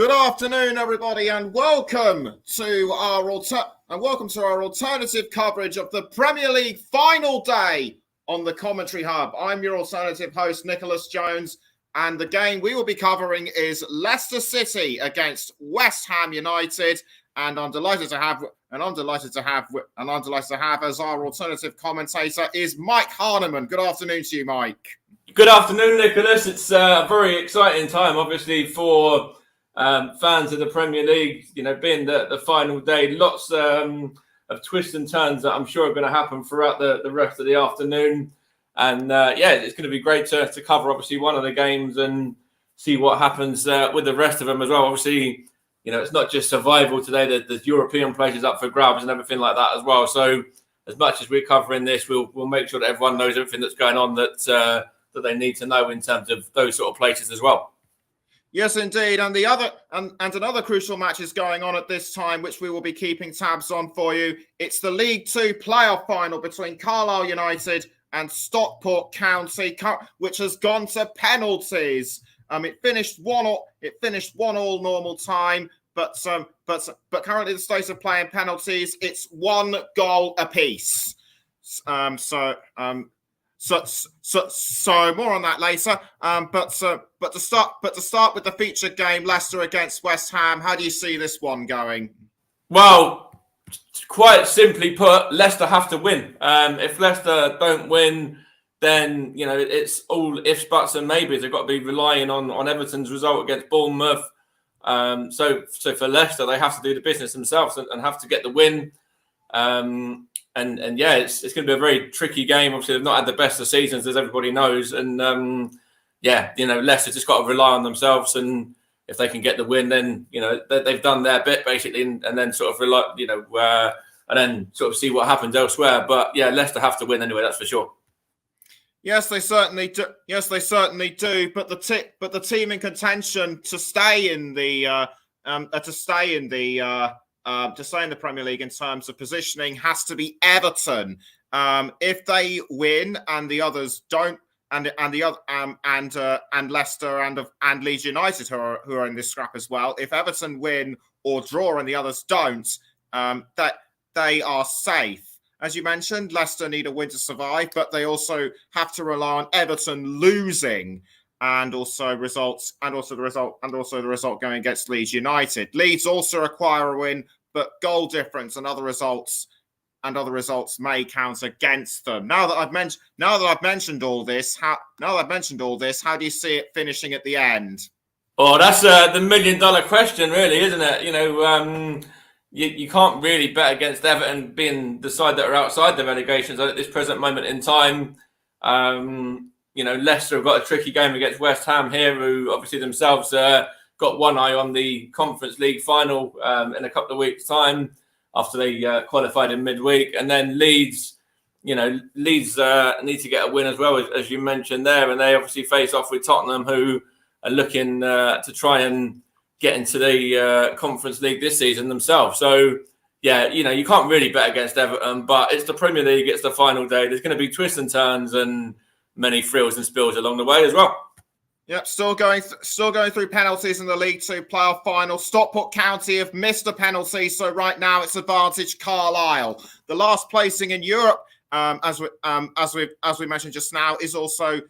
Good afternoon, everybody, and welcome to our alternative coverage of the Premier League final day on the Commentary Hub. I'm your alternative host, Nicholas Jones, and the game we will be covering is Leicester City against West Ham United. And I'm delighted to have as our alternative commentator is Mike Harneman. Good afternoon to you, Mike. Good afternoon, Nicholas. It's a very exciting time, obviously, for fans of the Premier League. You know, being the final day, lots of twists and turns that I'm sure are going to happen throughout the rest of the afternoon. And it's going to be great to cover, obviously, one of the games and see what happens with the rest of them as well. Obviously, you know, it's not just survival today. There's European places up for grabs and everything like that as well. So as much as we're covering this, we'll make sure that everyone knows everything that's going on that they need to know in terms of those sort of places as well. Yes, indeed. And another crucial match is going on at this time, which we will be keeping tabs on for you. It's the League Two playoff final between Carlisle United and Stockport County, which has gone to penalties. It finished 1-1 normal time, but currently the state of play in penalties, it's 1 goal apiece. So more on that later. But to start with the featured game, Leicester against West Ham. How do you see this one going? Well, quite simply put, Leicester have to win. If Leicester don't win, then you know it's all ifs, buts, and maybes. They've got to be relying on Everton's result against Bournemouth. So for Leicester, they have to do the business themselves and have to get the win. And it's going to be a very tricky game. Obviously, they've not had the best of seasons, as everybody knows. And Leicester just got to rely on themselves. And if they can get the win, then you know they've done their bit basically, and then sort of rely, and then sort of see what happens elsewhere. But yeah, Leicester have to win anyway. That's for sure. Yes, they certainly do. But the team in contention to stay in the Premier League in terms of positioning has to be Everton. If they win and the others don't, and Leicester and Leeds United who are in this scrap as well. If Everton win or draw and the others don't, that they are safe. As you mentioned, Leicester need a win to survive, but they also have to rely on Everton losing and also the result going against Leeds United. Leeds also require a win, but goal difference and other results may count against them. Now that I've mentioned all this, how do you see it finishing at the end? Oh, that's the $1 million question, really, isn't it? You know, you can't really bet against Everton being the side that are outside the relegations at this present moment in time. Leicester have got a tricky game against West Ham here, who obviously themselves got one eye on the Conference League final in a couple of weeks' time after they qualified in midweek. And then Leeds need to get a win as well, as you mentioned there. And they obviously face off with Tottenham, who are looking to try and get into the Conference League this season themselves. So, yeah, you can't really bet against Everton, but it's the Premier League, it's the final day. There's going to be twists and turns and many thrills and spills along the way as well. Yep, still going through penalties in the League Two playoff final. Stockport County have missed a penalty, so right now it's advantage Carlisle. The last placing in Europe, as we mentioned just now, is also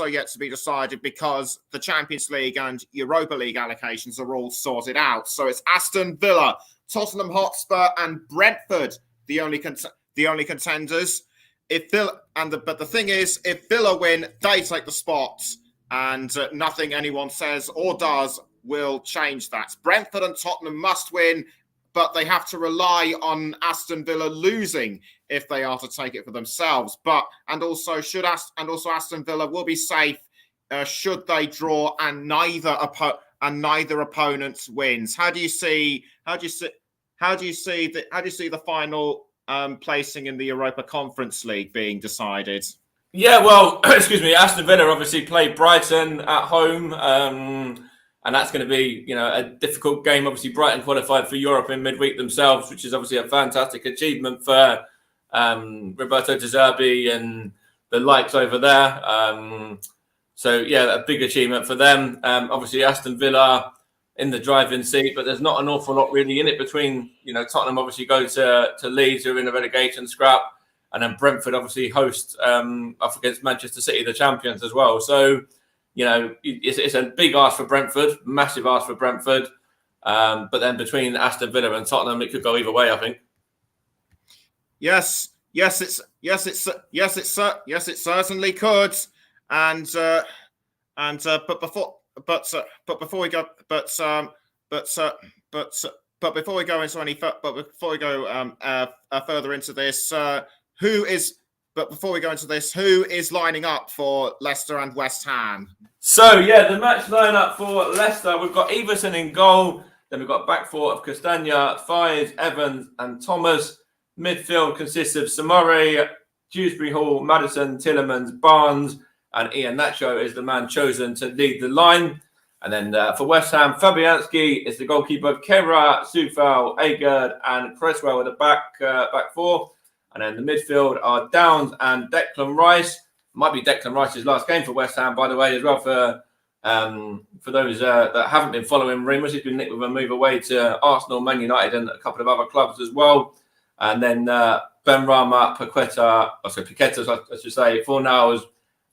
yet to be decided because the Champions League and Europa League allocations are all sorted out. So it's Aston Villa, Tottenham Hotspur, and Brentford the only contenders. But the thing is, if Villa win, they take the spot, and nothing anyone says or does will change that. Brentford and Tottenham must win, but they have to rely on Aston Villa losing if they are to take it for themselves. Also Aston Villa will be safe should they draw and neither opponent wins. How do you see the final placing in the Europa Conference League being decided? Yeah, well, Aston Villa obviously play Brighton at home. And that's going to be, a difficult game. Obviously, Brighton qualified for Europe in midweek themselves, which is obviously a fantastic achievement for Roberto De Zerbi and the likes over there. A big achievement for them. Obviously, Aston Villa in the driving seat, but there's not an awful lot really in it between, Tottenham obviously go to Leeds, who are in a relegation scrap, and then Brentford obviously host up against Manchester City, the champions as well. So, it's a big ask for Brentford, massive ask for Brentford. But then between Aston Villa and Tottenham, it could go either way, I think. Yes, it certainly could. But before we go further into this, who is lining up for Leicester and West Ham? So the match lineup for Leicester, we've got Everton in goal, then we've got back four of Castagna, Fives, Evans, and Thomas. Midfield consists of Samori, Dewsbury Hall, Maddison, Tielemans, Barnes, and Ian Nacho is the man chosen to lead the line. And then for West Ham, Fabianski is the goalkeeper. Kera, Soufal, Agard, and Cresswell at the back four. And then the midfield are Downs and Declan Rice. Might be Declan Rice's last game for West Ham, by the way, as well. For those that haven't been following rumours, he's been linked with a move away to Arsenal, Man United, and a couple of other clubs as well. And then Benrahma, Paqueta, I should say, Fornals,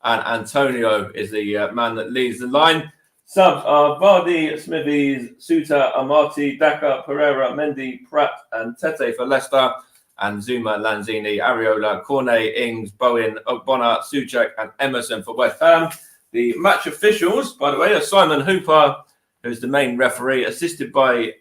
and Antonio is the man that leads the line. Subs are Vardy, Smithies, Suter, Amati, Daka, Pereira, Mendy, Pratt, and Tete for Leicester, and Zuma, Lanzini, Areola, Cornet, Ings, Bowen, Ogbonna, Souček, and Emerson for West Ham. The match officials, by the way, are Simon Hooper, who's the main referee, assisted by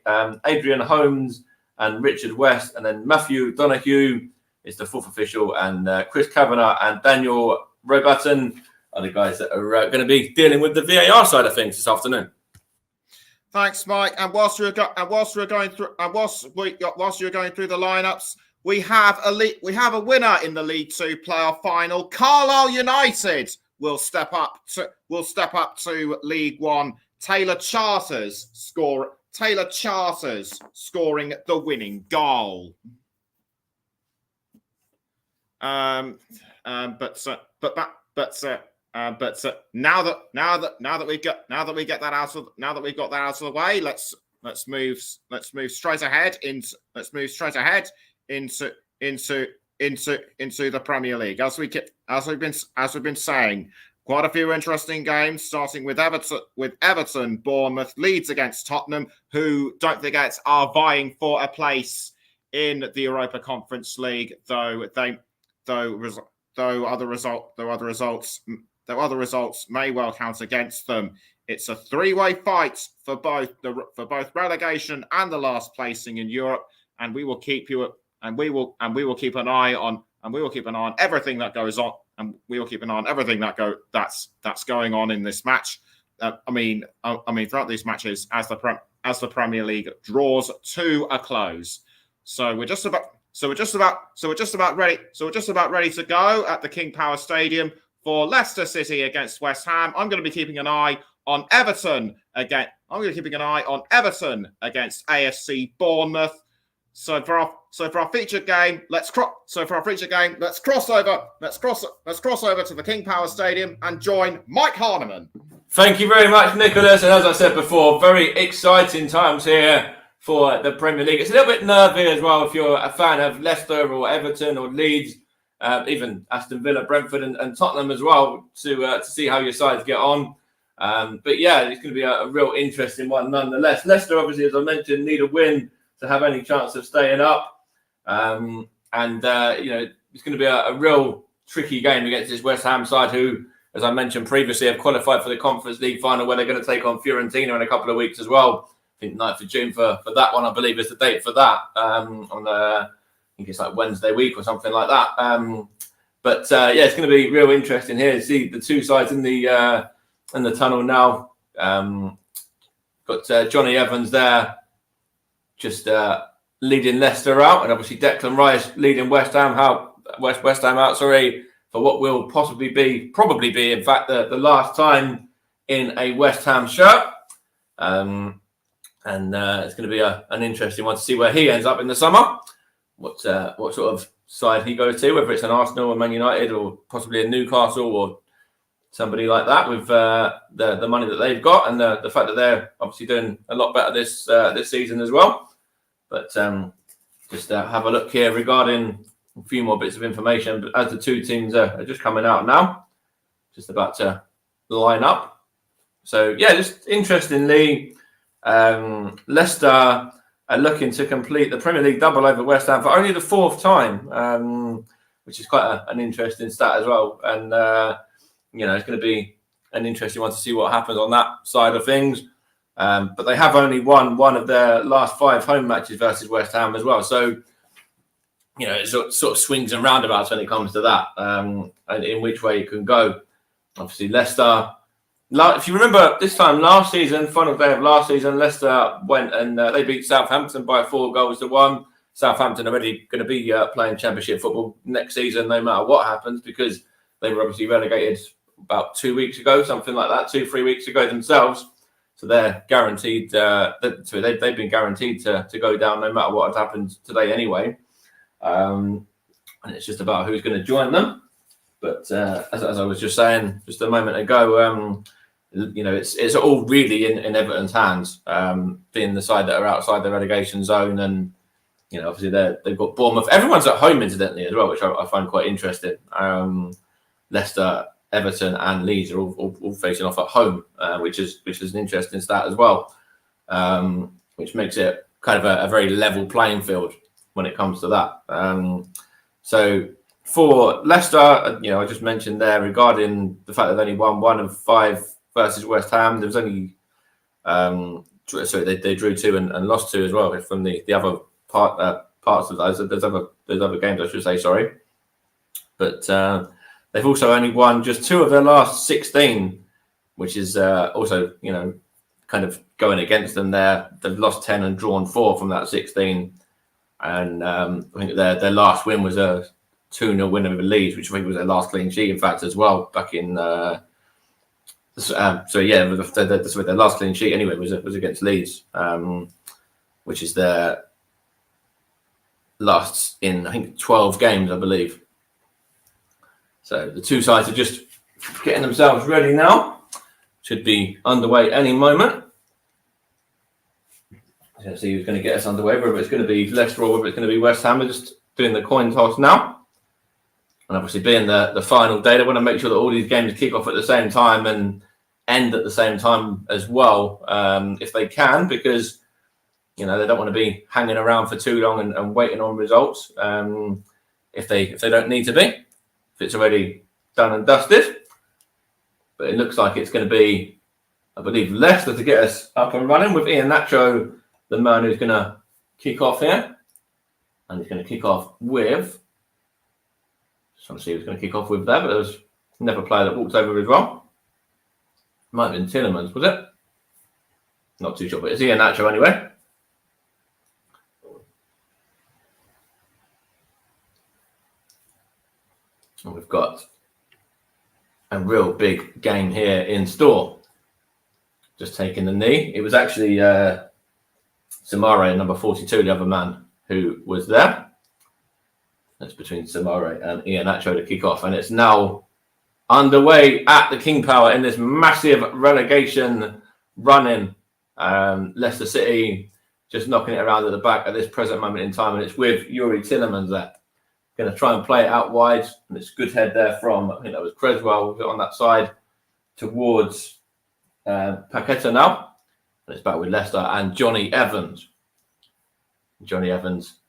Adrian Holmes and Richard West, and then Matthew Donahue is the fourth official, and Chris Kavanagh and Daniel Robatton are the guys that are going to be dealing with the VAR side of things this afternoon. Thanks, Mike. And whilst you're going through the lineups, we have a winner in the League Two playoff final. Carlisle United will step up to League One. Taylor Charters scoring the winning goal. But now that we've got that out of the way, let's move straight ahead into the Premier League. As we've been saying, quite a few interesting games, starting with Everton, Bournemouth, Leeds against Tottenham, who, don't forget, are vying for a place in the Europa Conference League, though other results may well count against them. It's a three-way fight for both relegation and the last placing in Europe, and we will keep an eye on everything that goes on, and we will keep an eye on everything that's going on in this match. Throughout these matches as the Premier League draws to a close. So we're just about ready to go at the King Power Stadium for Leicester City against West Ham. I'm going to be keeping an eye on Everton again. I'm going to be keeping an eye on Everton against AFC Bournemouth. So for our featured game, let's cross over to the King Power Stadium and join Mike Harneman. Thank you very much, Nicholas. And as I said before, very exciting times here for the Premier League. It's a little bit nervy as well if you're a fan of Leicester or Everton or Leeds, even Aston Villa, Brentford, and Tottenham as well, to see how your sides get on. But yeah, it's going to be a real interesting one nonetheless. Leicester, obviously, as I mentioned, need a win to have any chance of staying up. It's going to be a real tricky game against this West Ham side who, as I mentioned previously, have qualified for the Conference League final where they're going to take on Fiorentina in a couple of weeks as well. I think 9th of June for that one, I believe, is the date for that. I think it's like Wednesday week or something like that. It's going to be real interesting here to see the two sides in the tunnel now. Got Johnny Evans there, just leading Leicester out, and obviously Declan Rice leading West Ham out. For what will probably be, in fact, the last time in a West Ham shirt. It's going to be an interesting one to see where he ends up in the summer. What sort of side he goes to, whether it's an Arsenal or Man United or possibly a Newcastle or somebody like that with the money that they've got and the fact that they're obviously doing a lot better this season as well. But just have a look here regarding a few more bits of information. But as the two teams are just coming out now, just about to line up. So yeah, just interestingly, Leicester are looking to complete the Premier League double over West Ham for only the fourth time, which is quite an interesting stat as well. And it's going to be an interesting one to see what happens on that side of things. But they have only won one of their last 5 home matches versus West Ham as well. So, it sort of swings and roundabouts when it comes to that, and in which way it can go. Obviously, Leicester, if you remember this time last season, final day of last season, Leicester went and they beat Southampton by 4-1. Southampton are already going to be playing Championship football next season, no matter what happens, because they were obviously relegated about 2 weeks ago, something like that, 2-3 weeks ago themselves. So they're guaranteed. They've been guaranteed to go down no matter what has happened today anyway. And it's just about who's going to join them. But as I was just saying just a moment ago, it's all really in Everton's hands, being the side that are outside the relegation zone, and obviously they've got Bournemouth. Everyone's at home, incidentally, as well, which I find quite interesting. Leicester, Everton, and Leeds are all facing off at home, which is an interesting stat as well, which makes it kind of a very level playing field when it comes to that. So for Leicester, I just mentioned there regarding the fact that they only won 1 of 5 versus West Ham. There was only they drew 2 and lost 2 as well from the other parts of those. There's other games, I should say. Sorry, but they've also only won just 2 of their last 16, which is also kind of going against them there. They've lost 10 and drawn 4 from that 16, and I think their last win was a 2-0 win over Leeds, which I think was their last clean sheet, in fact, as well, back in. Their last clean sheet anyway was against Leeds, which is their last in, I think, 12 games, I believe. So the two sides are just getting themselves ready now. Should be underway any moment. Let's see who's going to get us underway, whether it's going to be Leicester or whether it's going to be West Ham. We're just doing the coin toss now. And obviously, being the final day, they want to make sure that all these games kick off at the same time and end at the same time as well, if they can, because they don't want to be hanging around for too long and waiting on results if they don't need to be, if it's already done and dusted. But it looks like it's going to be, I believe, Leicester to get us up and running, with Ian Nacho, the man who's going to kick off here. And he's going to kick off with, just trying to see who's going to kick off with there, but there was another player that walked over as well. Might have been Tillemans, was it? Not too sure, but it's Ian Nacho anyway. And we've got a real big game here in store. Just taking the knee. It was actually Samare, number 42, the other man who was there. That's between Samare and Ian Nacho to kick off. And it's now underway at the King Power in this massive relegation run-in. Leicester City just knocking it around at the back at this present moment in time. And it's with Yuri Tillemans there. Going to try and play it out wide, and it's a good head there from, I think that was Creswell on that side, towards Paqueta now. And it's back with Leicester and Johnny Evans. Johnny Evans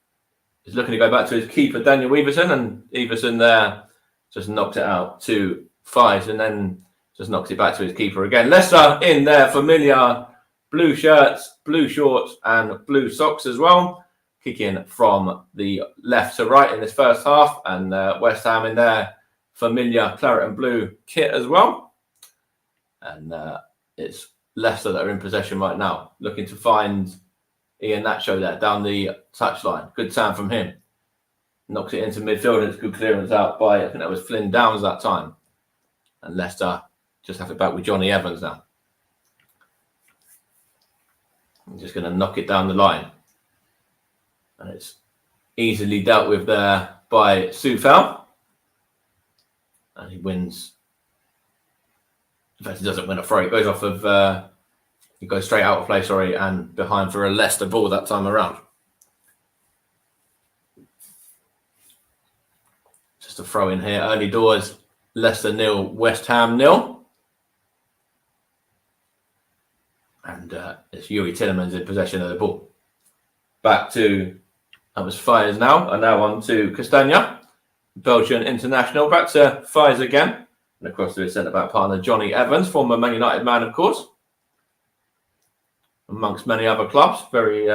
is looking to go back to his keeper, Daniel Everton, and Everton there just knocked it out to 5 and then just knocks it back to his keeper again. Leicester in their familiar blue shirts, blue shorts, and blue socks as well. Kicking from the left to right in this first half, and West Ham in their familiar claret and blue kit as well. And it's Leicester that are in possession right now, looking to find Ian Nacho there down the touchline. Good turn from him. Knocks it into midfield, and it's good clearance out by, I think that was Flynn Downs that time. And Leicester just have it back with Johnny Evans now. I'm just going to knock it down the line. And it's easily dealt with there by Soufal. And he wins In fact, he doesn't win a throw. It goes off of, he goes straight out of play, sorry, and behind for a Leicester ball that time around. Just a throw in here. Early doors, Leicester 0, West Ham 0. And it's Yuri Tillemans in possession of the ball. Back to, that was Fires now, and now on to Castagna, Belgian international. Back to Fires again. And of course, to his centre-back partner, Johnny Evans, former Man United man, of course. Amongst many other clubs. Very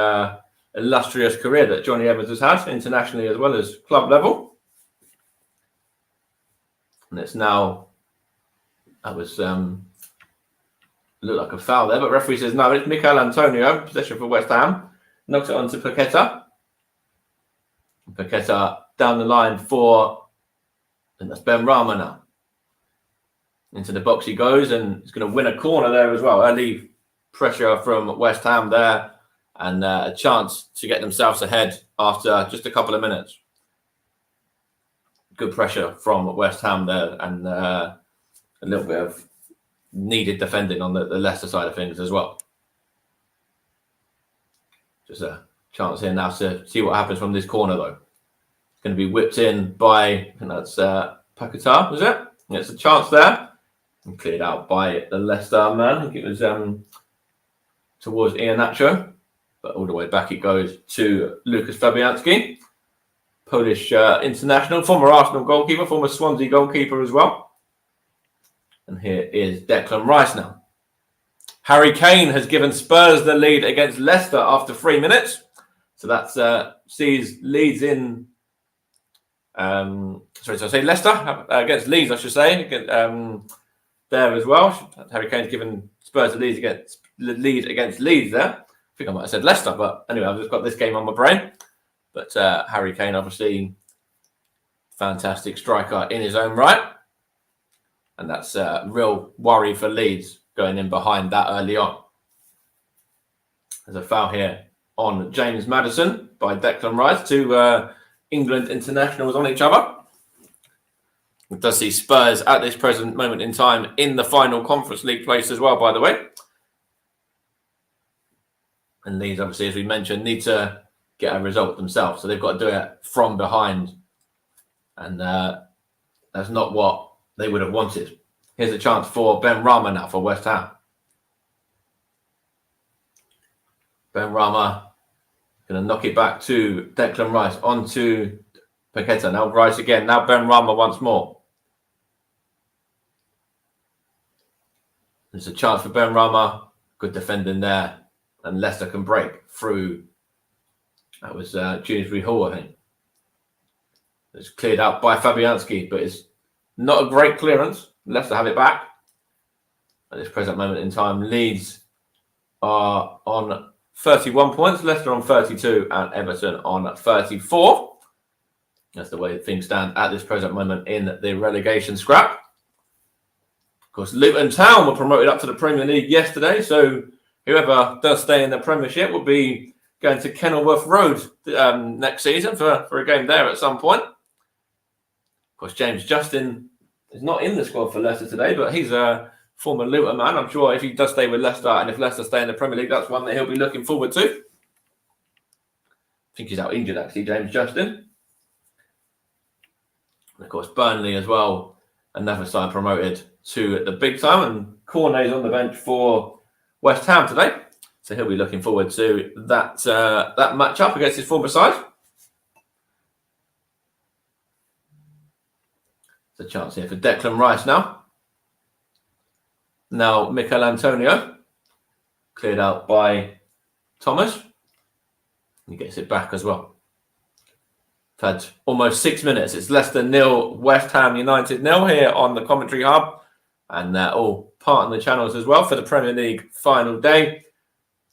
illustrious career that Johnny Evans has had, internationally as well as club level. And it's now, that was, looked like a foul there, but referee says no, it's Mikel Antonio, possession for West Ham. Knocks it on to Paqueta. Paqueta down the line for, and that's Ben Rama now. Into the box he goes, and he's going to win a corner there as well. Early pressure from West Ham there, and a chance to get themselves ahead after just a couple of minutes. Good pressure from West Ham there, and a little bit of needed defending on the Leicester side of things as well. Just a chance here now to see what happens from this corner, though. It's going to be whipped in by, I think that's Paqueta, was it? It's a chance there. And cleared out by the Leicester man. I think it was towards Iheanacho. But all the way back it goes to Lukasz Fabianski. Polish international, former Arsenal goalkeeper, former Swansea goalkeeper as well. And here is Declan Rice now. Harry Kane has given Spurs the lead against Leicester after 3 minutes. So that sees Leeds in... Leicester against Leeds, I should say. There as well. Harry Kane's given Spurs the lead against Leeds there. I think I might have said Leicester, but anyway, I've just got this game on my brain. But Harry Kane, obviously, fantastic striker in his own right. And that's a real worry for Leeds going in behind that early on. There's a foul here on James Maddison by Declan Rice. Two England internationals on each other. It does see Spurs at this present moment in time in the final Conference League place as well, by the way. And Leeds, obviously, as we mentioned, need to get a result themselves. So they've got to do it from behind. And that's not what they would have wanted. Here's a chance for Ben Rama now for West Ham. Ben Rama going to knock it back to Declan Rice, onto Paqueta. Now Rice again. Now Ben Rama once more. There's a chance for Ben Rama. Good defending there. And Leicester can break through. That was Dewsbury Hall, I think. It's cleared out by Fabianski, but it's not a great clearance. Leicester have it back. At this present moment in time, Leeds are on 31 points, Leicester on 32, and Everton on 34. That's the way things stand at this present moment in the relegation scrap. Of course, Luton Town were promoted up to the Premier League yesterday, so whoever does stay in the Premiership will be going to Kenilworth Road next season for a game there at some point. Of course, James Justin is not in the squad for Leicester today, but he's a former Luton man. I'm sure if he does stay with Leicester, and if Leicester stay in the Premier League, that's one that he'll be looking forward to. I think he's out injured, actually, James Justin. And of course, Burnley as well, another side promoted to the big time, and Cornet's on the bench for West Ham today. So he'll be looking forward to that match-up against his former side. There's a chance here for Declan Rice now. Now Mikel Antonio. Cleared out by Thomas. He gets it back as well. We've had almost 6 minutes. It's Leicester 0, West Ham United 0 here on the Commentary Hub. And all part on the channels as well for the Premier League final day.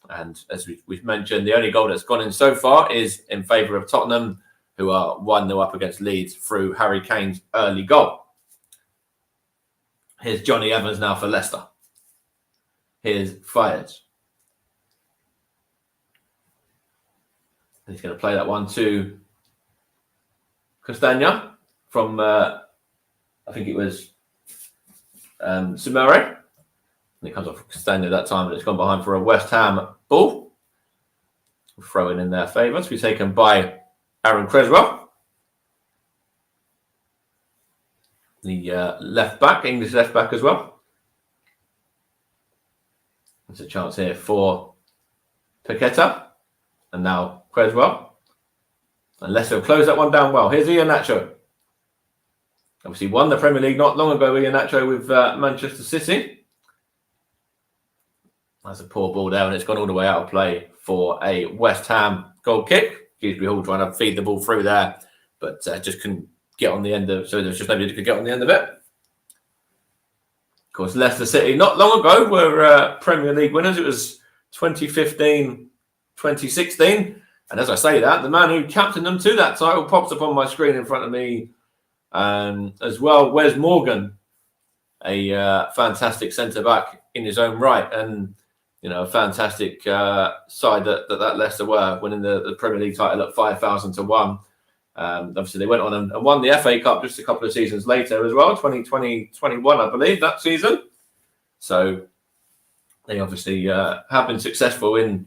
And as we've mentioned, the only goal that's gone in so far is in favour of Tottenham, who are 1-0 up against Leeds through Harry Kane's early goal. Here's Johnny Evans now for Leicester. Here's Fires. He's going to play that one to Castagna from, I think it was Sumare. And it comes off standing at that time, and it's gone behind for a West Ham ball. Throwing in their favour to be taken by Aaron Creswell, the left back, English left back as well. There's a chance here for Paqueta, and now Creswell. And Leicester have closed that one down well. Here's Iheanacho. Obviously won the Premier League not long ago, Iheanacho, with Manchester City. That's a poor ball there, and it's gone all the way out of play for a West Ham goal kick. Dewsbury Hall trying to feed the ball through there, but just couldn't get on the end of. So there's just nobody who could get on the end of it. Of course, Leicester City not long ago were Premier League winners. It was 2015, 2016, and as I say that, the man who captained them to that title pops up on my screen in front of me as well. Wes Morgan, a fantastic centre back in his own right, and a fantastic side that Leicester were, winning the Premier League title at 5,000 to 1. Obviously, they went on and won the FA Cup just a couple of seasons later as well, 2020-21, I believe, that season. So they obviously have been successful in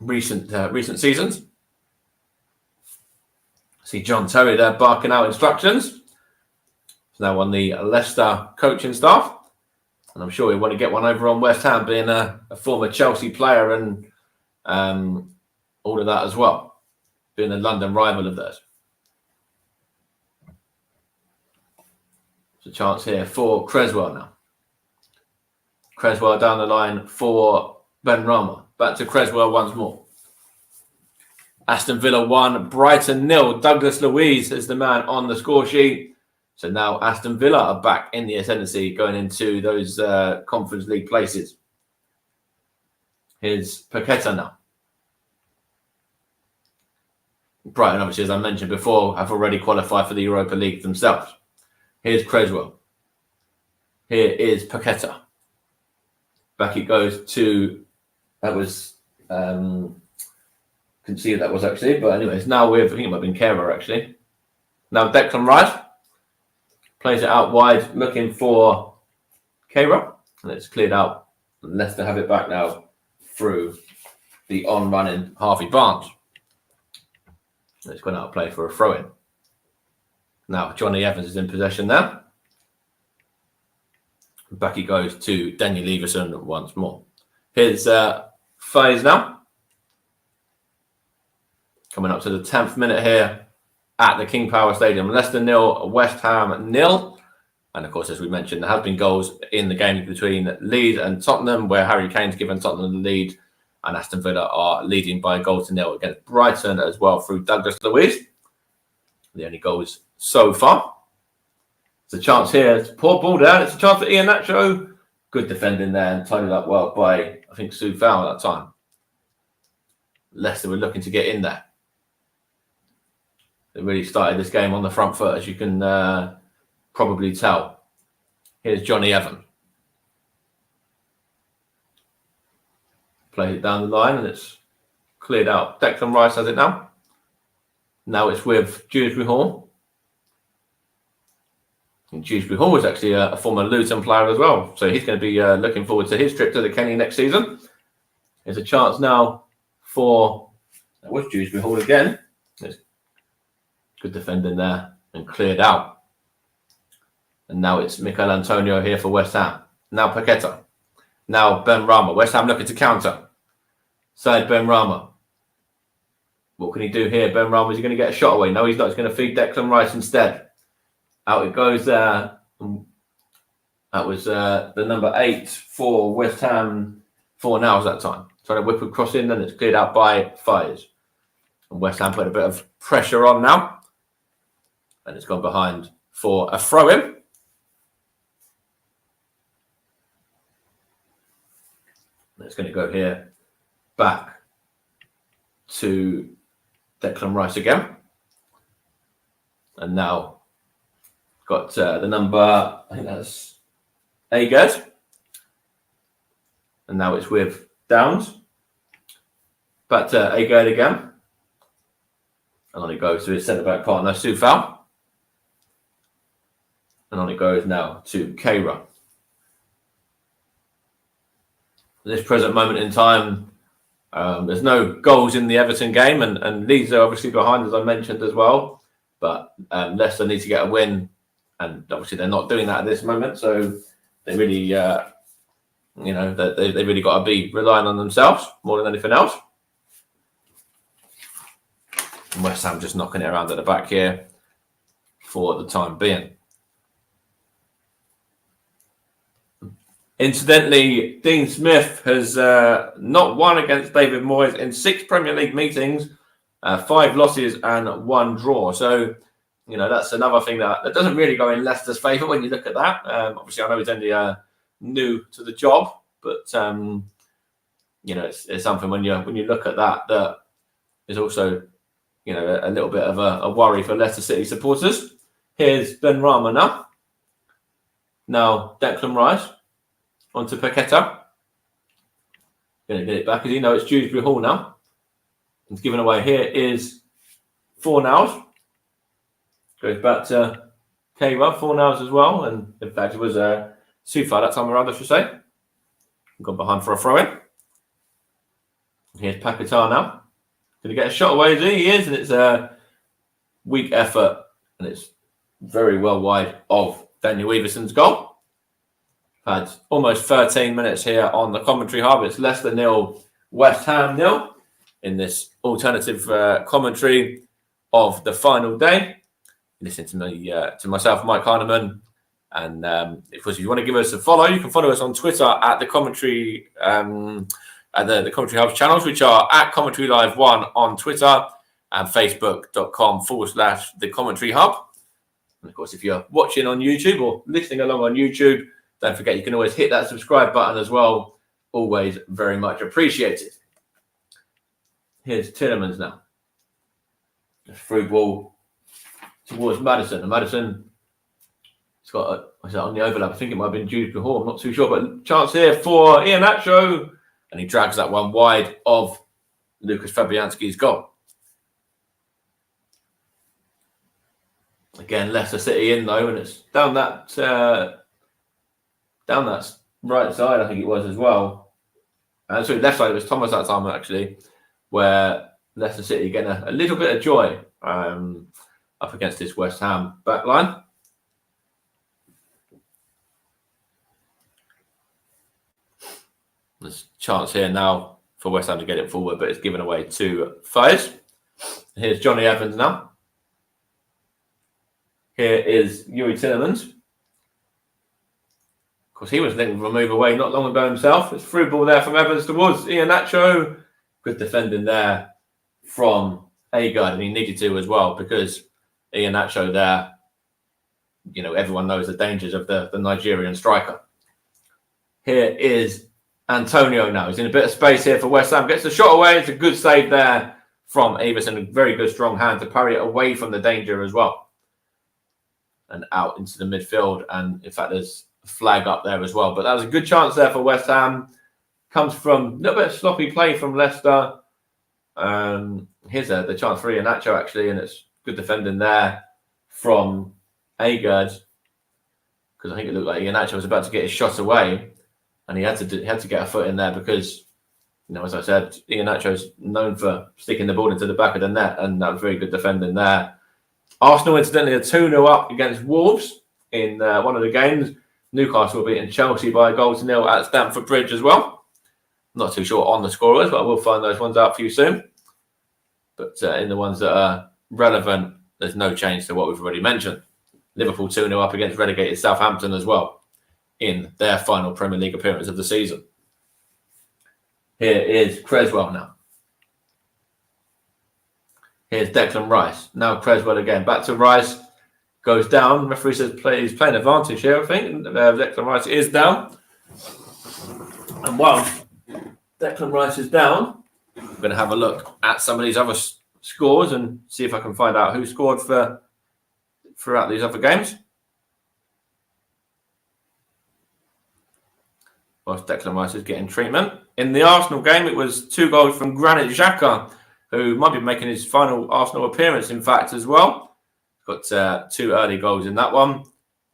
recent seasons. See John Terry there barking out instructions. He's now on the Leicester coaching staff. And I'm sure he'll want to get one over on West Ham, being a former Chelsea player and all of that as well, being a London rival of theirs. There's a chance here for Creswell now. Creswell down the line for Benrahma. Back to Creswell once more. Aston Villa 1, Brighton 0. Douglas Luiz is the man on the score sheet. So now Aston Villa are back in the ascendancy, going into those Conference League places. Here's Paqueta now. Brighton, obviously, as I mentioned before, have already qualified for the Europa League themselves. Here's Creswell. Here is Paqueta. Back it goes to, that was, couldn't see who that was actually, but anyways, now I think it might have been Kehrer actually. Now Declan Rice. Plays it out wide, looking for Kehrer, and it's cleared out. Leicester have it back now through the on-running Harvey Barnes. It's gone out of play for a throw-in. Now Johnny Evans is in possession there. Back he goes to Daniel Leverson once more. Here's Faes now. Coming up to the 10th minute here at the King Power Stadium. Leicester 0, West Ham 0. And of course, as we mentioned, there have been goals in the game between Leeds and Tottenham, where Harry Kane's given Tottenham the lead, and Aston Villa are leading by a goal to 0 against Brighton as well through Douglas Luiz. The only goals so far. There's a chance here. It's a poor ball down. It's a chance for Iheanacho. Good defending there and tidied up well by, I think, Soufal at that time. Leicester were looking to get in there. They really started this game on the front foot, as you can probably tell. Here's Johnny Evans. Plays it down the line and it's cleared out. Declan Rice has it now. Now it's with Dewsbury Hall. And Dewsbury Hall is actually a former Luton player as well. So he's going to be looking forward to his trip to the Kenny next season. There's a chance now for, that was Dewsbury Hall again. There's good defending there and cleared out. And now it's Mikel Antonio here for West Ham. Now Paqueta. Now Benrahma. West Ham looking to counter. Side Benrahma. What can he do here? Benrahma, is he going to get a shot away? No, he's not. He's going to feed Declan Rice instead. Out it goes there. That was the number 8 for West Ham. 4 now that time. Trying to whip across in, and it's cleared out by Faes. And West Ham put a bit of pressure on now. And it's gone behind for a throw-in. It's going to go here back to Declan Rice again. And now got the number, I think that's Agard. And now it's with Downs. Back to Agard again. And on it goes to his centre-back partner, Soufal. And on it goes now to Kehrer. this present moment in time, there's no goals in the Everton game, and Leeds are obviously behind, as I mentioned as well. But Leicester need to get a win, and obviously they're not doing that at this moment. So they really, they really got to be relying on themselves more than anything else. And West Ham just knocking it around at the back here for the time being. Incidentally, Dean Smith has not won against David Moyes in 6 Premier League meetings, 5 losses and 1 draw. So, that's another thing that doesn't really go in Leicester's favour when you look at that. Obviously, I know he's only new to the job, but it's something when you look at that is also a little bit of a worry for Leicester City supporters. Here's Ben Rama now. Now Declan Rice onto Paqueta. Going to get it back, as you know, it's Dewsbury Hall now. It's given away. Here is Fornals. Goes back to Kaywa, Fornals as well. And in fact, it was Sufa that time around, I should say. Gone behind for a throw-in. Here's Paqueta now. Going to get a shot away, as he is, and it's a weak effort, and it's very well wide of Daniel Everson's goal. Had almost 13 minutes here on the commentary hub. It's Leicester 0, West Ham 0 in this alternative commentary of the final day. Listen to me, to myself, Mike Heineman, and of course, if you want to give us a follow, you can follow us on Twitter at the commentary. At the Commentary Hub's channels, which are at Commentary Live 1 on Twitter and Facebook.com/the Commentary Hub. And of course, if you're watching on YouTube or listening along on YouTube, don't forget you can always hit that subscribe button as well. Always very much appreciated. Here's Tillemans now. A through ball towards Maddison. And Maddison, it's got on the overlap. I think it might have been Dewsbury Hall. I'm not too sure, but chance here for Iheanacho. And he drags that one wide of Lucas Fabianski's goal. Again, Leicester City in though, and it's down that right side, I think it was as well. Sorry, left side, it was Thomas that time actually, where Leicester City getting a little bit of joy up against this West Ham back line. There's a chance here now for West Ham to get it forward, but it's given away to Fires. Here's Johnny Evans now. Here is Yuri Tillemans. Of course, he was thinking of a move away not long ago himself. It's through ball there from Evans towards Iheanacho. Good defending there from Agard, and he needed to as well because Iheanacho there, everyone knows the dangers of the Nigerian striker. Here is Antonio now. He's in a bit of space here for West Ham. Gets the shot away. It's a good save there from Everson. A very good strong hand to parry it away from the danger as well. And out into the midfield. And in fact, there's a flag up there as well. But that was a good chance there for West Ham. Comes from a little bit of sloppy play from Leicester. Here's the chance for Iheanacho actually. And it's good defending there from Agard. Because I think it looked like Iheanacho was about to get his shot away. And he had to get a foot in there because, as I said, Iheanacho's known for sticking the ball into the back of the net, and that was very good defending there. Arsenal, incidentally, are 2-0 up against Wolves in one of the games. Newcastle beating Chelsea by a 0-0 at Stamford Bridge as well. Not too sure on the scorers, but I will find those ones out for you soon. But in the ones that are relevant, there's no change to what we've already mentioned. Liverpool 2-0 up against relegated Southampton as well in their final Premier League appearance of the season. Here is Creswell now. Here's Declan Rice. Now Creswell again. Back to Rice. Goes down. Referee says he's playing advantage here, I think. Declan Rice is down. And while Declan Rice is down, I'm going to have a look at some of these other scores and see if I can find out who scored throughout these other games. Whilst Declan Rice is getting treatment. In the Arsenal game, it was 2 goals from Granit Xhaka, who might be making his final Arsenal appearance, in fact, as well. Got 2 early goals in that one.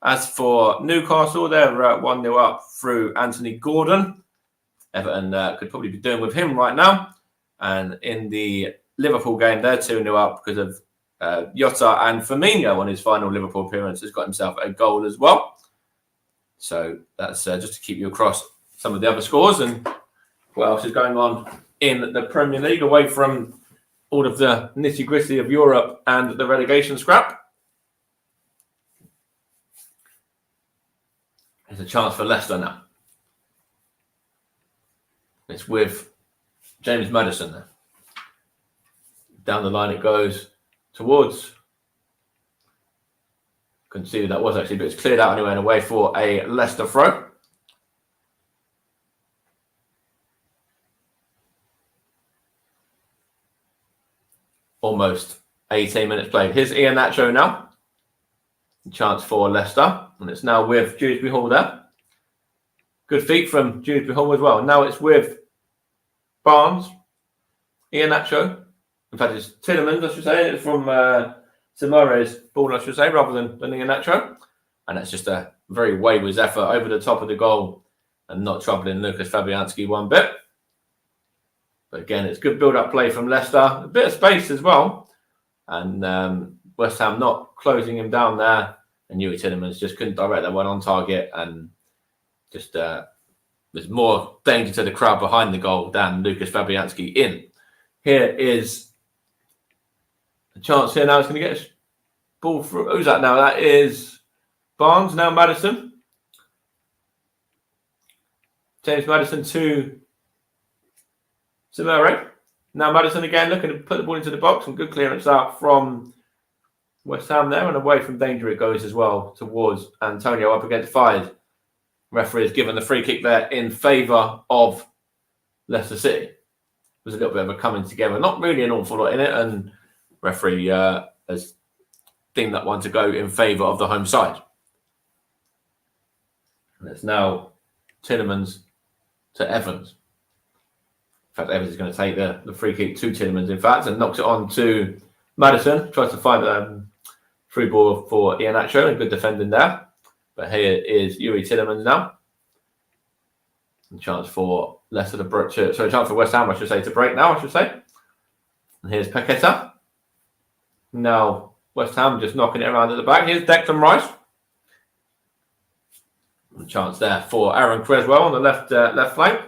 As for Newcastle, they're 1-0 up through Anthony Gordon. Everton could probably be doing with him right now. And in the Liverpool game, they're 2-0 up because of Jota, and Firmino on his final Liverpool appearance has got himself a goal as well. So that's just to keep you across some of the other scores and what else is going on in the Premier League, away from all of the nitty-gritty of Europe and the relegation scrap. There's a chance for Leicester now. It's with James Maddison there. Down the line it goes towards. Couldn't see who that was actually, but it's cleared out anyway and away for a Leicester throw. Almost 18 minutes played. Here's Iheanacho now. Chance for Leicester. And it's now with Dewsbury Hall there. Good feet from Dewsbury Hall as well. Now it's with Barnes. Iheanacho. In fact, it's Tielemans, I should say. It's from Samare's ball, I should say, rather than Iheanacho. And that's just a very wayward effort over the top of the goal and not troubling Lucas Fabianski one bit. But again, it's good build-up play from Leicester. A bit of space as well. And West Ham not closing him down there. And Yuri Tielemans just couldn't direct that one on target. And just there's more danger to the crowd behind the goal than Lucas Fabianski in. Here is a chance here now. It's going to get a ball through. Who's that now? That is Barnes. Now Maddison. James Maddison to Samare. Now Maddison again looking to put the ball into the box, and good clearance out from West Ham there, and away from danger it goes as well towards Antonio up against Fires. Referee has given the free kick there in favour of Leicester City. There's a little bit of a coming together, not really an awful lot in it, and referee has deemed that one to go in favour of the home side. And it's now Tielemans to Evans. In fact, Evans is going to take the free kick to Tielemans, in fact, and knocks it on to Maddison. Tries to find free ball for Iheanacho, and good defending there. But here is Yuri Tielemans now. And chance for Leicester to break. Sorry, chance for West Ham, I should say, to break now, I should say. And here's Paqueta. Now West Ham just knocking it around at the back. Here's Declan Rice. And chance there for Aaron Creswell on the left flank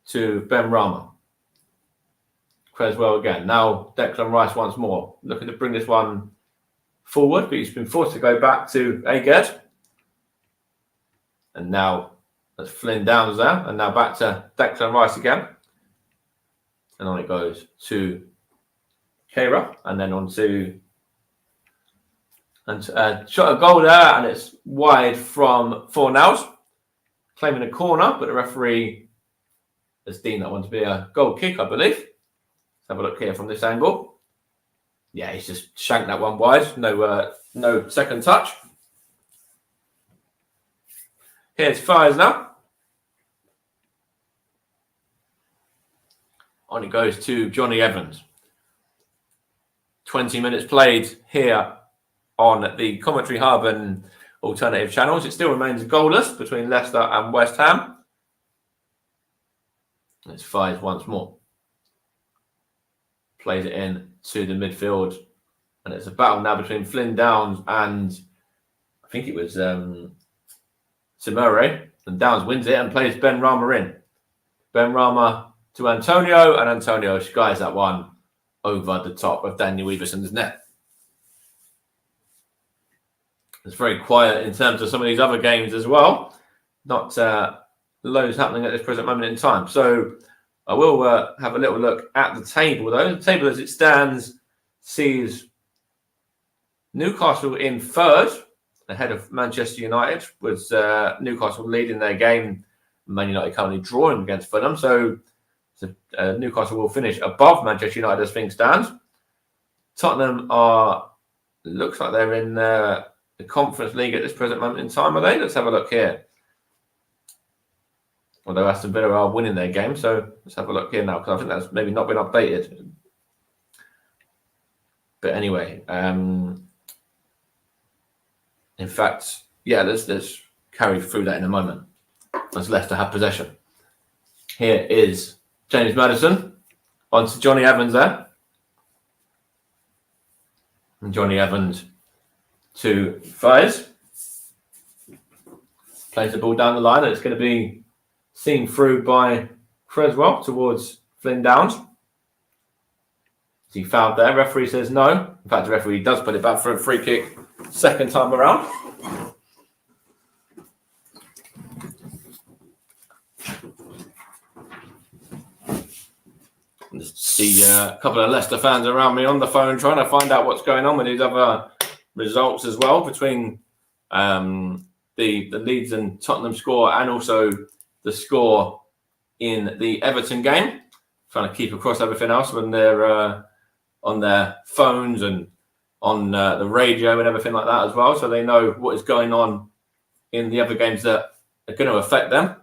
to Ben Rama. Creswell again. Now Declan Rice once more. Looking to bring this one forward, but he's been forced to go back to Aged. And now that's Flynn Downs there. And now back to Declan Rice again. And on it goes to Keira. And then on to... And shot a goal there, and it's wide from Fornals. Claiming a corner, but the referee has deemed that one to be a goal kick, I believe. Let's have a look here from this angle. Yeah, he's just shanked that one wide. No second touch. Here's Fires now. On it goes to Johnny Evans. 20 minutes played here on the Commentary Hub and alternative channels. It still remains goalless between Leicester and West Ham. It's Fires once more. Plays it in to the midfield. And it's a battle now between Flynn Downs and I think it was Samure. And Downs wins it and plays Ben Rama in. Ben Rama to Antonio, and Antonio skies that one over the top of Daniel Everson's net. It's very quiet in terms of some of these other games as well. Not loads happening at this present moment in time. So I will have a little look at the table, though. The table as it stands sees Newcastle in third, ahead of Manchester United, with Newcastle leading their game. Man United currently drawing against Fulham. So Newcastle will finish above Manchester United as things stand. Tottenham looks like they're in the Conference League at this present moment in time, are they? Let's have a look here. Although Aston Villa are winning their game, so let's have a look here now, because I think that's maybe not been updated. But anyway, in fact, yeah, let's carry through that in a moment. as Leicester have possession. Here is James Maddison on to Johnny Evans there. And Johnny Evans to Fires. Plays the ball down the line, and it's going to be seen through by Creswell towards Flynn Downs. Is he fouled there? Referee says no. In fact, the referee does put it back for a free kick second time around. See a couple of Leicester fans around me on the phone trying to find out what's going on with these other results as well between the Leeds and Tottenham score and also the score in the Everton game. Trying to keep across everything else when they're on their phones and on the radio and everything like that as well, so they know what is going on in the other games that are going to affect them.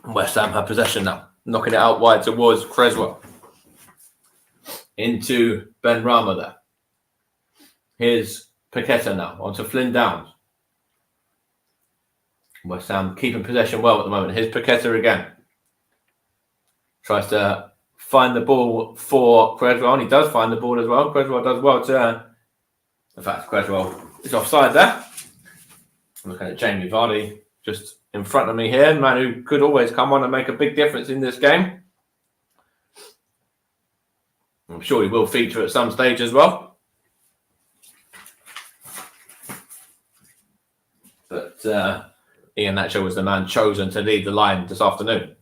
West Ham have possession now, knocking it out wide towards Creswell. Into Ben Rama there. Here's Paqueta now, onto Flynn Downs. West Ham keeping possession well at the moment. Here's Paqueta again. Tries to find the ball for Creswell, and he does find the ball as well. Creswell does well to... In fact, Creswell is offside there. I'm looking at Jamie Vardy just in front of me here, man who could always come on and make a big difference in this game. I'm sure he will feature at some stage as well. But Iheanacho was the man chosen to lead the line this afternoon.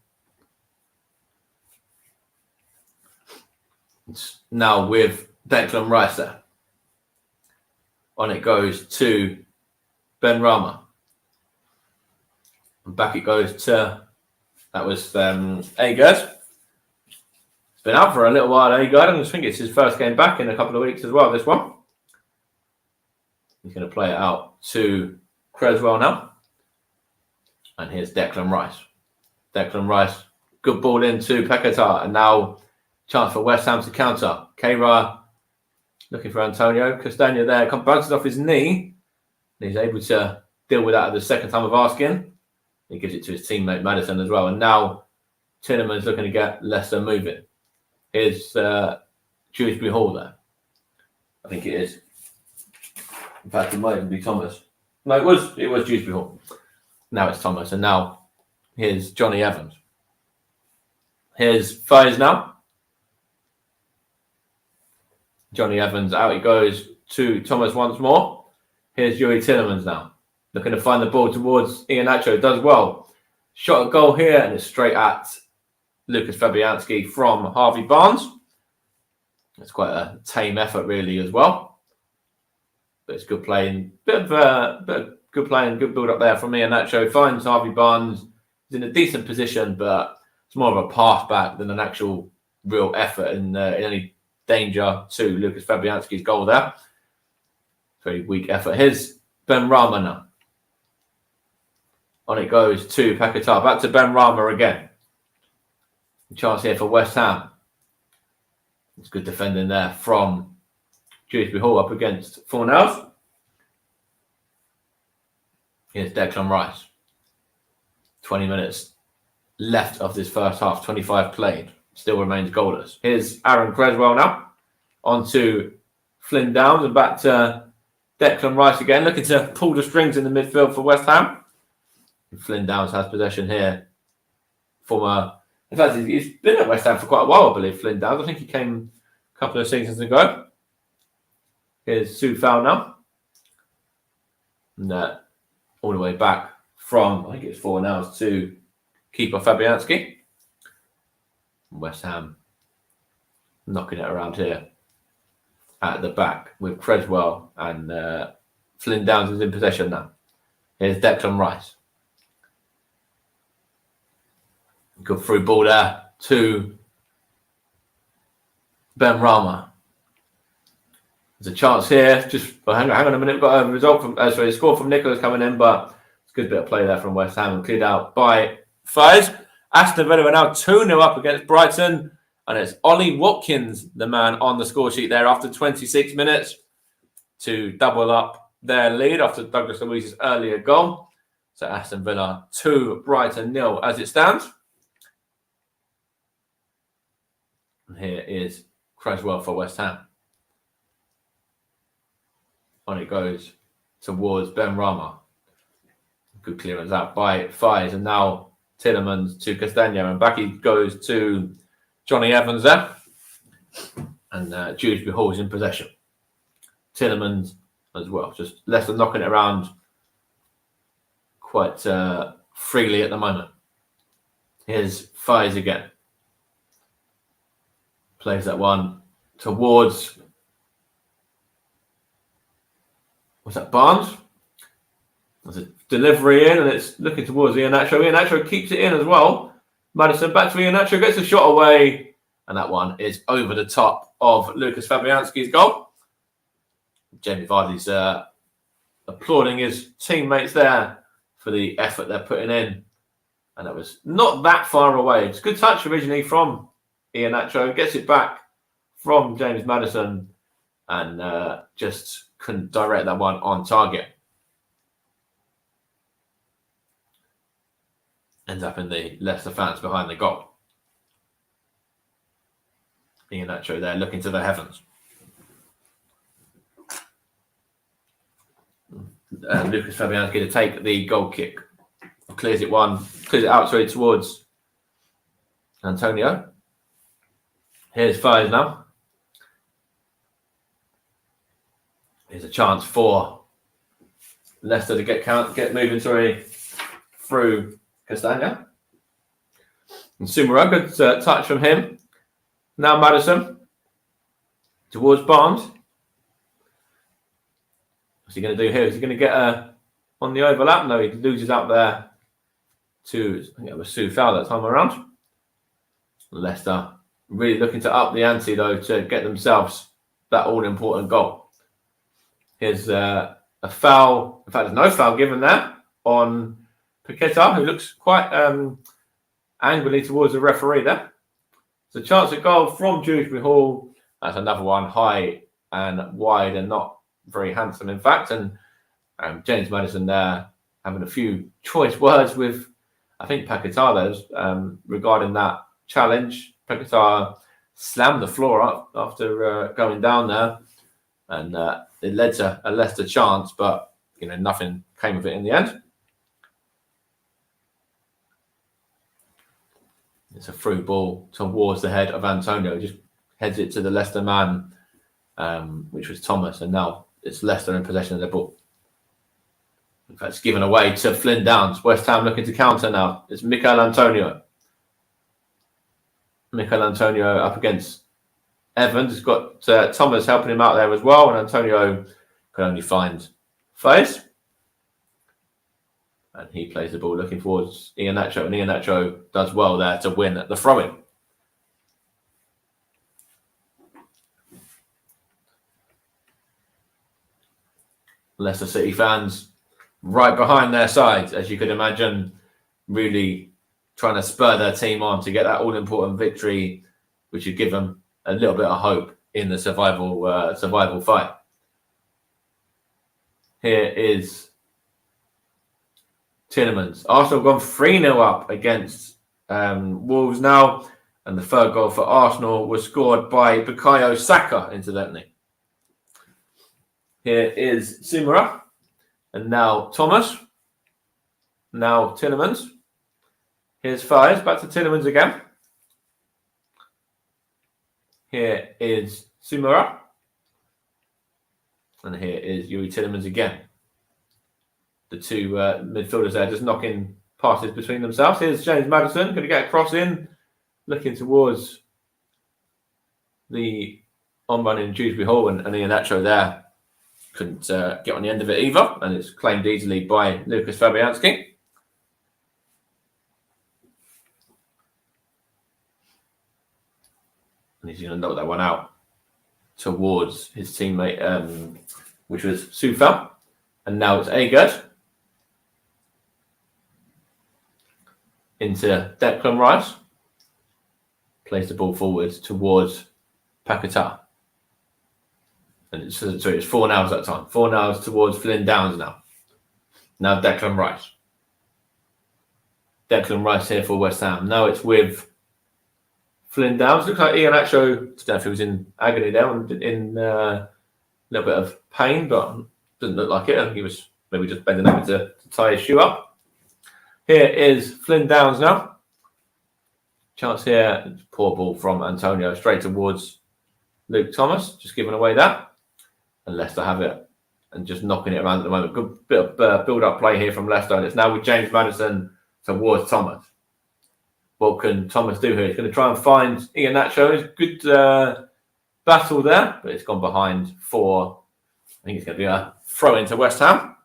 It's now with Declan Rice there. On it goes to Ben Rama. And back it goes to, that was Agard. It's been out for a little while, Agard, and I think it's his first game back in a couple of weeks as well, this one. He's going to play it out to Creswell now. And here's Declan Rice. Declan Rice, good ball into Paqueta, and now chance for West Ham to counter. Keira looking for Antonio. Castagna there, bounces off his knee. And he's able to deal with that at the second time of asking. He gives it to his teammate Maddison as well. And now Tinnerman's looking to get Leicester moving. Here's Dewsbury Hall there. I think it is. In fact, it might even be Thomas. No, it was Dewsbury Hall. Now it's Thomas. And now here's Johnny Evans. Here's Fires now. Johnny Evans, out he goes to Thomas once more. Here's Yuri Tillemans now. Looking to find the ball towards Iheanacho. Does well. Shot a goal here, and it's straight at Lucas Fabianski from Harvey Barnes. It's quite a tame effort, really, as well. But it's good playing. Bit of good playing, good build up there from Iheanacho. Finds Harvey Barnes. He's in a decent position, but it's more of a pass back than an actual real effort in any danger to Lucas Fabianski's goal there. Very weak effort. Here's Ben Rama now. On it goes to Paqueta. Back to Ben Rama again. Chance here for West Ham. It's good defending there from Dewsbury Hall up against Fornells. Here's Declan Rice. 20 minutes left of this first half. 25 played. Still remains goalless. Here's Aaron Creswell now. On to Flynn Downs and back to Declan Rice again. Looking to pull the strings in the midfield for West Ham. And Flynn Downs has possession here. In fact, he's been at West Ham for quite a while, I believe, Flynn Downs. I think he came a couple of seasons ago. Here's Sue Fowl now. And all the way back from, I think it's Fornells to keeper Fabianski. West Ham knocking it around here at the back with Creswell, and Flynn Downs is in possession now. Here's Declan Rice. Good through ball there to Ben Rama. There's a chance here. Hang on a minute. We've got a result from, a score from Nicholas coming in, but it's a good bit of play there from West Ham and cleared out by Fires. Aston Villa are now 2-0 up against Brighton, and it's Ollie Watkins, the man on the score sheet there after 26 minutes to double up their lead after Douglas Luiz's earlier goal. So Aston Villa 2, Brighton 0 as it stands. And here is Creswell for West Ham. On it goes towards Ben Rama. Good clearance out by Fies, and now Tielemans to Castagno, and back he goes to Johnny Evans there. And Dewsbury Hall's in possession. Tielemans as well. Just Leicester knocking it around quite freely at the moment. Here's Fies again. Plays that one towards... What's that, Barnes? There's a delivery in, and it's looking towards Iheanacho. Iheanacho keeps it in as well. Maddison back to Iheanacho, gets a shot away, and that one is over the top of Lucas Fabianski's goal. Jamie Vardy's applauding his teammates there for the effort they're putting in, and that was not that far away. It's a good touch originally from Iheanacho, gets it back from James Maddison, and just couldn't direct that one on target. Ends up in the Leicester fans behind the goal. Iheanacho there looking to the heavens. Lucas Fabianski to take the goal kick. Clears it out towards Antonio. Here's Fies now. Here's a chance for Leicester to get moving through Castagno. And Sumera, good touch from him. Now Maddison towards Barnes. What's he going to do here? Is he going to get on the overlap? No, he loses out there to, I think it was Sue Fowl that time around. Leicester really looking to up the ante though to get themselves that all-important goal. Here's a foul. In fact, there's no foul given there on Paqueta, who looks quite angrily towards the referee there. It's a chance at goal from Dewsbury Hall. That's another one high and wide and not very handsome, in fact. And James Maddison there having a few choice words with, I think, Paqueta regarding that challenge. Paqueta slammed the floor up after going down there, and it led to a Leicester chance, but nothing came of it in the end. It's a through ball towards the head of Antonio. Just heads it to the Leicester man, which was Thomas, and now it's Leicester in possession of the ball. In fact, it's given away to Flynn Downs. West Ham looking to counter now. It's Michael Antonio. Michael Antonio up against Evans. He's got Thomas helping him out there as well, and Antonio can only find Fies. And he plays the ball looking towards Iheanacho, and Iheanacho does well there to win at the throw-in. Leicester City fans right behind their sides, as you could imagine, really trying to spur their team on to get that all-important victory, which would give them a little bit of hope in the survival fight. Here is Tielemans. Arsenal gone 3-0 up against Wolves now, and the third goal for Arsenal was scored by Bukayo Saka, incidentally. Here is Sumera, and now Thomas. Now Tielemans. Here's Fies, back to Tielemans again. Here is Sumera. And here is Yuri Tielemans again. The two midfielders there just knocking passes between themselves. Here's James Maddison, going to get a cross in, looking towards the on-run in Dewsbury Hall, and Iheanacho there couldn't get on the end of it either, and it's claimed easily by Lucas Fabianski. And he's going to knock that one out towards his teammate, which was Sufal. And now it's Agard. Into Declan Rice. Plays the ball forward towards Paqueta. And it's 4 nows that time. 4 nows towards Flynn Downs now. Now Declan Rice. Declan Rice here for West Ham. Now it's with Flynn Downs. Looks like Ian Acho, I don't know if he was in agony there, in a little bit of pain, but doesn't look like it. I think he was maybe just bending over to tie his shoe up. Here is Flynn Downs now. Chance here. Poor ball from Antonio straight towards Luke Thomas. Just giving away that. And Leicester have it and just knocking it around at the moment. Good bit of build-up play here from Leicester. And it's now with James Maddison towards Thomas. What can Thomas do here? He's going to try and find Ian Nacho. Good battle there, but it's gone behind for, I think it's going to be a throw into West Ham.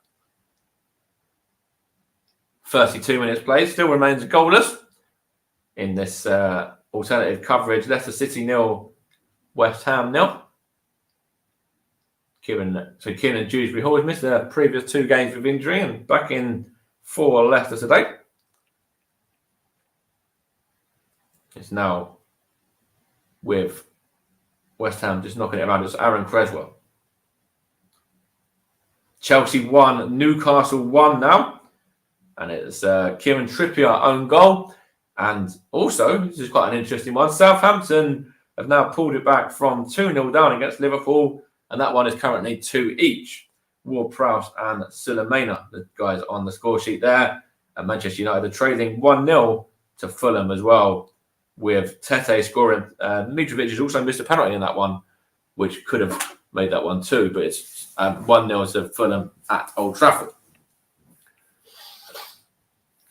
32 minutes played, still remains goalless in this alternative coverage. Leicester City 0, West Ham 0. Kieran Dewsbury Hall has missed the previous 2 games with injury and back in for Leicester today. It's now with West Ham just knocking it around. It's Aaron Creswell. Chelsea 1, Newcastle 1 now. And it's Kieran Trippier own goal. And also, this is quite an interesting one, Southampton have now pulled it back from 2-0 down against Liverpool. And that one is currently 2 each. Ward-Prowse and Sulemana, the guys on the score sheet there. And Manchester United are trailing 1-0 to Fulham as well, with Tete scoring. Mitrovic has also missed a penalty in that one, which could have made that one too. But it's 1-0 to Fulham at Old Trafford.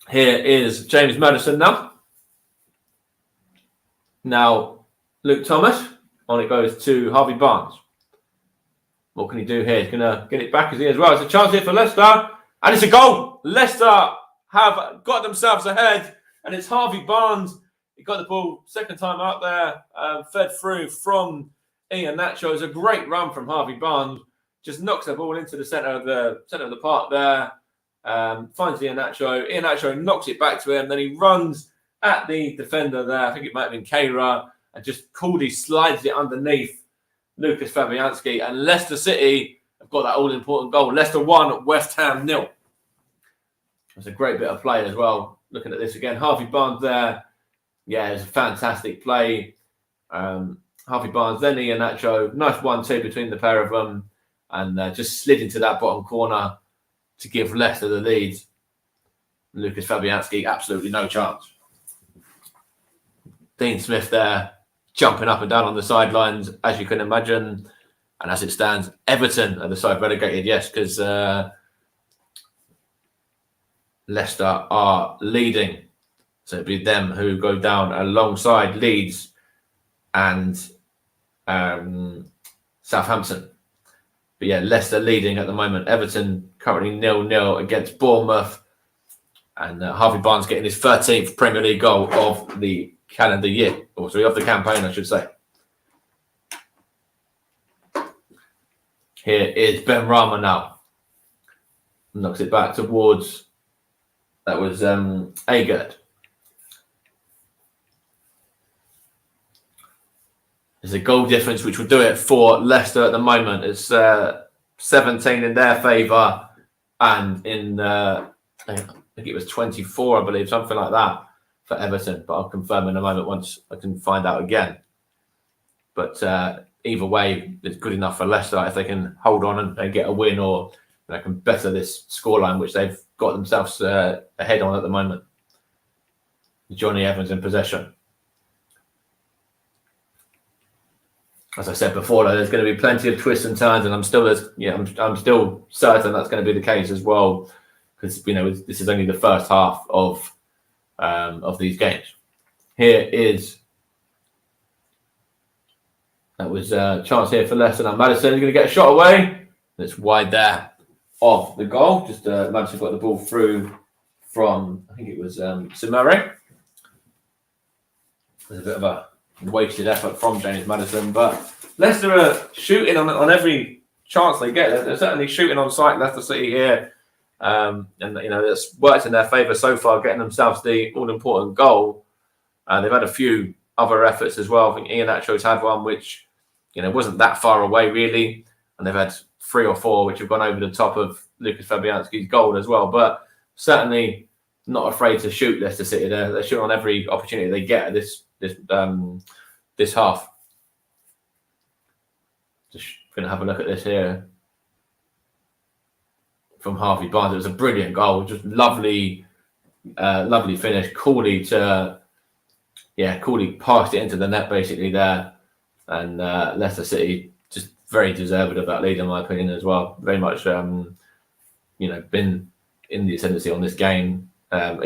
Here is James Maddison now. Now, Luke Thomas. On it goes to Harvey Barnes. What can he do here? He's going to get it back as he as well. It's a chance here for Leicester. And it's a goal. Leicester have got themselves ahead. And it's Harvey Barnes. He got the ball second time out there. Fed through from Ian Nacho. It's a great run from Harvey Barnes. Just knocks the ball into the centre of the park there. Finds Ian Nacho. Ian Nacho knocks it back to him. Then he runs at the defender there. I think it might have been Keira. And just coolly slides it underneath Lucas Fabianski. And Leicester City have got that all-important goal. Leicester 1, West Ham 0. It's a great bit of play as well. Looking at this again. Harvey Barnes there. Yeah, it's a fantastic play. Harvey Barnes, then Ian Nacho. Nice 1-2 between the pair of them. And just slid into that bottom corner to give Leicester the lead. Lucas Fabianski, absolutely no chance. Dean Smith there, jumping up and down on the sidelines, as you can imagine. And as it stands, Everton are the side relegated, yes, because Leicester are leading. So it'd be them who go down alongside Leeds and Southampton. But yeah, Leicester leading at the moment. Everton currently 0-0 against Bournemouth. And Harvey Barnes getting his 13th Premier League goal of the calendar year. Or sorry, of the campaign, I should say. Here is Ben Rama now. Knocks it back towards... That was Agard. There's a goal difference which will do it for Leicester at the moment. It's 17 in their favour, and in I think it was 24, I believe, something like that for Everton. But I'll confirm in a moment once I can find out again. But either way, it's good enough for Leicester if they can hold on and get a win, or they can better this scoreline which they've got themselves ahead on at the moment. Johnny Evans in possession. As I said before, though, there's going to be plenty of twists and turns, and I'm still certain that's going to be the case as well, because this is only the first half of these games. Here is that was a chance here for Leicester. Now Maddison is going to get a shot away. It's wide there of the goal. Just Maddison got the ball through from, I think it was Simare. There's a bit of a wasted effort from James Maddison, but Leicester are shooting on every chance they get. They're certainly shooting on sight, Leicester City here, and it's worked in their favour so far, getting themselves the all-important goal. They've had a few other efforts as well. I think Ian Nacho's had one which wasn't that far away really, and they've had 3 or 4 which have gone over the top of Lucas Fabianski's goal as well. But certainly not afraid to shoot Leicester City. They're shooting on every opportunity they get at this half. Just going to have a look at this here from Harvey Barnes. It was a brilliant goal, just lovely finish. Cooley passed it into the net basically there, and Leicester City just very deserved of that lead in my opinion as well. Very much, been in the ascendancy on this game, and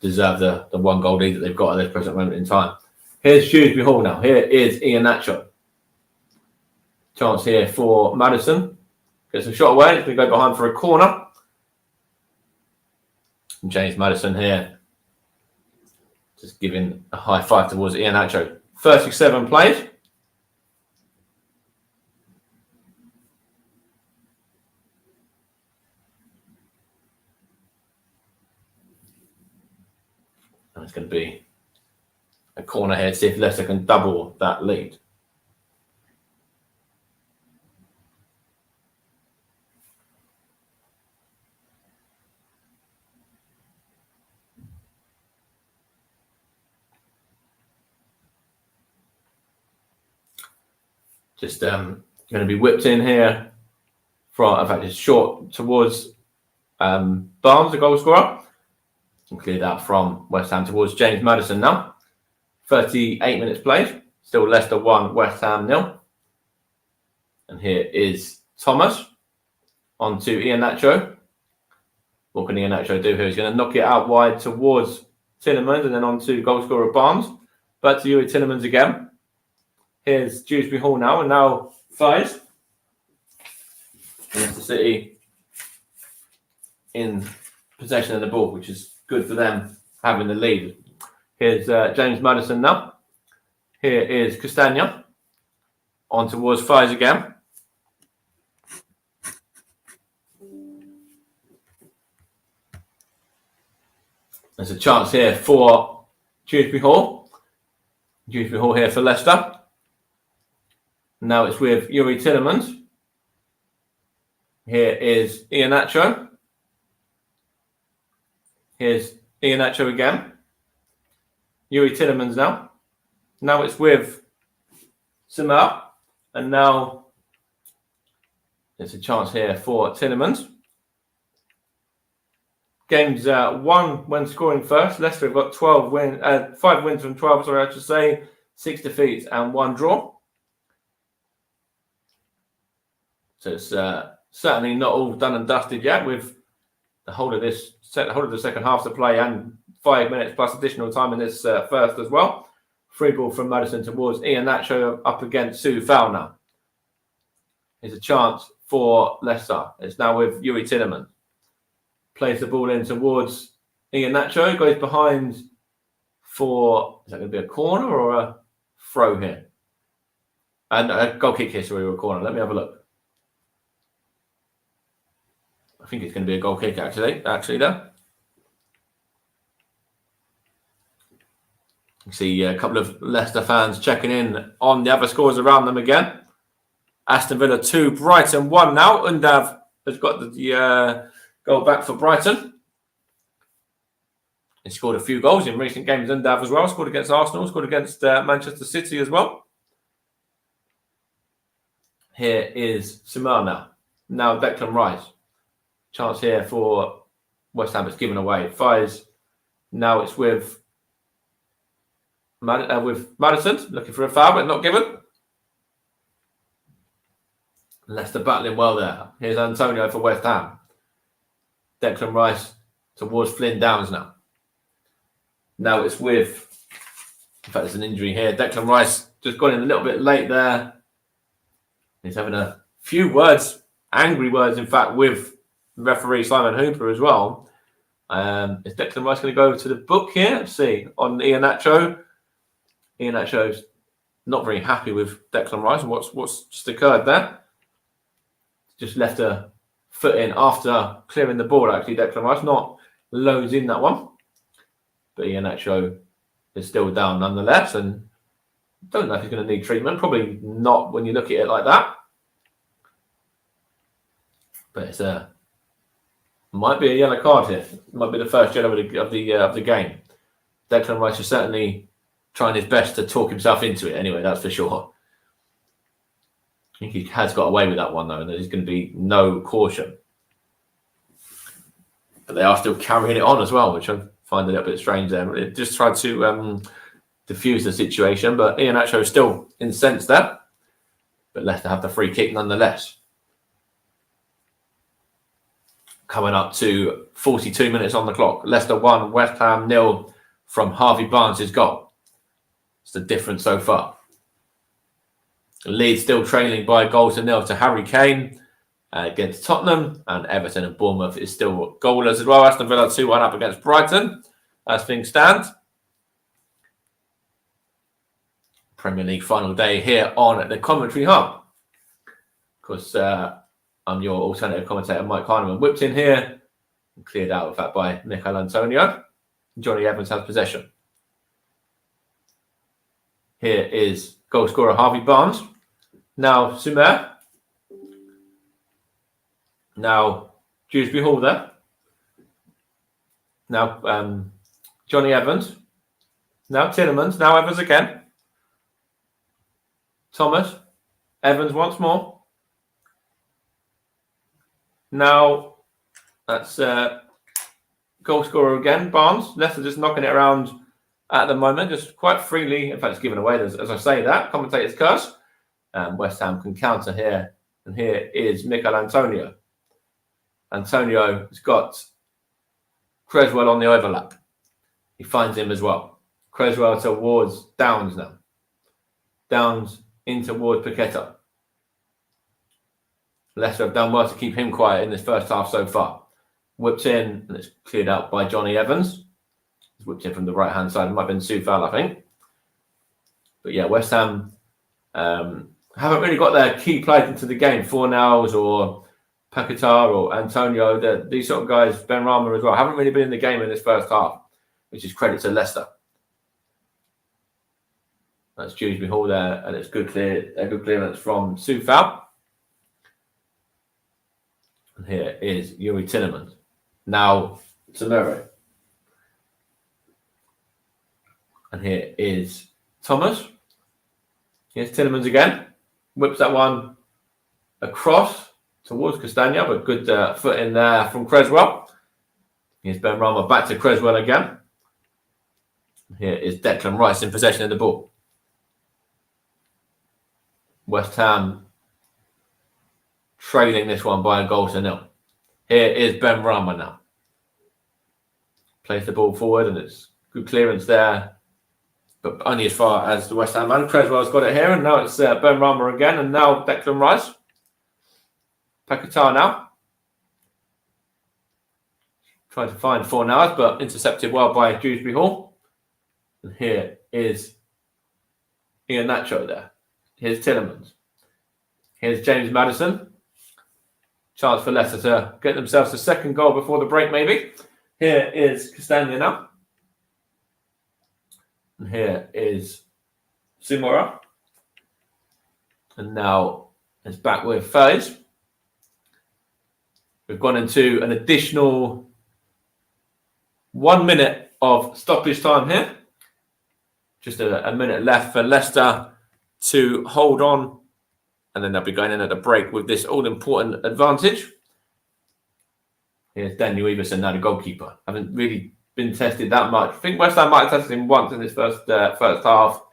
deserve the 1 goal lead that they've got at this present moment in time. Here's Shrewsbury Hall now. Here is Iheanacho. Chance here for Maddison. Gets a shot away. It's going to go behind for a corner. And James Maddison here, just giving a high five towards Iheanacho. 37 plays. And it's going to be a corner here to see if Leicester can double that lead. Just going to be whipped in here from, in fact, it's short towards Barnes, the goal scorer. And clear that from West Ham towards James Maddison now. 38 minutes played. Still Leicester 1, West Ham 0. And here is Thomas. On to Iheanacho. What can Iheanacho do here? He's going to knock it out wide towards Tielemans and then on to goal scorer Barnes. Back to Youri Tielemans again. Here's Dewsbury Hall now, and now Fies. Leicester City in possession of the ball, which is good for them having the lead. Here's James Maddison now. Here is Castagna. On towards Fies again. There's a chance here for Dewsbury Hall. Dewsbury Hall here for Leicester. Now it's with Youri Tielemans. Here is Iheanacho. Here's Iheanacho again. Youri Tielemans now. Now it's with Samar. And now there's a chance here for Tielemans. Games 1 when scoring first. Leicester have got 5 wins from 12, I should say. 6 defeats and 1 draw. So it's certainly not all done and dusted yet, with the whole of the second half to play and 5 minutes plus additional time in this first as well. Free ball from Maddison towards Iheanacho up against Sue Fowl now. Here's a chance for Leicester. It's now with Youri Tielemans. Plays the ball in towards Iheanacho. Goes behind for, is that going to be a corner or a throw here? And a goal kick here, sorry, or a corner. Let me have a look. I think it's going to be a goal kick, actually there. You see a couple of Leicester fans checking in on the other scores around them again. Aston Villa 2, Brighton 1 now. Undav has got the goal back for Brighton. He scored a few goals in recent games, Undav as well. Scored against Arsenal, scored against Manchester City as well. Here is Samar now. Now Declan Rice. Chance here for West Ham. It's given away. Fies. Now it's with Maddison. Looking for a foul, but not given. Leicester battling well there. Here's Antonio for West Ham. Declan Rice towards Flynn Downs now. Now it's with, in fact, there's an injury here. Declan Rice just got in a little bit late there. He's having a few words, angry words, in fact, with referee Simon Hooper as well. Is Declan Rice going to go to the book here? Let's see. On Iheanacho. Iheanacho's not very happy with Declan Rice and what's just occurred there. Just left a foot in after clearing the ball, actually, Declan Rice. Not loads in that one. But Iheanacho is still down nonetheless. And don't know if he's going to need treatment. Probably not when you look at it like that. But it's a Might be a yellow card here. Might be the first yellow of the game. Declan Rice is certainly trying his best to talk himself into it. Anyway, that's for sure. I think he has got away with that one though, and there's going to be no caution. But they are still carrying it on as well, which I find a little bit strange there. It just tried to diffuse the situation, but Iheanacho is still incensed there. But Leicester have the free kick nonetheless. Coming up to 42 minutes on the clock. Leicester 1, West Ham 0 from Harvey Barnes' goal. It's the difference so far. Leeds still trailing by a goal to 0 to Harry Kane against Tottenham, and Everton and Bournemouth is still goalless as well. Aston Villa 2-1 up against Brighton as things stand. Premier League final day here on the Commentary Hub. Of course, I'm your alternative commentator, Mike Heineman. Whipped in here and cleared out, in fact, by Michael Antonio. Johnny Evans has possession. Here is goal scorer Harvey Barnes. Now Sumer. Now Dewsbury Hall there. Now Johnny Evans. Now Tillemans. Now Evans again. Thomas. Evans once more. Now that's goal scorer again, Barnes. Leicester just knocking it around at the moment, just quite freely. In fact, it's given away as I say that. Commentator's curse. West Ham can counter here. And here is Michael Antonio. Antonio has got Creswell on the overlap. He finds him as well. Creswell towards Downs now. Downs in towards Paqueta. Leicester have done well to keep him quiet in this first half so far. Whipped in, and it's cleared out by Johnny Evans. He's whipped in from the right-hand side. It might have been Soufal, I think. But yeah, West Ham haven't really got their key players into the game. Fornals or Paqueta or Antonio. These sort of guys, Ben Rama as well, haven't really been in the game in this first half, which is credit to Leicester. That's Dewsbury Hall there, and it's good clearance from Soufal. And here is Yuri Tillemans. Now Samero. And here is Thomas. Here's Tillemans again. Whips that one across towards Castagna, but good foot in there from Creswell. Here's Ben Rama back to Creswell again. Here is Declan Rice in possession of the ball. West Ham trailing this one by a goal to 0. Here is Ben Rama now. Plays the ball forward, and it's good clearance there, but only as far as the West Ham man. Creswell's got it here, and now it's Ben Rama again, and now Declan Rice. Paqueta now. Trying to find Fornals, but intercepted well by Dewsbury Hall. And here is Iheanacho there. Here's Tillemans. Here's James Maddison. Chance for Leicester to get themselves a second goal before the break, maybe. Here is Castagna now. And here is Simora. And now it's back with Fez. We've gone into an additional 1 minute of stoppage time here. Just a minute left for Leicester to hold on, and then they'll be going in at the break with this all-important advantage. Here's Daniel Everson, now the goalkeeper. Haven't really been tested that much. I think West Ham might have tested him once in this first half,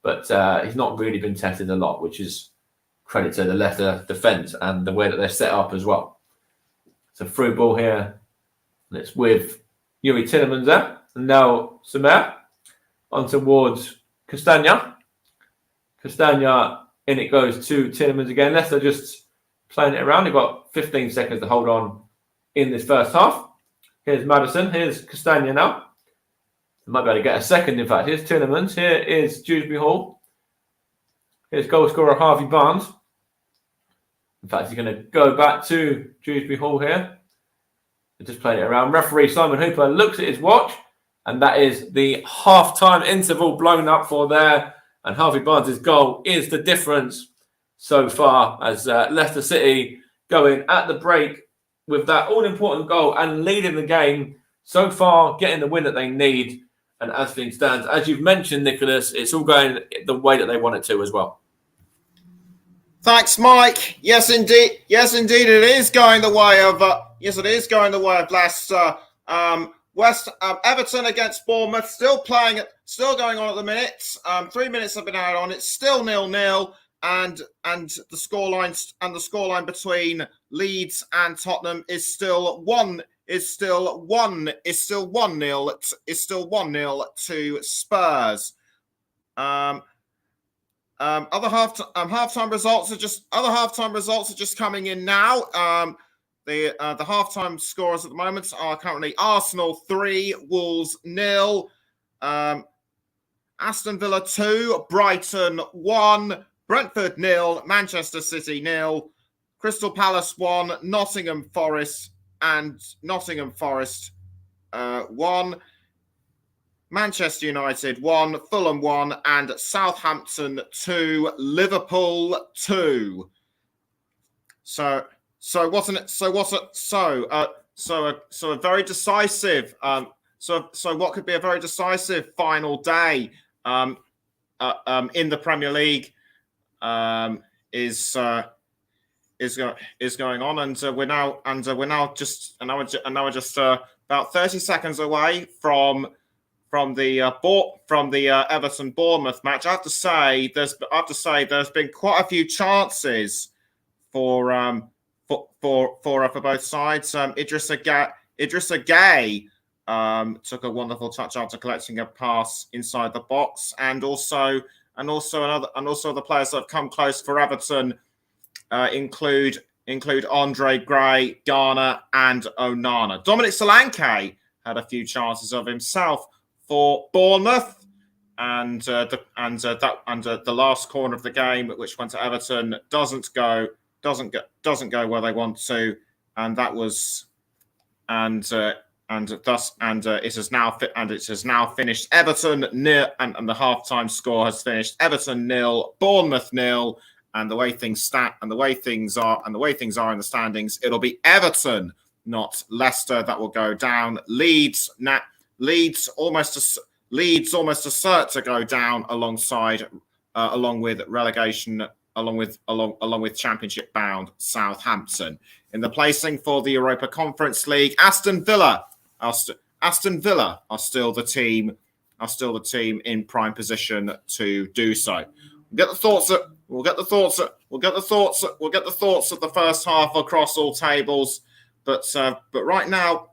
but he's not really been tested a lot, which is credit to the Leicester defence and the way that they're set up as well. It's a through ball here, and it's with Yuri Tillemans there, and now Sumer on towards Castagna. Castagna, in it goes to Tillemans again. Leicester just playing it around. They've got 15 seconds to hold on in this first half. Here's Maddison. Here's Castagna now. They might be able to get a second, in fact. Here's Tillemans. Here is Dewsbury Hall. Here's goal scorer Harvey Barnes. In fact, he's going to go back to Dewsbury Hall here. They're just playing it around. Referee Simon Hooper looks at his watch, and that is the half-time interval blown up for there. And Harvey Barnes' goal is the difference so far as Leicester City going at the break with that all-important goal and leading the game so far, getting the win that they need. And as things stand, as you've mentioned, Nicholas, it's all going the way that they want it to as well. Thanks, Mike. Yes, indeed. Yes, indeed. It is going the way of. Yes, it is going the way of Leicester. Everton against Bournemouth, still playing. Still going on at the minute. 3 minutes have been added on. It's still 0-0, and the scoreline between Leeds and Tottenham is still 1-0 to Spurs. Other halftime results are just coming in now. The halftime scores at the moment are currently Arsenal 3, Wolves 0, Aston Villa 2, Brighton 1, Brentford 0, Manchester City 0, Crystal Palace 1, Nottingham Forest 1, Manchester United 1, Fulham 1, and Southampton 2, Liverpool 2. So a very decisive. So what could be a very decisive final day in the Premier League is going on, and we're now just about 30 seconds away from the Everton Bournemouth match. I have to say there's been quite a few chances for both sides. Idrissa Gueye took a wonderful touch after collecting a pass inside the box, and also the players that have come close for Everton include Andre Gray, Garner, and Onana. Dominic Solanke had a few chances of himself for Bournemouth, and the last corner of the game, which went to Everton, doesn't go where they want to, and that was it has now finished Everton 0, and the halftime score has finished Everton 0, Bournemouth 0, and the way things are in the standings, it'll be Everton, not Leicester, that will go down. Leeds almost assert to go down along with relegation, along with championship bound Southampton. In the placing for the Europa Conference League, Aston Villa are still the team in prime position to do so. We'll get the thoughts of the first half across all tables, but right now,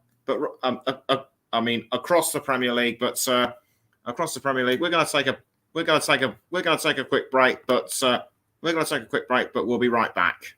across the Premier League, we're going to take a quick break, but we'll be right back.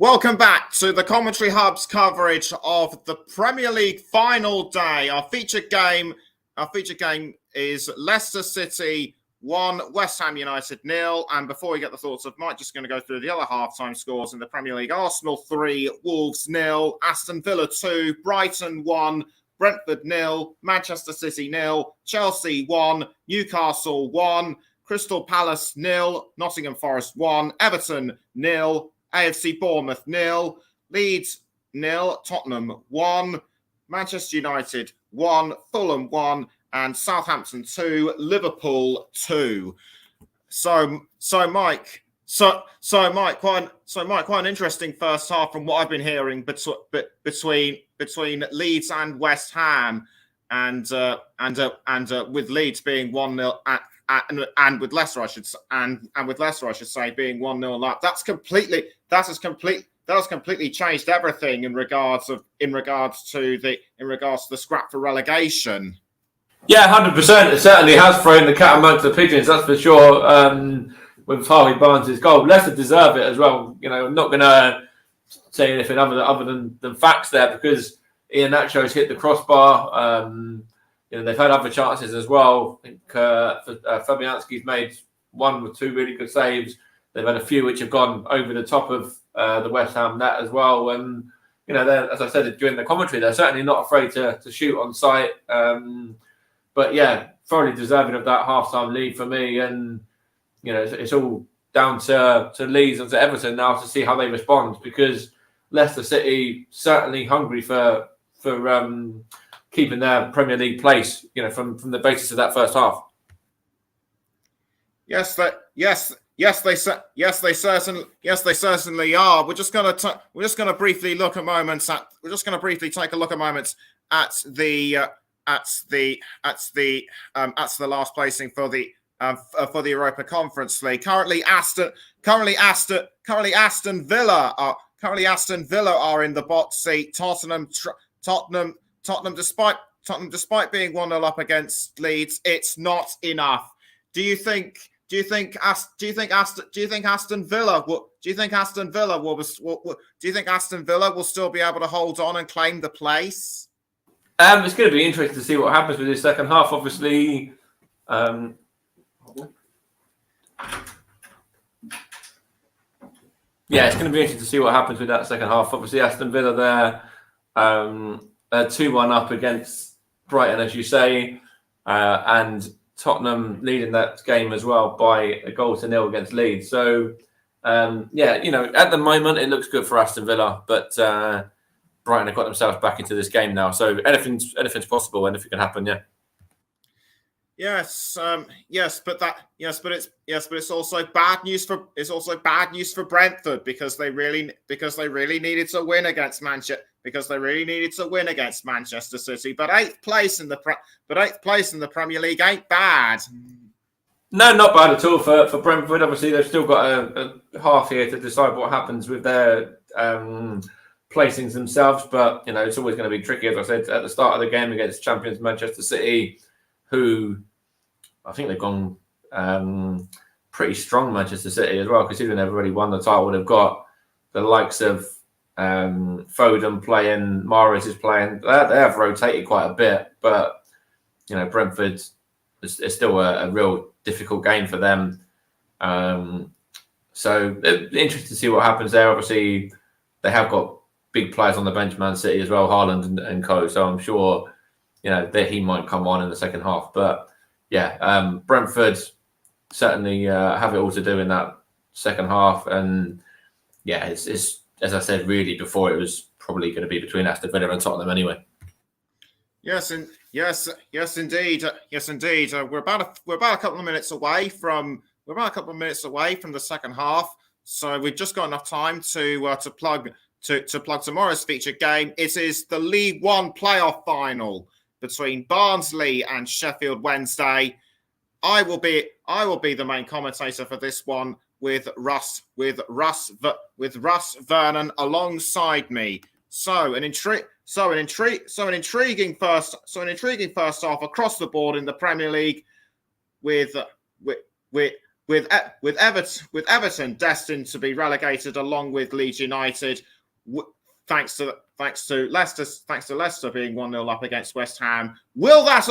Welcome back to the Commentary Hub's coverage of the Premier League final day. Our featured game is Leicester City 1, West Ham United 0. And before we get the thoughts of Mike, just going to go through the other halftime scores in the Premier League. Arsenal 3, Wolves 0, Aston Villa 2, Brighton 1, Brentford 0, Manchester City 0, Chelsea 1, Newcastle 1, Crystal Palace 0, Nottingham Forest 1, Everton 0, AFC Bournemouth 0, Leeds 0, Tottenham 1, Manchester United 1, Fulham 1, and Southampton 2, Liverpool 2. So Mike, quite an interesting first half from what I've been hearing between Leeds and West Ham, and with Leeds being 1-0 and with Leicester, I should say, being 1-0 up. That has completely changed everything in regards to the scrap for relegation. Yeah, 100%. It certainly has thrown the cat amongst the pigeons, that's for sure. With Harvey Barnes' goal, Leicester deserve it as well. You know, I'm not going to say anything other than facts there, because Iheanacho's hit the crossbar. They've had other chances as well. I think Fabianski's made 1 or 2 really good saves. They've had a few which have gone over the top of the West Ham net as well. And as I said during the commentary, they're certainly not afraid to shoot on sight. But yeah, thoroughly deserving of that half-time lead for me. And it's all down to Leeds and to Everton now to see how they respond, because Leicester City certainly hungry for keeping their Premier League place, from the basis of that first half. Yes, they certainly are. We're just going to briefly take a moment at the last placing for the Europa Conference League. Currently Aston Villa are in the box seat. Tottenham, despite being 1-0 up against Leeds, it's not enough. Do you think Aston Villa will still be able to hold on and claim the place? It's going to be interesting to see what happens with this second half. Obviously, it's going to be interesting to see what happens with that second half. Obviously, Aston Villa there, 2-1 up against Brighton, as you say, and Tottenham leading that game as well by 1-0 against Leeds. So, at the moment it looks good for Aston Villa, but Brighton have got themselves back into this game now. So anything's possible. Anything can happen. Yeah. Yes, but it's also bad news for Brentford, because they really needed to win against Manchester City. But eighth place in the Premier League ain't bad. No, not bad at all for Brentford. Obviously, they've still got a half here to decide what happens with their placings themselves. But it's always going to be tricky, as I said at the start of the game, against champions Manchester City, who I think they've gone pretty strong, Manchester City as well, considering they've already won the title. They've got the likes of Foden playing, Mahrez is playing. They have rotated quite a bit, but Brentford is still a real difficult game for them. So it's interesting to see what happens there. Obviously, they have got big players on the bench, Man City as well, Haaland and co. So I'm sure that he might come on in the second half. But Brentford certainly have it all to do in that second half. And it's as I said, really before, it was probably going to be between Aston Villa and Tottenham anyway. Yes, indeed. We're about a couple of minutes away from the second half, so we've just got enough time to plug tomorrow's featured game. It is the League One playoff final between Barnsley and Sheffield Wednesday. I will be the main commentator for this one, with Russ Vernon alongside me. So an intriguing first half across the board in the Premier League, with Everton destined to be relegated along with Leeds United, thanks to Leicester being 1-0 up against West Ham. Will that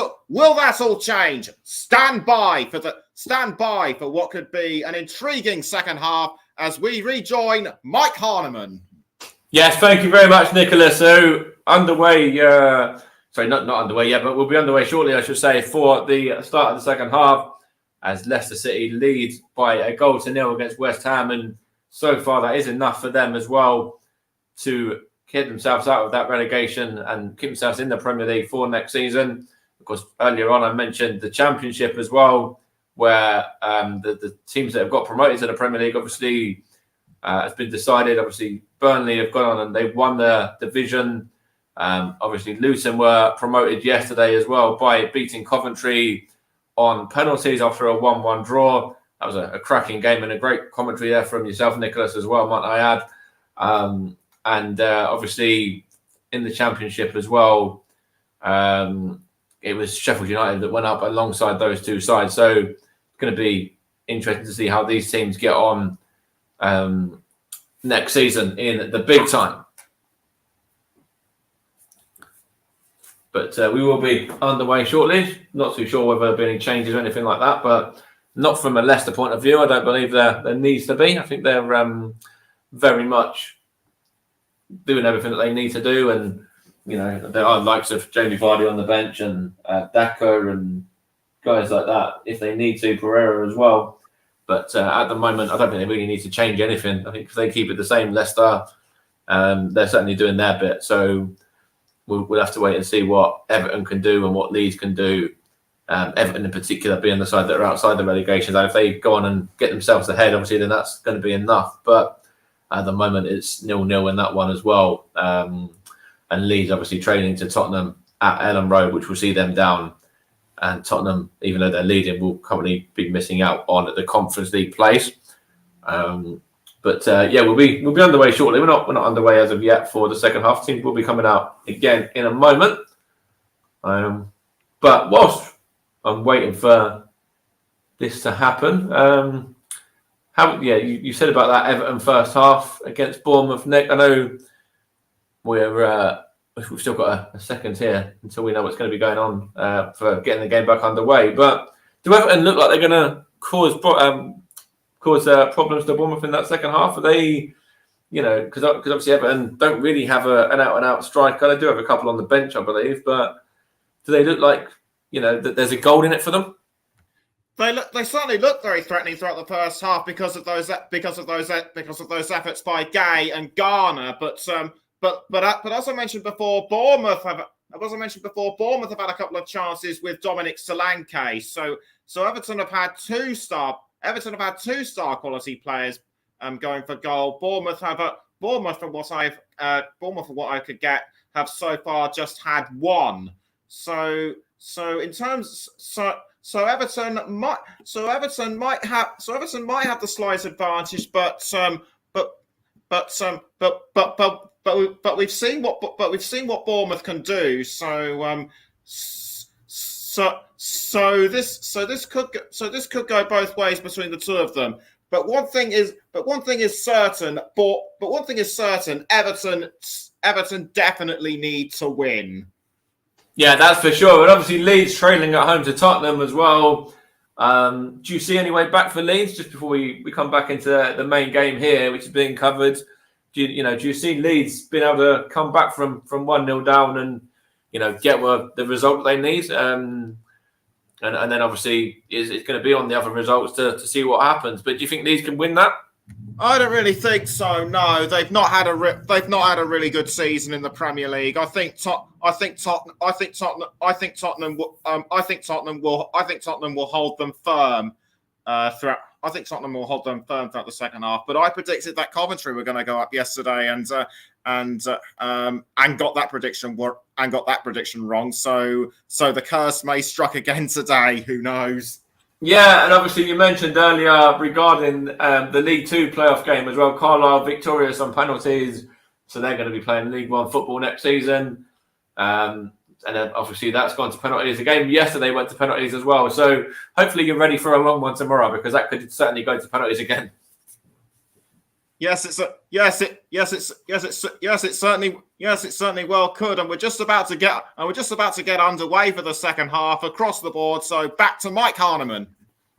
all change? Stand by for what could be an intriguing second half as we rejoin Mike Harneman. Yes, thank you very much, Nicholas. So underway, sorry, not underway yet, but we'll be underway shortly, I should say, for the start of the second half as Leicester City lead by 1-0 against West Ham. And so far, that is enough for them as well to get themselves out of that relegation and keep themselves in the Premier League for next season. Of course, earlier on, I mentioned the Championship as well, where the teams that have got promoted to the Premier League, obviously, has been decided. Obviously, Burnley have gone on and they've won the division. Obviously, Luton were promoted yesterday as well by beating Coventry on penalties after a 1-1 draw. That was a cracking game and a great commentary there from yourself, Nicholas, as well, might I add. And obviously, in the Championship as well, it was Sheffield United that went up alongside those two sides. So it's going to be interesting to see how these teams get on next season in the big time. But we will be underway shortly. Not too sure whether there'll be any changes or anything like that, but not from a Leicester point of view. I don't believe there needs to be. I think they're very much doing everything that they need to do. And, you know, there are likes of Jamie Vardy on the bench and Daka and guys like that, if they need to, Pereira as well. But at the moment, I don't think they really need to change anything. I think if they keep it the same, Leicester, they're certainly doing their bit. So we'll have to wait and see what Everton can do and what Leeds can do. Everton in particular being the side that are outside the relegation. And if they go on and get themselves ahead, obviously, then that's going to be enough. But at the moment, it's 0-0 in that one as well. And Leeds obviously training to Tottenham at Ellen Road, which will see them down. And Tottenham, even though they're leading, will currently be missing out on the Conference League place. But we'll be underway shortly. We're not underway as of yet for the second half. Teams will be coming out again in a moment. But whilst I'm waiting for this to happen, you said about that Everton first half against Bournemouth, Nick. I know we've still got a second here until we know what's going to be going on for getting the game back underway. But do Everton look like they're going to cause problems to Bournemouth in that second half? Are they, because obviously Everton don't really have an out-and-out striker. They do have a couple on the bench, I believe. But do they look like, that there's a goal in it for them? They certainly look very threatening throughout the first half because of those efforts by Gay and Garner. But as I mentioned before, Bournemouth have had a couple of chances with Dominic Solanke. So Everton have had two star quality players going for goal. Bournemouth from what I could get have so far just had one. So Everton might have the slight advantage, but we've seen what Bournemouth can do. So this could go both ways between the two of them. But one thing is certain. Everton definitely need to win. Yeah, that's for sure. And obviously Leeds trailing at home to Tottenham as well. Do you see any way back for Leeds just before we come back into the main game here, which is being covered? Do you see Leeds being able to come back from 1-0 down and get the result they need? And then obviously it's going to be on the other results to see what happens. But do you think Leeds can win that? I don't really think so. No, they've not had a really good season in the Premier League. I think Tottenham will hold them firm throughout. I think Tottenham will hold them firm throughout the second half. But I predicted that Coventry were going to go up yesterday, and got that prediction wrong. So the curse may struck again today. Who knows? Yeah, and obviously you mentioned earlier regarding the League Two playoff game as well. Carlisle victorious on penalties, so they're going to be playing League One football next season. And then obviously that's gone to penalties. The game yesterday went to penalties as well. So hopefully you're ready for a long one tomorrow, because that could certainly go to penalties again. Yes, it certainly well could, and we're just about to get underway for the second half across the board. So back to Mike Harneman.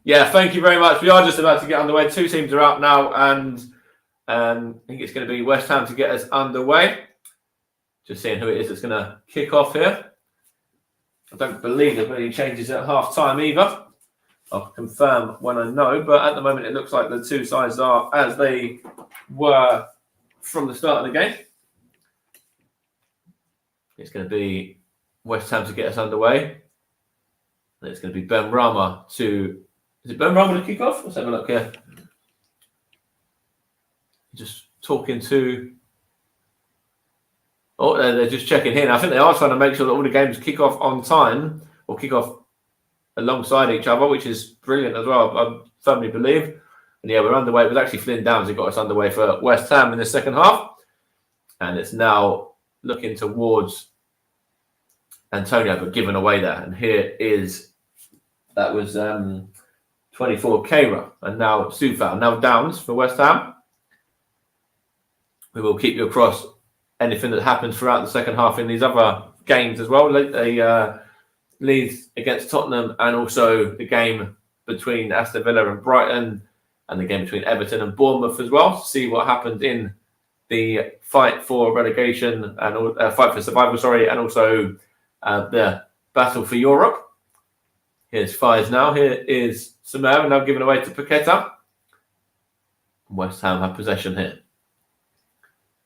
Yeah, thank you very much. We are just about to get underway. Two teams are out now, and I think it's going to be West Ham to get us underway. Just seeing who it is that's going to kick off here. I don't believe there's any changes at half time either. I'll confirm when I know, but at the moment it looks like the two sides are as they were from the start of the game. It's going to be West Ham to get us underway. And it's going to be Ben Rama to... Is it Ben Rama to kick off? Let's have a look here. Just talking to... Oh, they're just checking here. I think they are trying to make sure that all the games kick off on time or kick off alongside each other, which is brilliant as well, I firmly believe. And yeah, we're underway. It was actually Flynn Downs who got us underway for West Ham in the second half. And it's now looking towards Antonio, but given away there. And here is, that was 24 Kera. And now Sufal. Now Downs for West Ham. We will keep you across anything that happens throughout the second half in these other games as well. Leeds against Tottenham, and also the game between Aston Villa and Brighton, and the game between Everton and Bournemouth as well. See what happened in the fight for relegation and fight for survival, and also the battle for Europe. Here's Fires now. Here is Samara now given away to Paqueta. West Ham have possession here.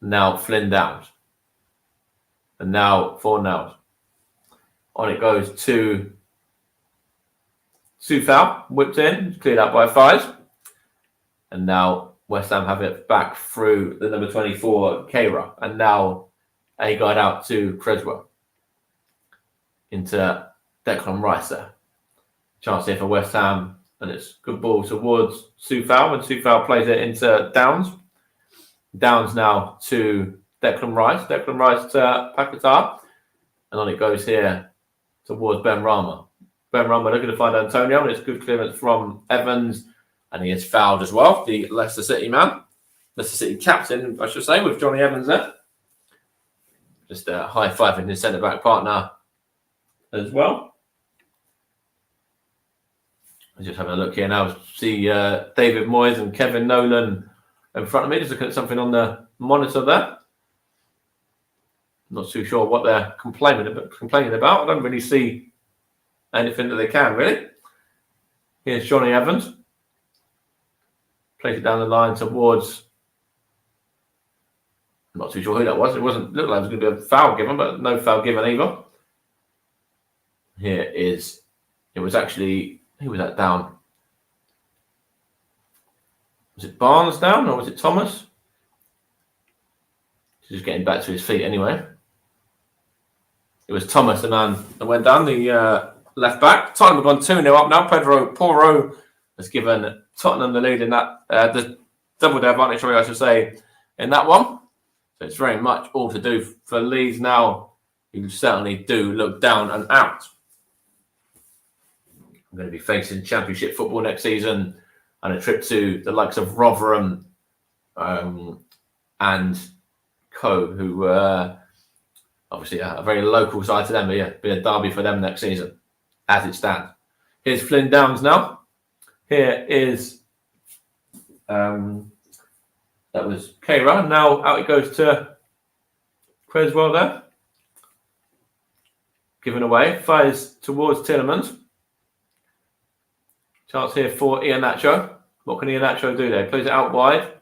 Now Flynn Downs. And now Fornals. On it goes to Sufal, whipped in, cleared out by Fires. And now West Ham have it back through the number 24, Kera. And now a guide out to Creswell. Into Declan Rice there. Chance here for West Ham. And it's good ball towards Sufal. And Sufal plays it into Downs. Downs now to Declan Rice. Declan Rice to Paquetá. And on it goes here towards Ben Rama. Ben Rama looking to find Antonio, and it's good clearance from Evans, and he is fouled as well, the Leicester City man. Leicester City captain, I should say, with Johnny Evans there. Just high-fiving his centre-back partner as well. I'm just having a look here now. See David Moyes and Kevin Nolan in front of me, just looking at something on the monitor there. Not too sure what they're complaining about. I don't really see anything that they can, really. Here's Johnny Evans. Plays it down the line towards... I'm not too sure who that was. It looked like it was going to be a foul given, but no foul given either. Here is... It was actually... Who was that down? Was it Barnes down, or was it Thomas? He's just getting back to his feet anyway. It was Thomas, the man that went down, the left back. Tottenham have gone 2-0 up now. Pedro Porro has given Tottenham the lead in that, the double the advantage, I should say, in that one. So it's very much all to do for Leeds now, who certainly do look down and out. I'm going to be facing Championship football next season, and a trip to the likes of Rotherham and Co, who obviously a very local side to them, but yeah, be a derby for them next season, as it stands. Here's Flynn Downs now. Here is, that was Kera. Now out it goes to Creswell there. Given away, fires towards Tielemans. Chance here for Iheanacho. What can Iheanacho do there? Plays it out wide.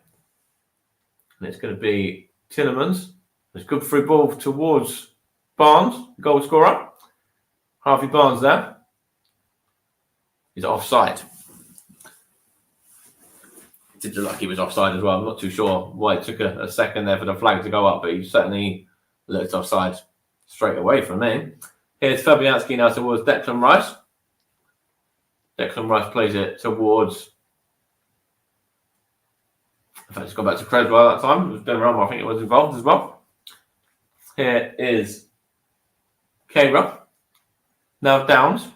And it's going to be Tielemans. It's good through ball towards Barnes, goal scorer. Harvey Barnes there. He's offside. Did look like he was offside as well. I'm not too sure why it took a second there for the flag to go up, but he certainly looked offside straight away from me. Here's Fabianski now towards Declan Rice. Declan Rice plays it towards... In fact, it's gone back to Creswell that time. It was Ben Rama, I think it was involved as well. Here is Kara. Now Downs.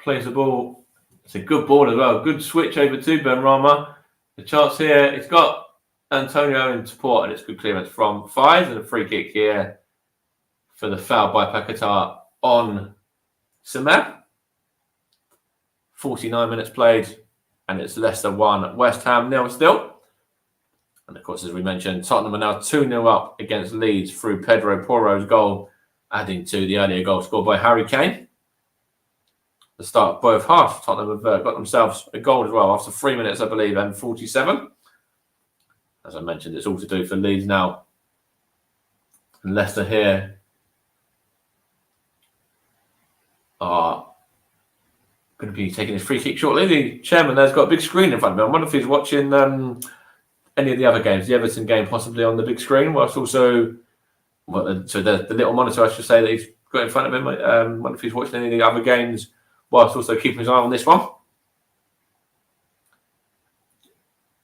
Plays the ball. It's a good ball as well. Good switch over to Benrahma. The chance here. It's got Antonio in support, and it's good clearance from Fies, and a free kick here for the foul by Paquetá on Semer. 49 minutes played, and it's Leicester 1, West Ham 0 still. And of course, as we mentioned, Tottenham are now 2-0 up against Leeds through Pedro Porro's goal, adding to the earlier goal scored by Harry Kane. The start of both halves, Tottenham have got themselves a goal as well after 3 minutes, I believe, and 47. As I mentioned, it's all to do for Leeds now. And Leicester here are going to be taking his free kick shortly. The chairman there's got a big screen in front of him. I wonder if he's watching any of the other games, the Everton game possibly on the big screen, whilst also, so the little monitor, I should say, that he's got in front of him. I wonder if he's watching any of the other games, whilst also keeping his eye on this one.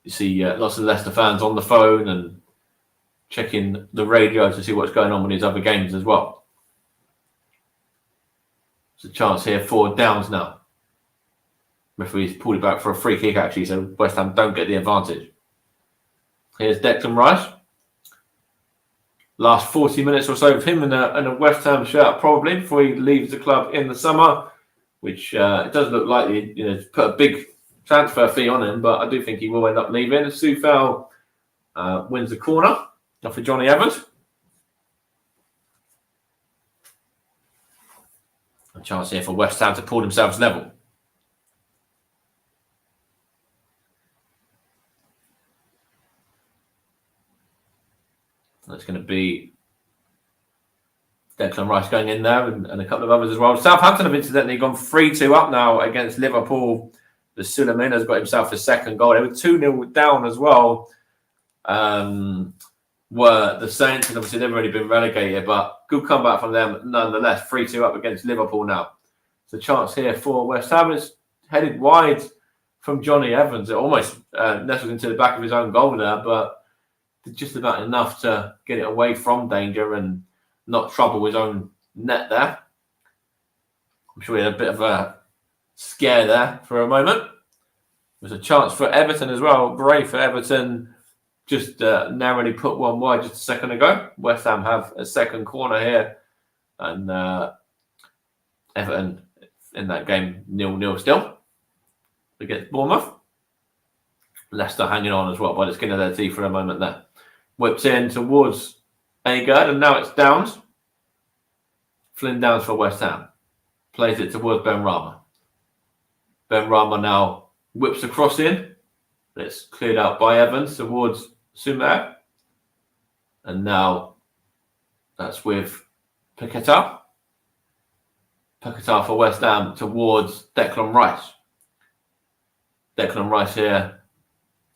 You see lots of Leicester fans on the phone and checking the radio to see what's going on with his other games as well. There's a chance here for Downs now. Referee's pulled it back for a free kick, actually, so West Ham don't get the advantage. Here's Declan Rice. Last 40 minutes or so of him in a West Ham shirt, probably, before he leaves the club in the summer, which it does look likely, to put a big transfer fee on him, but I do think he will end up leaving. Soufal wins the corner for Johnny Evans. A chance here for West Ham to pull themselves level. That's going to be Declan Rice going in there and a couple of others as well. Southampton have incidentally gone 3-2 up now against Liverpool. The Suleiman has got himself his second goal. They were 2-0 down as well. Were the Saints, and obviously they've already been relegated, but good comeback from them nonetheless. 3-2 up against Liverpool now. It's a chance here for West Ham. It's headed wide from Johnny Evans. It almost nestled into the back of his own goal there, but just about enough to get it away from danger and not trouble his own net there. I'm sure he had a bit of a scare there for a moment. There's a chance for Everton as well. Brave for Everton. Just narrowly put one wide just a second ago. West Ham have a second corner here. And Everton in that game 0-0 still against Bournemouth. Leicester hanging on as well by the skin of their teeth for a moment there. Whips in towards Agard, and now it's Downs. Flynn Downs for West Ham. Plays it towards Benrahma. Benrahma now whips across in. It's cleared out by Evans towards Sumer. And now that's with Paquetá. Paquetá for West Ham towards Declan Rice. Declan Rice here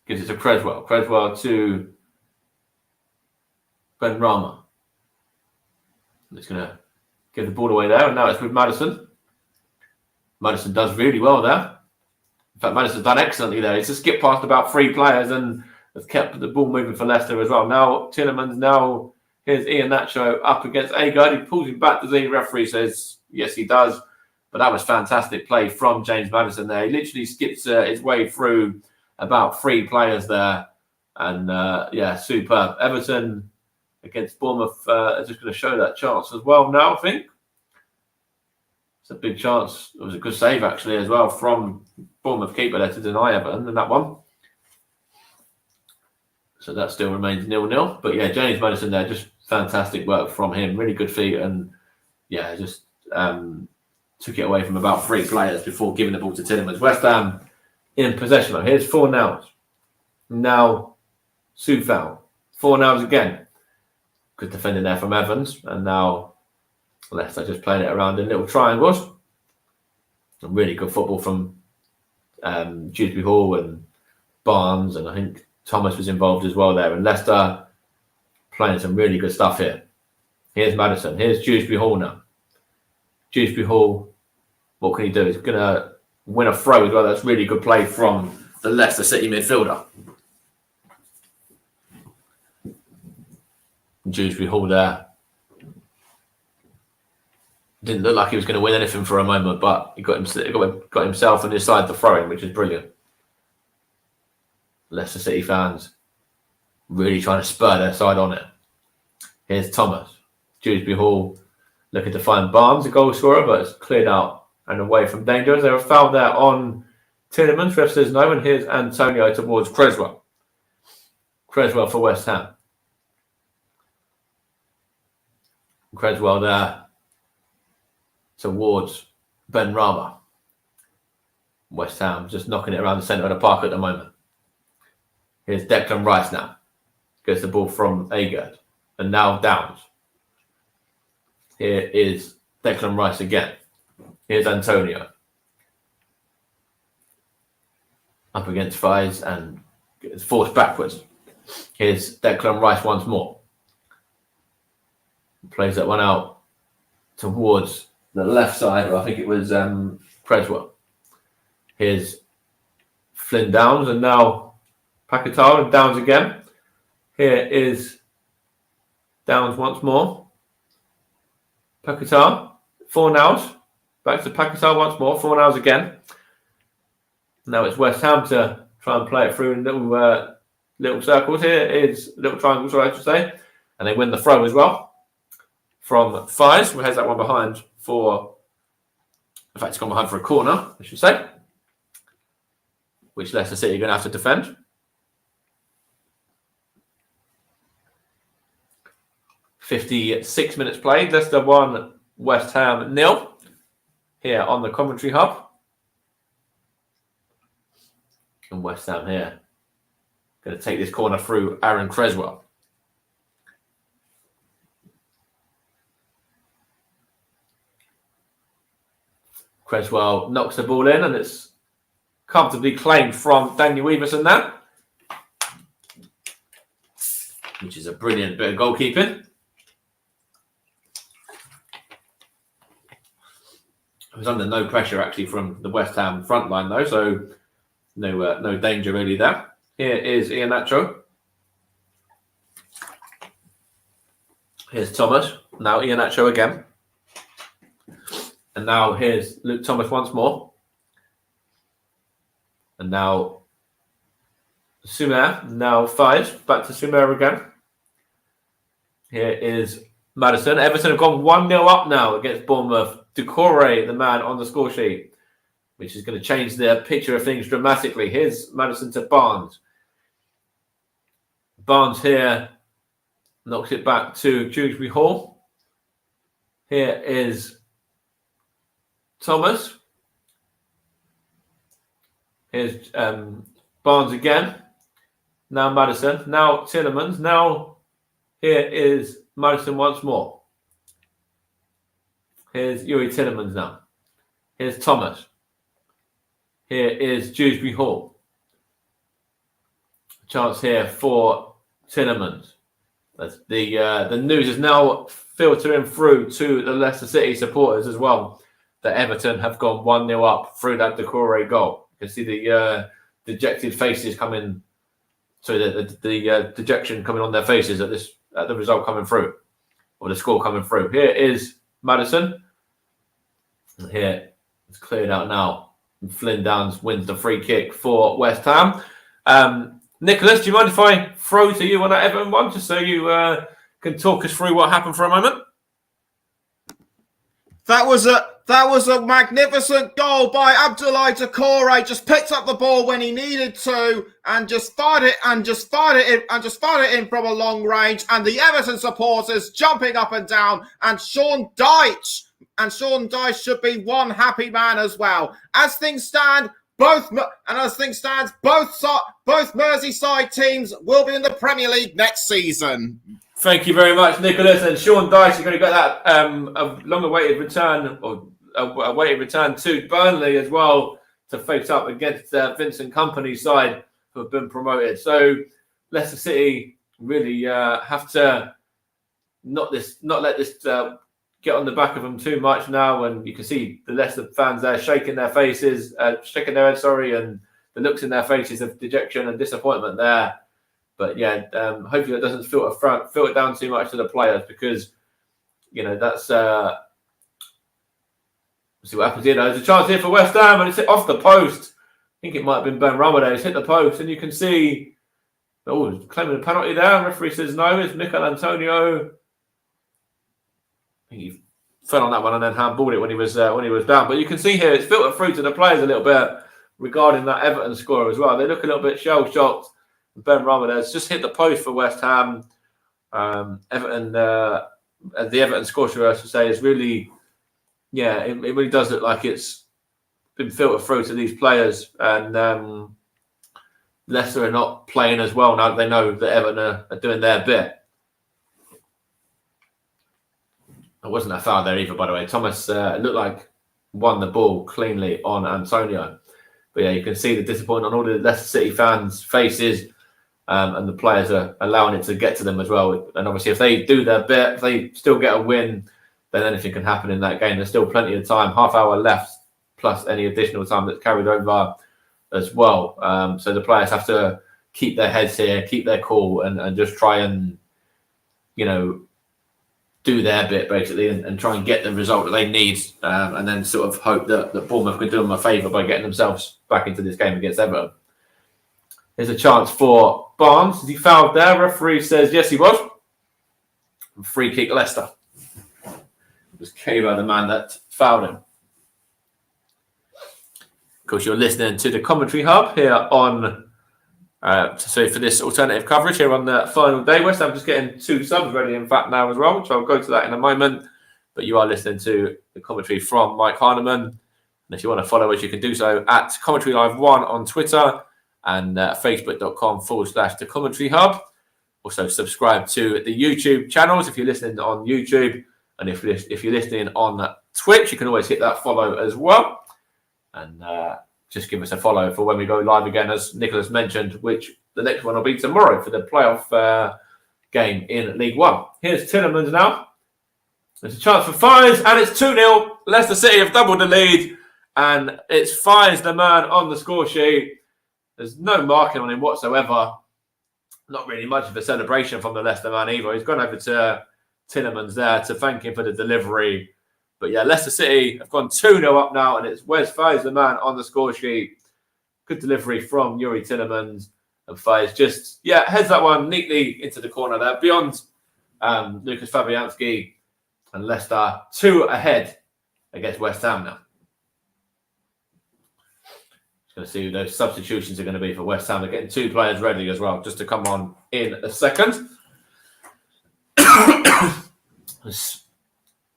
gives it to Creswell. Creswell to Benrahma. It's going to give the ball away there, and now it's with Maddison. Maddison does really well there. In fact, Maddison's done excellently there. He's just skipped past about 3 players and has kept the ball moving for Leicester as well. Now Tielemans, now here's Iheanacho up against Agard. He pulls him back. The referee says, yes, he does. But that was fantastic play from James Maddison there. He literally skips his way through about 3 players there. And, superb. Everton against Bournemouth are just going to show that chance as well now, I think. It's a big chance. It was a good save, actually, as well, from Bournemouth keeper there to deny Everton in that one. So that still remains 0-0. But, yeah, James Maddison there, just fantastic work from him. Really good feet and, just took it away from about 3 players before giving the ball to Tielemans. West Ham in possession. Here's 4 nows. Now, Soufal. 4 nows again. Good defending there from Evans. And now Leicester just playing it around in little triangles. Some really good football from Dewsbury Hall and Barnes. And I think Thomas was involved as well there. And Leicester playing some really good stuff here. Here's Maddison. Here's Dewsbury Hall now. Dewsbury Hall, what can he do? He's going to win a throw as well. That's really good play from the Leicester City midfielder. Dewsbury Hall there. Didn't look like he was going to win anything for a moment, but he got himself and his side the throw-in, which is brilliant. Leicester City fans really trying to spur their side on it. Here's Thomas. Dewsbury Hall looking to find Barnes, the goal scorer, but it's cleared out and away from danger. There were foul there on Tielemans. Ref says no, and here's Antonio towards Creswell. Creswell for West Ham. Creswell there towards Ben Rama. West Ham just knocking it around the centre of the park at the moment. Here's Declan Rice now. Gets the ball from Agard. And now Downs. Here is Declan Rice again. Here's Antonio. Up against Fies and gets forced backwards. Here's Declan Rice once more. Plays that one out towards the left side, or I think it was Creswell. Here's Flynn Downs, and now Paquetá and Downs again. Here is Downs once more. Paquetá, Fornals. Back to Paquetá once more. Fornals again. Now it's West Ham to try and play it through in little circles. Here is little triangles, I should say. And they win the throw as well. From Fies, who has that one behind for, in fact, it's gone behind for a corner, I should say, which Leicester City are going to have to defend. 56 minutes played. Leicester 1, West Ham 0 here on the commentary hub. And West Ham here going to take this corner through Aaron Creswell. Creswell knocks the ball in, and it's comfortably claimed from Daniel Everson now, which is a brilliant bit of goalkeeping. It was under no pressure actually from the West Ham front line though, so no danger really there. Here is Iheanacho. Here's Thomas. Now Iheanacho again. And now here's Luke Thomas once more. And now Sumer. Now Fies. Back to Sumer again. Here is Maddison. Everton have gone 1-0 up now against Bournemouth. Doucouré, the man on the score sheet, which is going to change the picture of things dramatically. Here's Maddison to Barnes. Barnes here knocks it back to Dewsbury Hall. Here is Thomas. Here's Barnes again. Now Maddison. Now Tielemans. Now here is Maddison once more. Here's Yuri Tielemans now. Here's Thomas. Here is Dewsbury Hall. Chance here for Tielemans. That's the news is now filtering through to the Leicester City supporters as well, that Everton have gone 1-0 up through that Doucouré goal. You can see the dejected faces coming, the dejection coming on their faces at the result coming through, or the score coming through. Here is Maddison. And here it's cleared out now. And Flynn Downs wins the free kick for West Ham. Nicholas, do you mind if I throw to you on that Everton one, just so you can talk us through what happened for a moment? That was a magnificent goal by Abdoulaye Doucouré. Just picked up the ball when he needed to, and just fired it in from a long range. And the Everton supporters jumping up and down. And Sean Dyche should be one happy man as well. As things stand, both Merseyside teams will be in the Premier League next season. Thank you very much, Nicholas. And Sean Dyche is going to get that a long-awaited return, or awaited return to Burnley as well, to face up against Vincent Kompany's side, who have been promoted. So Leicester City really have to not let this get on the back of them too much now. And you can see the Leicester fans there shaking their heads, and the looks in their faces of dejection and disappointment there. But yeah, hopefully it doesn't filter down too much to the players, because that's see what happens here. There's a chance here for West Ham, and it's hit off the post. I think it might have been Ben Rama there. He's hit the post, and you can see, claiming a penalty there. Referee says no. It's Mikel Antonio. I think he fell on that one and then handballed it when he was down. But you can see here it's filtered through to the players a little bit regarding that Everton score as well. They look a little bit shell shocked. Ben Rama there's just hit the post for West Ham. Everton, the Everton score, I should say, is really, it really does look like it's been filtered through to these players, and Leicester are not playing as well now that they know that Everton are doing their bit. It wasn't a foul there either, by the way. Thomas looked like won the ball cleanly on Antonio. But yeah, you can see the disappointment on all the Leicester City fans' faces, and the players are allowing it to get to them as well. And obviously, if they do their bit, if they still get a win, then anything can happen in that game. There's still plenty of time, half hour left, plus any additional time that's carried over as well. So the players have to keep their heads here, keep their cool, and just try and, do their bit basically, and try and get the result that they need, and then sort of hope that Bournemouth can do them a favour by getting themselves back into this game against Everton. There's a chance for Barnes. Is he fouled there? Referee says yes, he was. Free kick Leicester. It was Kaba, the man that fouled him. Of course, you're listening to the Commentary Hub here on. So for this alternative coverage here on the final day, West Ham just getting 2 subs ready, in fact, now as well, which I'll go to that in a moment. But you are listening to the commentary from Mike Heineman. And if you want to follow us, you can do so at Commentary Live 1 on Twitter and facebook.com/the Commentary Hub. Also, subscribe to the YouTube channels if you're listening on YouTube. And if you're listening on Twitch, you can always hit that follow as well. And just give us a follow for when we go live again, as Nicholas mentioned, which the next one will be tomorrow for the playoff game in League One. Here's Tielemans now. There's a chance for Fires, and it's 2-0. Leicester City have doubled the lead, and it's Fires, the man on the score sheet. There's no marking on him whatsoever. Not really much of a celebration from the Leicester man either. He's gone over to Tielemans there to thank him for the delivery. But yeah, Leicester City have gone 2-0 up now, and it's Wes Fires, the man on the score sheet. Good delivery from Yuri Tielemans, and Fires just, heads that one neatly into the corner there, beyond Lucas Fabianski, and Leicester 2 ahead against West Ham now. Just going to see who those substitutions are going to be for West Ham. They're getting 2 players ready as well, just to come on in a second.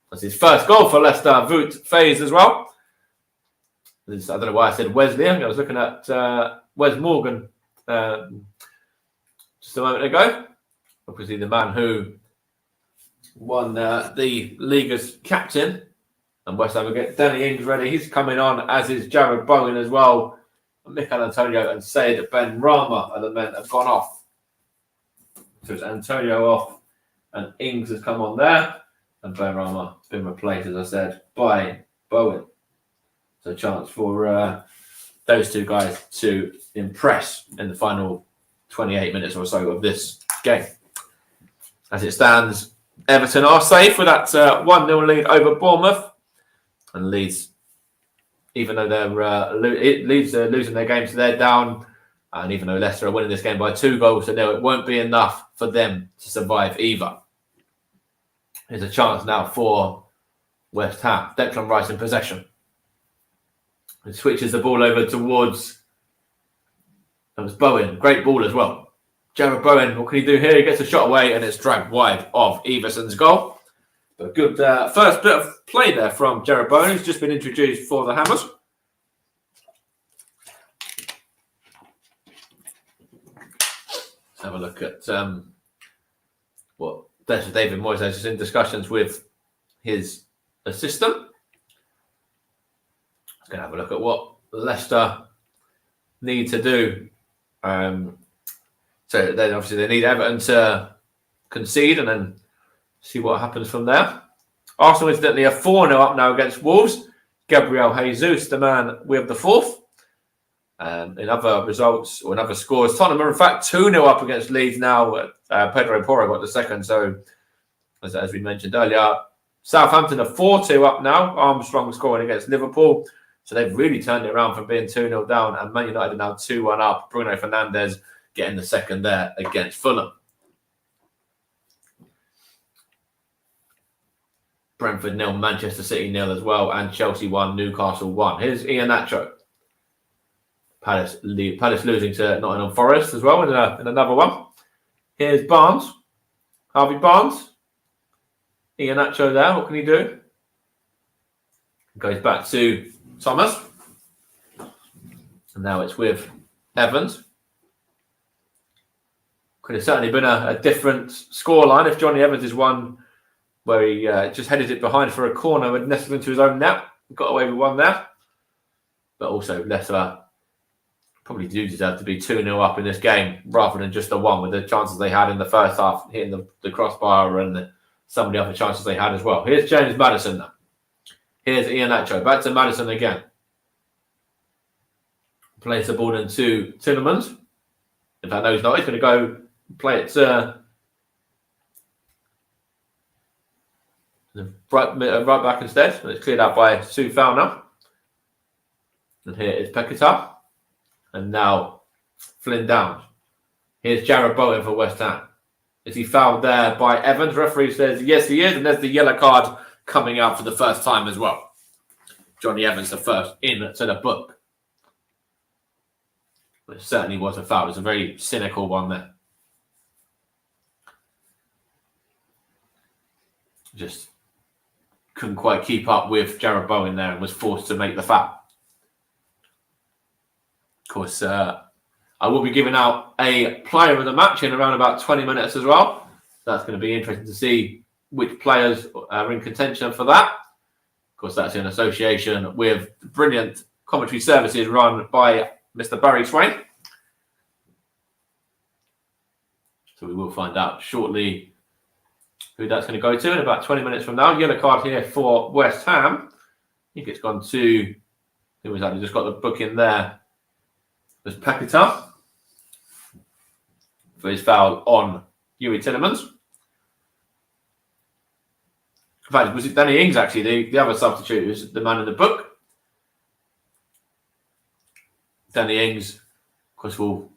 That's his first goal for Leicester. Wout Faes as well. I don't know why I said Wesley. I was looking at Wes Morgan just a moment ago. Obviously, the man who won the league as captain. And West Ham will get Danny Ings ready. He's coming on, as is Jared Bowen as well. Mikel Antonio and Said Ben Rama are the men that have gone off. So it's Antonio off, and Ings has come on there. And Ben Rama has been replaced, as I said, by Bowen. So a chance for those 2 guys to impress in the final 28 minutes or so of this game. As it stands, Everton are safe with that 1-0 lead over Bournemouth. And Leeds, even though Leeds are losing their games, they're down. And even though Leicester are winning this game by 2 goals to 0, it won't be enough for them to survive either. There's a chance now for West Ham. Declan Rice in possession. He switches the ball over towards, that was Bowen. Great ball as well. Jared Bowen, what can he do here? He gets a shot away, and it's dragged wide of Everson's goal. But good first bit of play there from Jared Bowen, who's just been introduced for the Hammers. Let's have a look at what David Moyes is in discussions with his assistant. Let's go have a look at what Leicester need to do. So then obviously they need Everton to concede and then see what happens from there. Arsenal incidentally are 4-0 up now against Wolves. Gabriel Jesus, the man with the 4th. In other results or in other scores, Tottenham are in fact 2-0 up against Leeds now. Pedro Porro got the 2nd. So as we mentioned earlier, Southampton are 4-2 up now. Armstrong scoring against Liverpool. So they've really turned it around from being 2-0 down. And Man United are now 2-1 up. Bruno Fernandes getting the second there against Fulham. Brentford 0, Manchester City 0 as well. And Chelsea 1, Newcastle 1. Here's Iheanacho. Palace losing to Nottingham Forest as well in another one. Here's Barnes. Harvey Barnes. Iheanacho there. What can he do? Goes back to Thomas. And now it's with Evans. Could have certainly been a different scoreline if Johnny Evans is one where he just headed it behind for a corner and nestled into his own net. Got away with one there. But also Leicester probably do deserve to be 2-0 up in this game rather than just a 1 with the chances they had in the first half, hitting the crossbar and some of the other chances they had as well. Here's James Maddison now. Here's Iheanacho. Back to Maddison again. Plays the ball into Tielemans. In fact, no, he's not. He's going to go play it right back instead. And it's cleared out by Soufal now. And here is Paquetá. And now Flynn Downs. Here's Jarrod Bowen for West Ham. Is he fouled there by Evans? Referee says yes, he is. And there's the yellow card coming out for the first time as well. Johnny Evans the first into the book. But it certainly was a foul. It's a very cynical one there. Just couldn't quite keep up with Jarrod Bowen there and was forced to make the foul. Of course, I will be giving out a player of the match in around about 20 minutes as well. That's going to be interesting to see which players are in contention for that. Of course, that's in association with the brilliant commentary services run by Mr. Barry Swain. So we will find out shortly who that's going to go to in about 20 minutes from now. Yellow card here for West Ham. I think it's gone to, who was that? We just got the book in there. There's Paquetá for his foul on Youri Tielemans. In fact, was it Danny Ings actually, the other substitute, who's the man in the book? Danny Ings, of course, will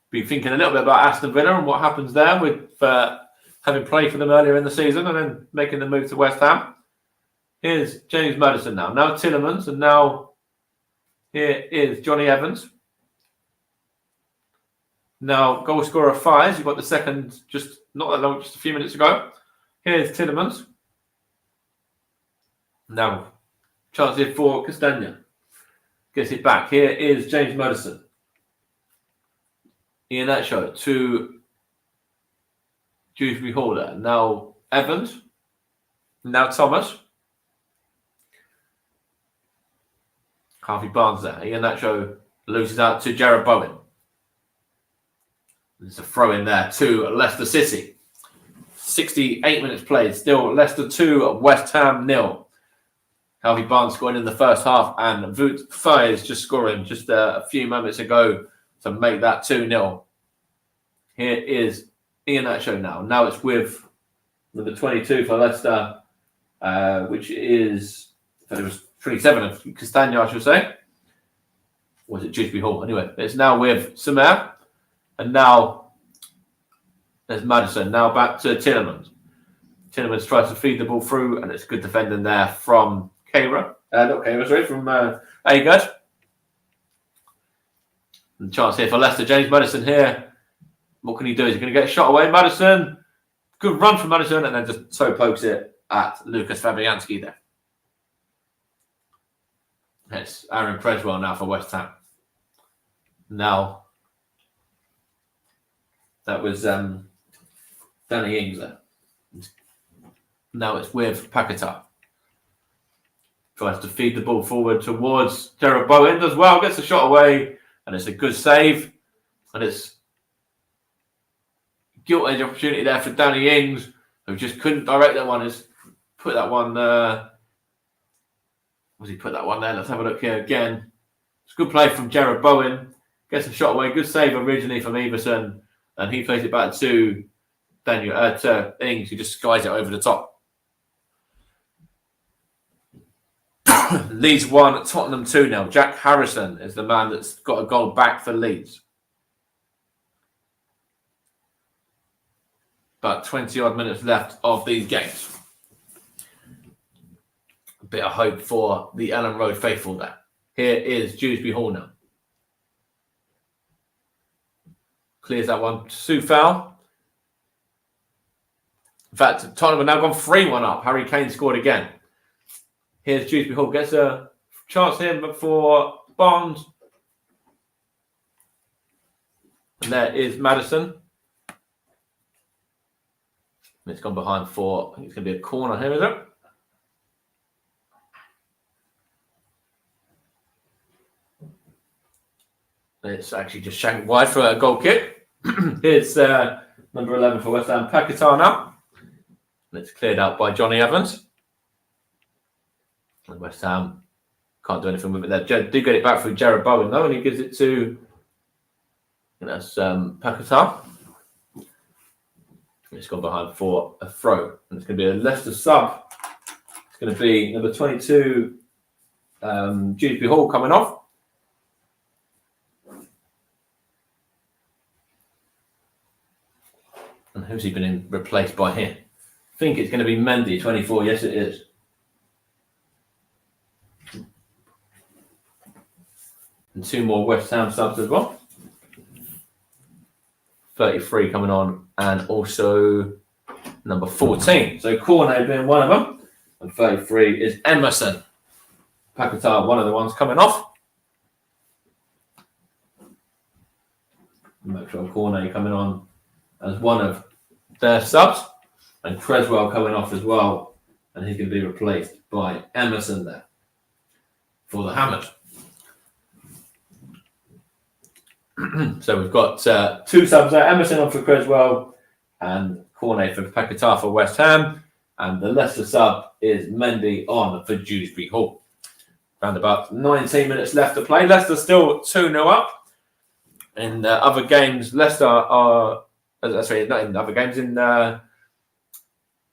be thinking a little bit about Aston Villa and what happens there with having played for them earlier in the season and then making the move to West Ham. Here's James Maddison now. Now Tielemans, and now here is Johnny Evans. Now, goal scorer fires. You've got the second just not that long, just a few minutes ago. Here's Tielemans. Now, chance here for Castagna. Gets it back. Here is James Maddison. Iheanacho to Dewsbury Hall there. Now Evans. Now Thomas. Harvey Barnes there. Iheanacho loses out to Jarrod Bowen. There's a throw in there to Leicester City. 68 minutes played. Still Leicester 2, West Ham 0. Harvey Barnes scoring in the first half and Wout Faes just scoring just a few moments ago to make that 2-0. Here is Iheanacho now. Now it's with number 22 for Leicester, which is, it was 27 of Castagna, I should say. Or was it Dewsbury Hall? Anyway, it's now with Sumer. And now there's Maddison. Now back to Tielemans. Tielemans tries to feed the ball through, and it's good defending there from from Agard. And chance here for Leicester. James Maddison here. What can he do? Is he going to get a shot away? Maddison. Good run from Maddison, and then just so pokes it at Lucas Fabianski there. It's Aaron Creswell now for West Ham. Now, that was Danny Ings there. Now it's with Paquetá. Tries to feed the ball forward towards Jarrod Bowen as well. Gets a shot away, and it's a good save. And it's gilt edge opportunity there for Danny Ings, who just couldn't direct that one. He's put that one. He put that one there? Let's have a look here again. It's a good play from Jarrod Bowen. Gets a shot away. Good save originally from Everson, and he plays it back to Ings, who just skies it over the top. Leeds 1, Tottenham 2 now. Jack Harrison is the man that's got a goal back for Leeds. About 20 odd minutes left of these games. A bit of hope for the Ellen Road faithful there. Here is Dewsbury Hall now. Clears that one. Soufal. In fact, Tottenham have now gone 3-1 up. Harry Kane scored again. Here's Dewsbury Hall. Gets a chance here for Barnes. And there is Maddison. It's gone behind for, I think it's going to be a corner here, is it? It's actually just shanked wide for a goal kick. Here's number 11 for West Ham, Paquetá now. And it's cleared out by Johnny Evans. And West Ham can't do anything with it there. Do get it back through Jared Bowen though, and he gives it to, that's Paquetá. It's gone behind for a throw. And it's going to be a Leicester sub. It's going to be number 22, Dewsbury Hall coming off. And who's he been replaced by here? I think it's going to be Mendy, 24. Yes, it is. And 2 more West Ham subs as well. 33 coming on, and also number 14. So Cornet being one of them, and 33 is Emerson. Paquetá, one of the ones coming off. Make sure Cornet coming on as one of their subs, and Creswell coming off as well, and he's going to be replaced by Emerson there for the Hammers. So we've got 2 subs there, Emerson on for Creswell and Cornet for Paquetá for West Ham, and the Leicester sub is Mendy on for Dewsbury Hall. Around about 19 minutes left to play. Leicester still 2-0 up. In other games, Leicester are, sorry, not in other games, in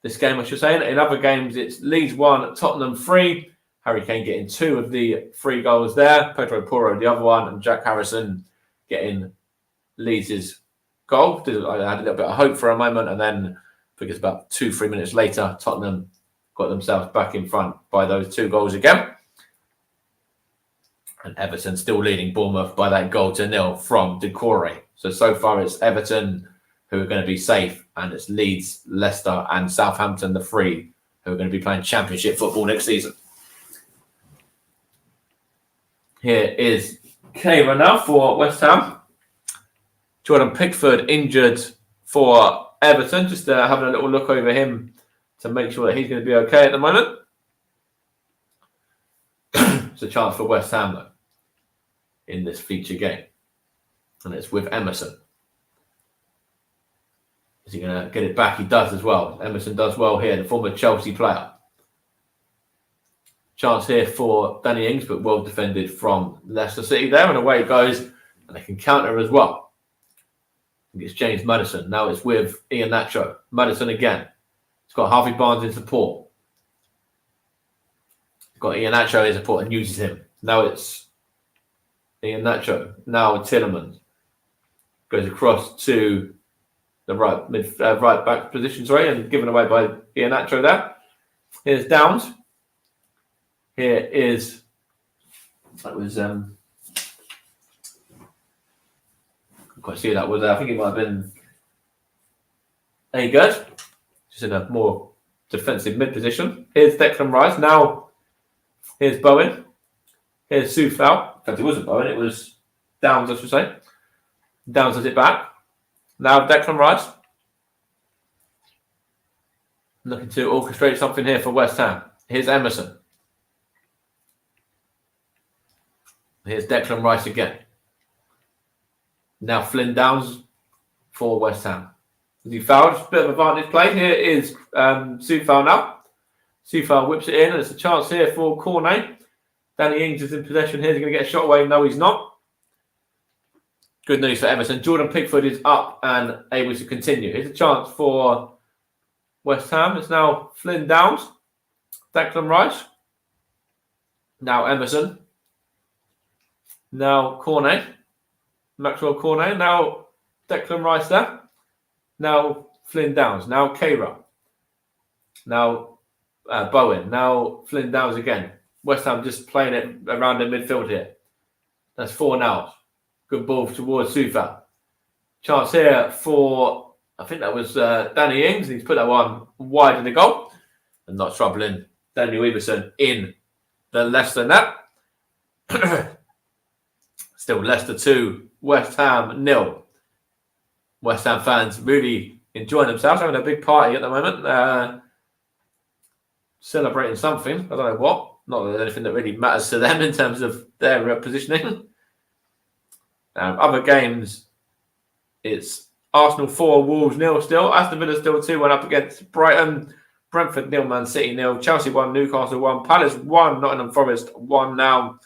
this game I should say. In other games, it's Leeds 1, Tottenham 3. Harry Kane getting 2 of the 3 goals there. Pedro Porro the other one, and Jack Harrison getting Leeds' goal. I had a little bit of hope for a moment, and then I think it's about 2-3 minutes later, Tottenham got themselves back in front by those 2 goals again. And Everton still leading Bournemouth by that goal to 0 from Decore. So far it's Everton who are going to be safe, and it's Leeds, Leicester and Southampton, the 3 who are going to be playing Championship football next season. Here is Kane now for West Ham. Jordan Pickford injured for Everton. Just having a little look over him to make sure that he's going to be okay at the moment. It's a chance for West Ham though in this feature game, and it's with Emerson. Is he going to get it back? He does as well. Emerson does well here, the former Chelsea player. Chance here for Danny Ings, but well defended from Leicester City there, and away it goes, and they can counter as well. I think it's James Maddison. Now it's with Ian Nacho. Maddison again. It's got Harvey Barnes in support. It's got Ian Nacho in support and uses him. Now it's Ian Nacho. Now Tillemans goes across to the right back position, and given away by Ian Nacho there. Here's Downs. Here is, that was, I can't quite see who that was. I think it might have been Agard, just in a more defensive mid position. Here's Declan Rice. Now, here's Bowen. Here's Soufal. In fact, it wasn't Bowen, it was Downs, I should say. Downs has it back. Now, Declan Rice. Looking to orchestrate something here for West Ham. Here's Emerson. Here's Declan Rice again. Now Flynn Downs for West Ham. As he fouled, a bit of advantage play. Here is Soufal now. Soufal whips it in, and it's a chance here for Cornet. Danny Ings is in possession here. He's going to get a shot away. No, he's not. Good news for Everton. Jordan Pickford is up and able to continue. Here's a chance for West Ham. It's now Flynn Downs. Declan Rice. Now Emerson. Now Cornet. Maxwell Cornet. Now Declan Rice there. Now Flynn Downs. Now Kehra. Now Bowen. Now Flynn Downs again. West Ham just playing it around the midfield here. That's 4 now. Good ball towards Sufa. Chance here for, I think that was Danny Ings. He's put that one wide in the goal. And not troubling Daniel Everson in the Leicester net. Still Leicester 2, West Ham 0. West Ham fans really enjoying themselves, having a big party at the moment. Celebrating something. I don't know what. Not that there's anything that really matters to them in terms of their positioning. Other games, it's Arsenal 4, Wolves 0 still. Aston Villa still 2-1 up against Brighton. Brentford 0, Man City 0. Chelsea 1, Newcastle 1. Palace 1, Nottingham Forest 1 now.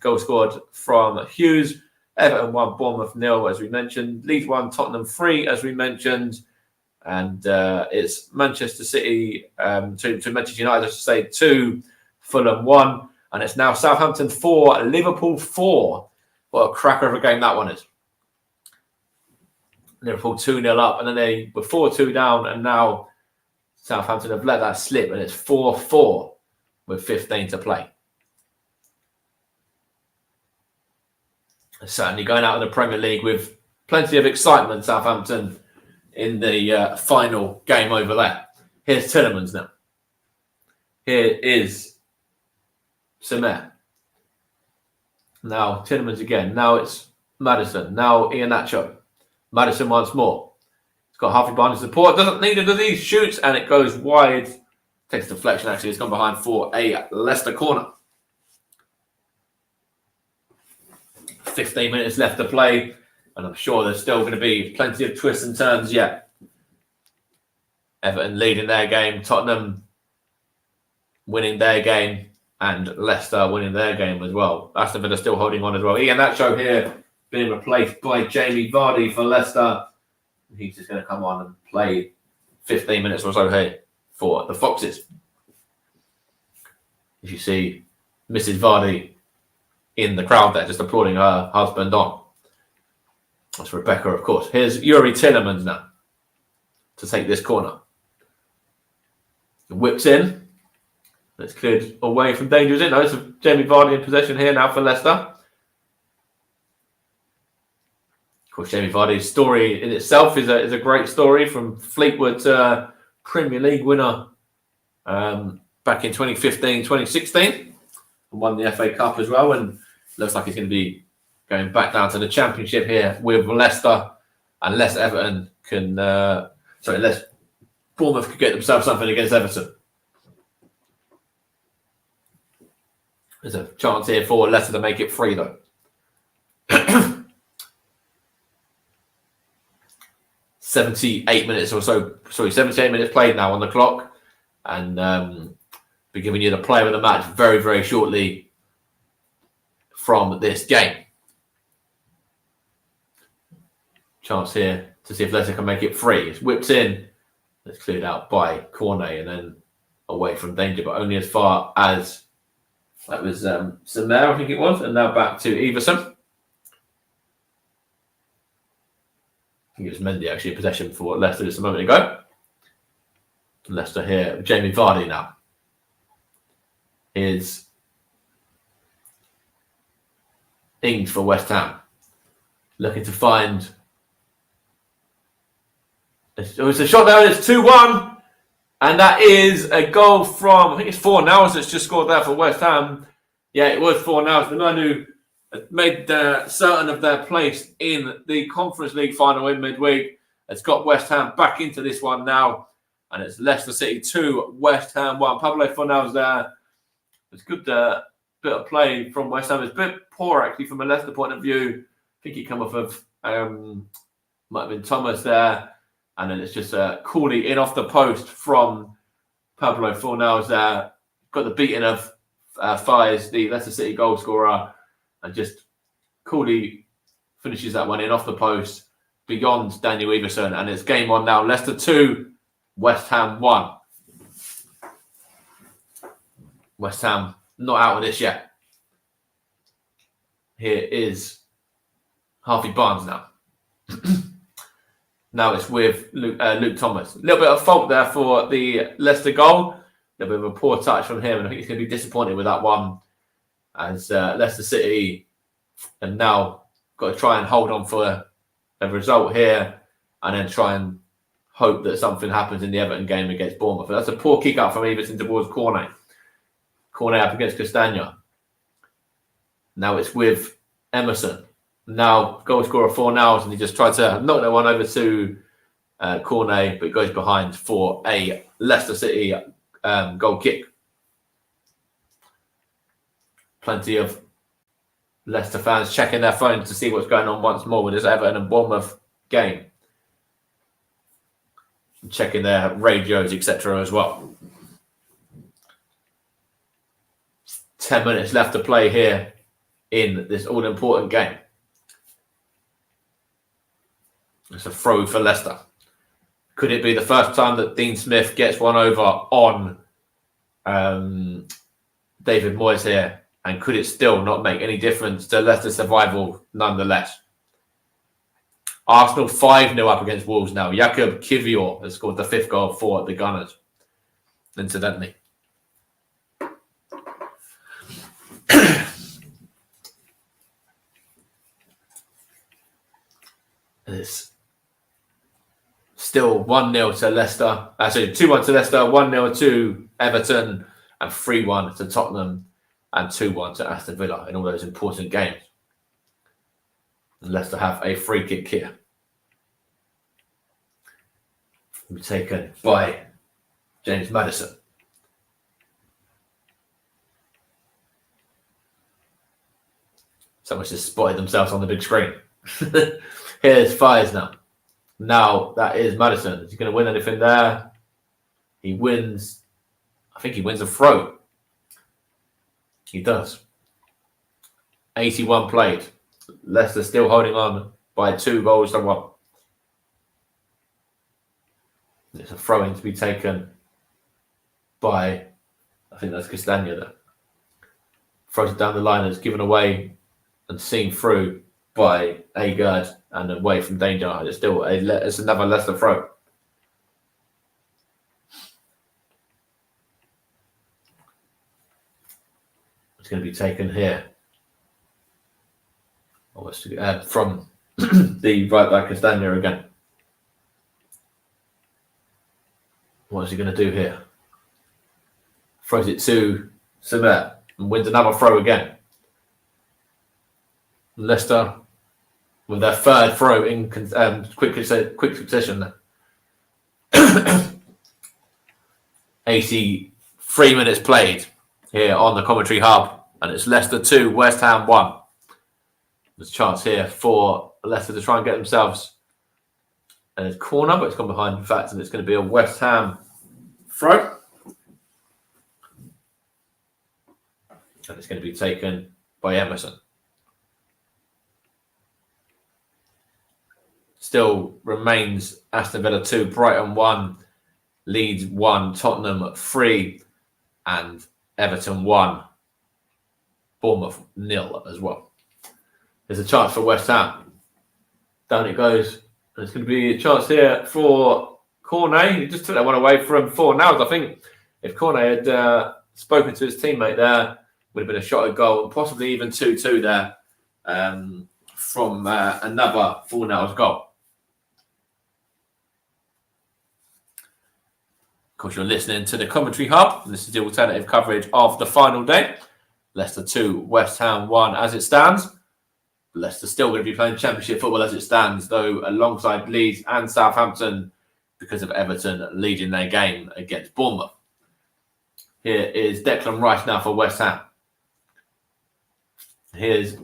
Goal scored from Hughes. Everton 1, Bournemouth 0, as we mentioned. Leeds 1, Tottenham 3, as we mentioned. And it's Manchester City to Manchester United, I should say, 2, Fulham 1. And it's now Southampton 4, Liverpool 4. What a cracker of a game that one is. Liverpool 2-0 up, and then they were 4-2 down, and now Southampton have let that slip, and it's 4-4 with 15 to play. Certainly going out of the Premier League with plenty of excitement, Southampton, in the final game over there. Here's Tielemans now. Here is Semer. Now Tielemans again. Now it's Maddison. Now Iheanacho. Maddison once more. He's got halfway behind his support. Doesn't need it. He shoots and it goes wide. Takes deflection actually. It's gone behind for a Leicester corner. 15 minutes left to play. And I'm sure there's still going to be plenty of twists and turns yet. Everton leading their game. Tottenham winning their game. And Leicester winning their game as well. Aston Villa still holding on as well. Iheanacho here being replaced by Jamie Vardy for Leicester. He's just going to come on and play 15 minutes or so here for the Foxes. As you see, Mrs. Vardy in the crowd there, just applauding her husband on. That's Rebecca, of course. Here's Yuri Tielemans now to take this corner. Whips in. It's cleared away from danger, isn't it? So Jamie Vardy in possession here now for Leicester. Of course, Jamie Vardy's story in itself is a great story, from Fleetwood Premier League winner back in 2015, 2016. And won the FA Cup as well. And looks like he's going to be going back down to the Championship here with Leicester. Unless Everton can... unless Bournemouth could get themselves something against Everton. There's a chance here for Leicester to make it 3, though. 78 minutes or so. Sorry, 78 minutes played now on the clock. And be giving you the player of the match very, very shortly from this game. Chance here to see if Leicester can make it 3. It's whipped in. It's cleared out by Cornet and then away from danger, but only as far as... That was Semer, I think it was, and now back to Everson. I think it was Mendy actually in possession for Leicester just a moment ago. Leicester here, Jamie Vardy now. Here's Ings for West Ham. Looking to find... It's a shot there, and it's 2-1. And that is a goal from, I think it's 4 now, that's just scored there for West Ham. Yeah, it was 4 now. The man who made certain of their place in the Conference League final in midweek has got West Ham back into this one now. And it's Leicester City 2, West Ham 1. Pablo Fornals there. It's good bit of play from West Ham. It's a bit poor, actually, from a Leicester point of view. I think he came off of, might have been Thomas there. And then it's just coolly in off the post from Pablo Fornals there. Got the beating of Fires, the Leicester City goal scorer, and just coolly finishes that one in off the post beyond Daniel Everson. And it's game on now. Leicester 2, West Ham 1. West Ham not out of this yet. Here is Harvey Barnes now. Now it's with Luke Thomas. A little bit of fault there for the Leicester goal. A little bit of a poor touch from him, and I think he's going to be disappointed with that one. As Leicester City have now got to try and hold on for a result here, and then try and hope that something happens in the Everton game against Bournemouth. But that's a poor kick out from Everton towards Cornet. Cornet up against Castagna. Now it's with Emerson. Now goal scorer Fornals, and he just tried to knock that one over to Cornet, but goes behind for a Leicester City goal kick. Plenty of Leicester fans checking their phones to see what's going on once more with this Everton and Bournemouth game. Checking their radios, etc. as well. 10 minutes left to play here in this all-important game. It's a throw for Leicester. Could it be the first time that Dean Smith gets one over on David Moyes here? And could it still not make any difference to Leicester's survival nonetheless? Arsenal 5-0 up against Wolves now. Jakub Kiwior has scored the 5th goal for the Gunners, incidentally. It's still 1-0 to Leicester. Actually, 2-1 to Leicester, 1-0 to Everton, and 3-1 to Tottenham, and 2-1 to Aston Villa in all those important games. And Leicester have a free kick here. Will be taken by James Maddison. Someone's just spotted themselves on the big screen. Here's Fires now. Now that is Maddison. Is he going to win anything there? He wins. I think he wins a throw. He does. 81 played. Leicester still holding on by 2 goals to 1. There's a throw-in to be taken by, I think that's Castagna there. Throws it down the line and it's given away and seen through by Agard and away from danger. It's still it's another Leicester throw. It's going to be taken here. From the right back Castagna again. What is he going to do here? Throws it to Samet and wins another throw again. Leicester with their 3rd throw in quick succession. 83 minutes played here on the commentary hub, and it's Leicester 2, West Ham 1. There's a chance here for Leicester to try and get themselves a corner, but it's gone behind, in fact, and it's going to be a West Ham throw. And it's going to be taken by Emerson. Still remains Aston Villa 2, Brighton 1, Leeds 1, Tottenham 3, and Everton 1, Bournemouth 0 as well. There's a chance for West Ham. Down it goes. And it's going to be a chance here for Cornet. He just took that one away from Fornals. I think if Cornet had spoken to his teammate there, would have been a shot at goal, and possibly even 2-2 there from another Fornals goal. Of course, you're listening to the Commentary Hub. This is the alternative coverage of the final day. Leicester 2, West Ham 1 as it stands. Leicester still going to be playing Championship football as it stands, though, alongside Leeds and Southampton, because of Everton leading their game against Bournemouth. Here is Declan Rice now for West Ham. Here's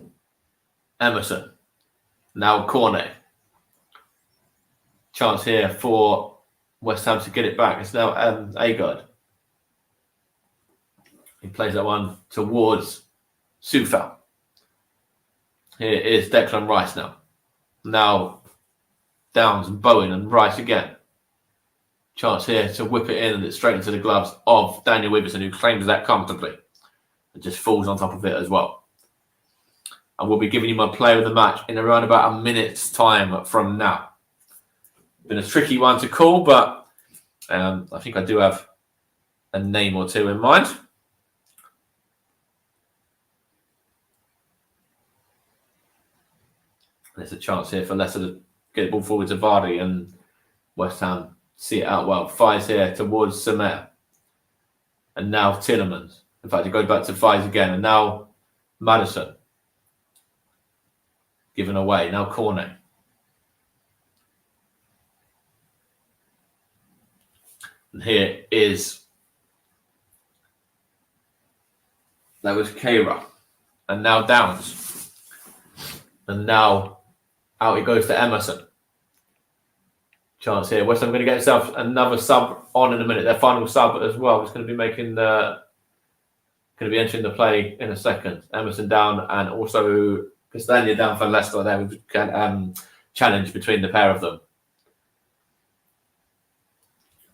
Emerson. Now Cornet. Chance here for West Ham to get it back. It's now Agard. He plays that one towards Soufal. Here is Declan Rice now. Now Downs and Bowen and Rice again. Chance here to whip it in, and it's straight into the gloves of Daniel Wiverson, who claims that comfortably. and just falls on top of it as well. I will be giving you my player of the match in around about a minute's time from now. Been a tricky one to call, but I think I do have a name or two in mind. There's a chance here for Leicester to get the ball forward to Vardy, and West Ham see it out well. Fires here towards Samer. And now Tielemans. In fact, it goes back to Fires again. And now Maddison. Given away. Now Cornet. And here is... That was Keira. And now Downs. And now out it goes to Emerson. Chance here. West Ham going to get himself another sub on in a minute. Their final sub as well. It's going to be making going to be entering the play in a second. Emerson down, and also Castagna down for Leicester. There we challenge between the pair of them.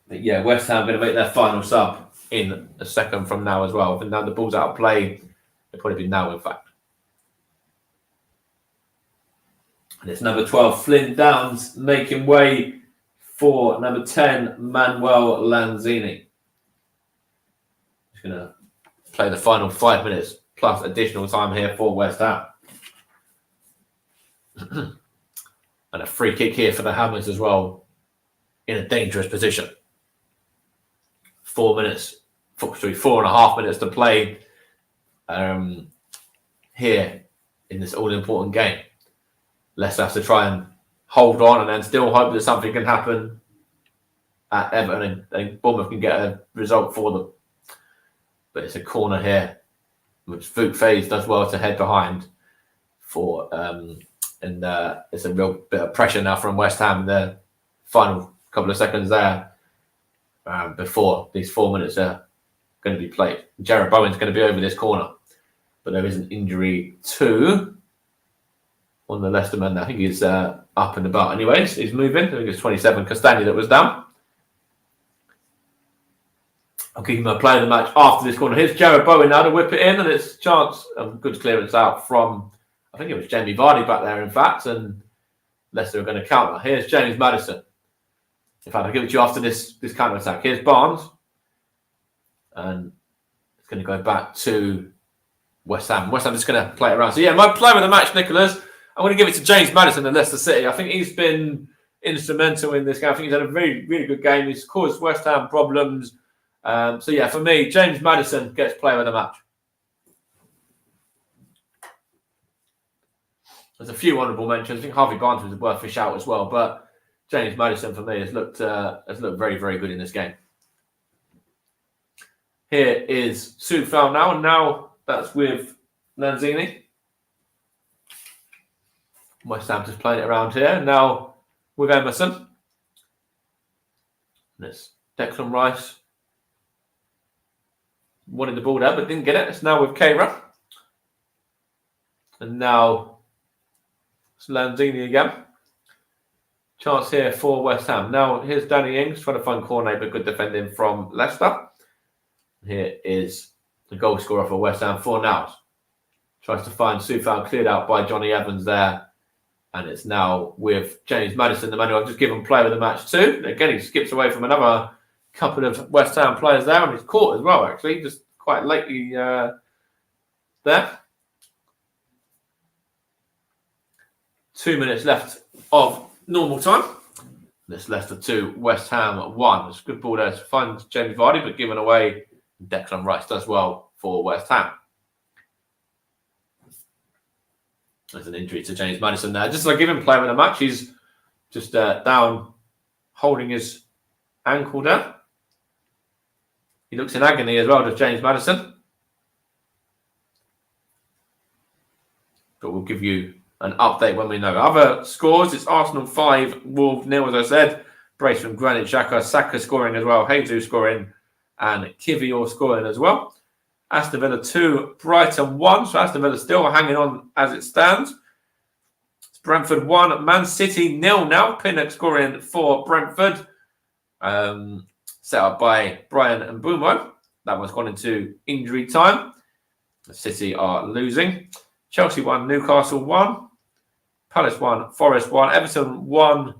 But yeah, West Ham going to make their final sub in a second from now as well. And now the ball's out of play. It'll probably be now, in fact. And it's number 12, Flynn Downs, making way for number 10, Manuel Lanzini. He's going to play the final 5 minutes plus additional time here for West Ham. And a free kick here for the Hammers as well, in a dangerous position. 4 minutes, 4.5 minutes to play here in this all-important game. Leicester have to try and hold on and then still hope that something can happen at Everton and Bournemouth can get a result for them. But it's a corner here, which Vuk Faze does well to head behind for, and it's a real bit of pressure now from West Ham in the final couple of seconds there before these 4 minutes are going to be played. Jarrod Bowen's going to be over this corner, but there is an injury to one of the Leicester men. I think he's up and about. Anyways, he's moving. I think it's 27, Castagna, that was down. I'll give him a player of the match after this corner. Here's Jarrod Bowen now to whip it in, and it's a chance of good clearance out from, I think it was Jamie Vardy back there, in fact, and Leicester are going to counter. Here's James Maddison. In fact, I'll give it to you after this counter attack. Here's Barnes, and it's going to go back to West Ham. West Ham just going to play it around. So yeah, my player of the match, Nicholas, I'm going to give it to James Maddison in Leicester City. I think he's been instrumental in this game. I think he's had a really, really good game. He's caused West Ham problems. So yeah, for me, James Maddison gets player of the match. There's a few honourable mentions. I think Harvey Barnes was worth a shout as well, but James Maddison for me has looked very, very good in this game. Here is Soufal now, and now that's with Lanzini. West Ham just playing it around here. Now with Emerson. And it's Declan Rice. Wanted the ball there, but didn't get it. It's now with Keira. And now it's Lanzini again. Chance here for West Ham. Now here's Danny Ings trying to find Cornet, but good defending from Leicester. Here is the goal scorer for West Ham, Fornals. Tries to find Soufal, cleared out by Johnny Evans there. And it's now with James Maddison, the man who I've just given player of the match to. Again, he skips away from another couple of West Ham players there, and he's caught as well, actually, just quite lately there. 2 minutes left of normal time. This Leicester 2, West Ham 1. It's a good ball there to find Jamie Vardy, but given away. Declan Rice does well for West Ham. There's an injury to James Maddison there. Just like giving player of the match, he's just down, holding his ankle down. He looks in agony as well, does James Maddison. But we'll give you an update when we know. Other scores, it's Arsenal 5, Wolves 0, as I said. Brace from Granit Xhaka, Saka scoring as well, Jesus scoring, and Kivior scoring as well. Aston Villa 2, Brighton 1. So Aston Villa still hanging on as it stands. It's Brentford 1, Man City 0 now. Pinnock scoring for Brentford. Set up by Brian and Bumo. That one's gone into injury time. City are losing. Chelsea 1, Newcastle 1, Palace 1, Forest 1, Everton 1,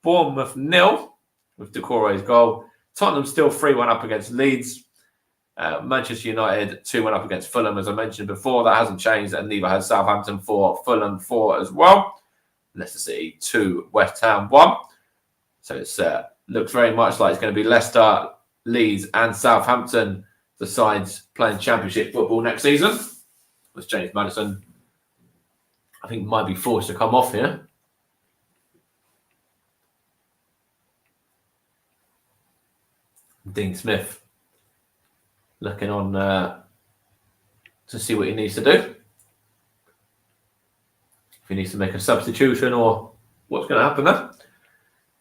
Bournemouth 0 with Doucouré's goal. Tottenham still 3-1 up against Leeds. Manchester United 2-1 up against Fulham, as I mentioned before. That hasn't changed, and neither has Southampton 4, Fulham 4 as well. Leicester City 2, West Ham 1. So it looks very much like it's going to be Leicester, Leeds, and Southampton, the sides playing Championship football next season. With James Maddison, I think, might be forced to come off here. Dean Smith looking on to see what he needs to do. If he needs to make a substitution or what's going to happen there.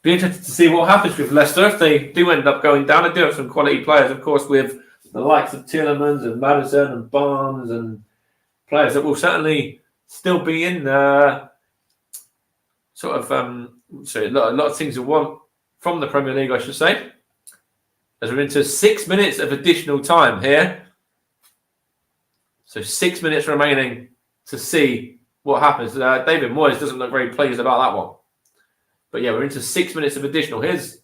Be interested to see what happens with Leicester if they do end up going down. They do have some quality players, of course, with the likes of Tielemans and Maddison and Barnes and players that will certainly still be in a lot of things you want from the Premier League, I should say. As we're into 6 minutes of additional time here. So 6 minutes remaining to see what happens. David Moyes doesn't look very pleased about that one. But yeah, we're into 6 minutes of additional. Here's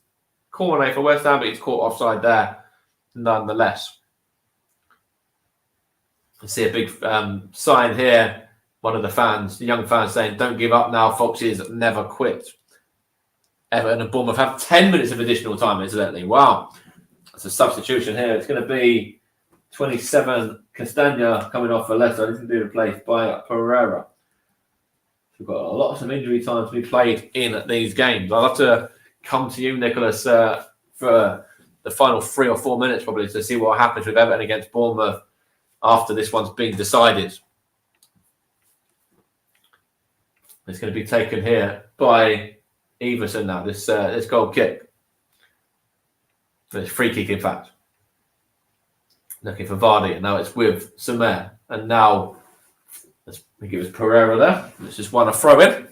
Cornet for West Ham, but he's caught offside there nonetheless. I see a big sign here. One of the fans, the young fans, saying, "Don't give up now, Foxes, never quit." Everton and Bournemouth have 10 minutes of additional time, incidentally. Wow. That's a substitution here. It's going to be 27 Castagna coming off for Leicester. This is going to be replaced by Pereira. We've got a lot of injury time to be played in these games. I'll have to come to you, Nicholas, for the final 3 or 4 minutes probably to see what happens with Everton against Bournemouth after this one's been decided. It's going to be taken here by Everson now, this goal kick. It's free kick, in fact. Looking for Vardy, and now it's with Samer. And now, I think it was Pereira there. It's just won a throw-in.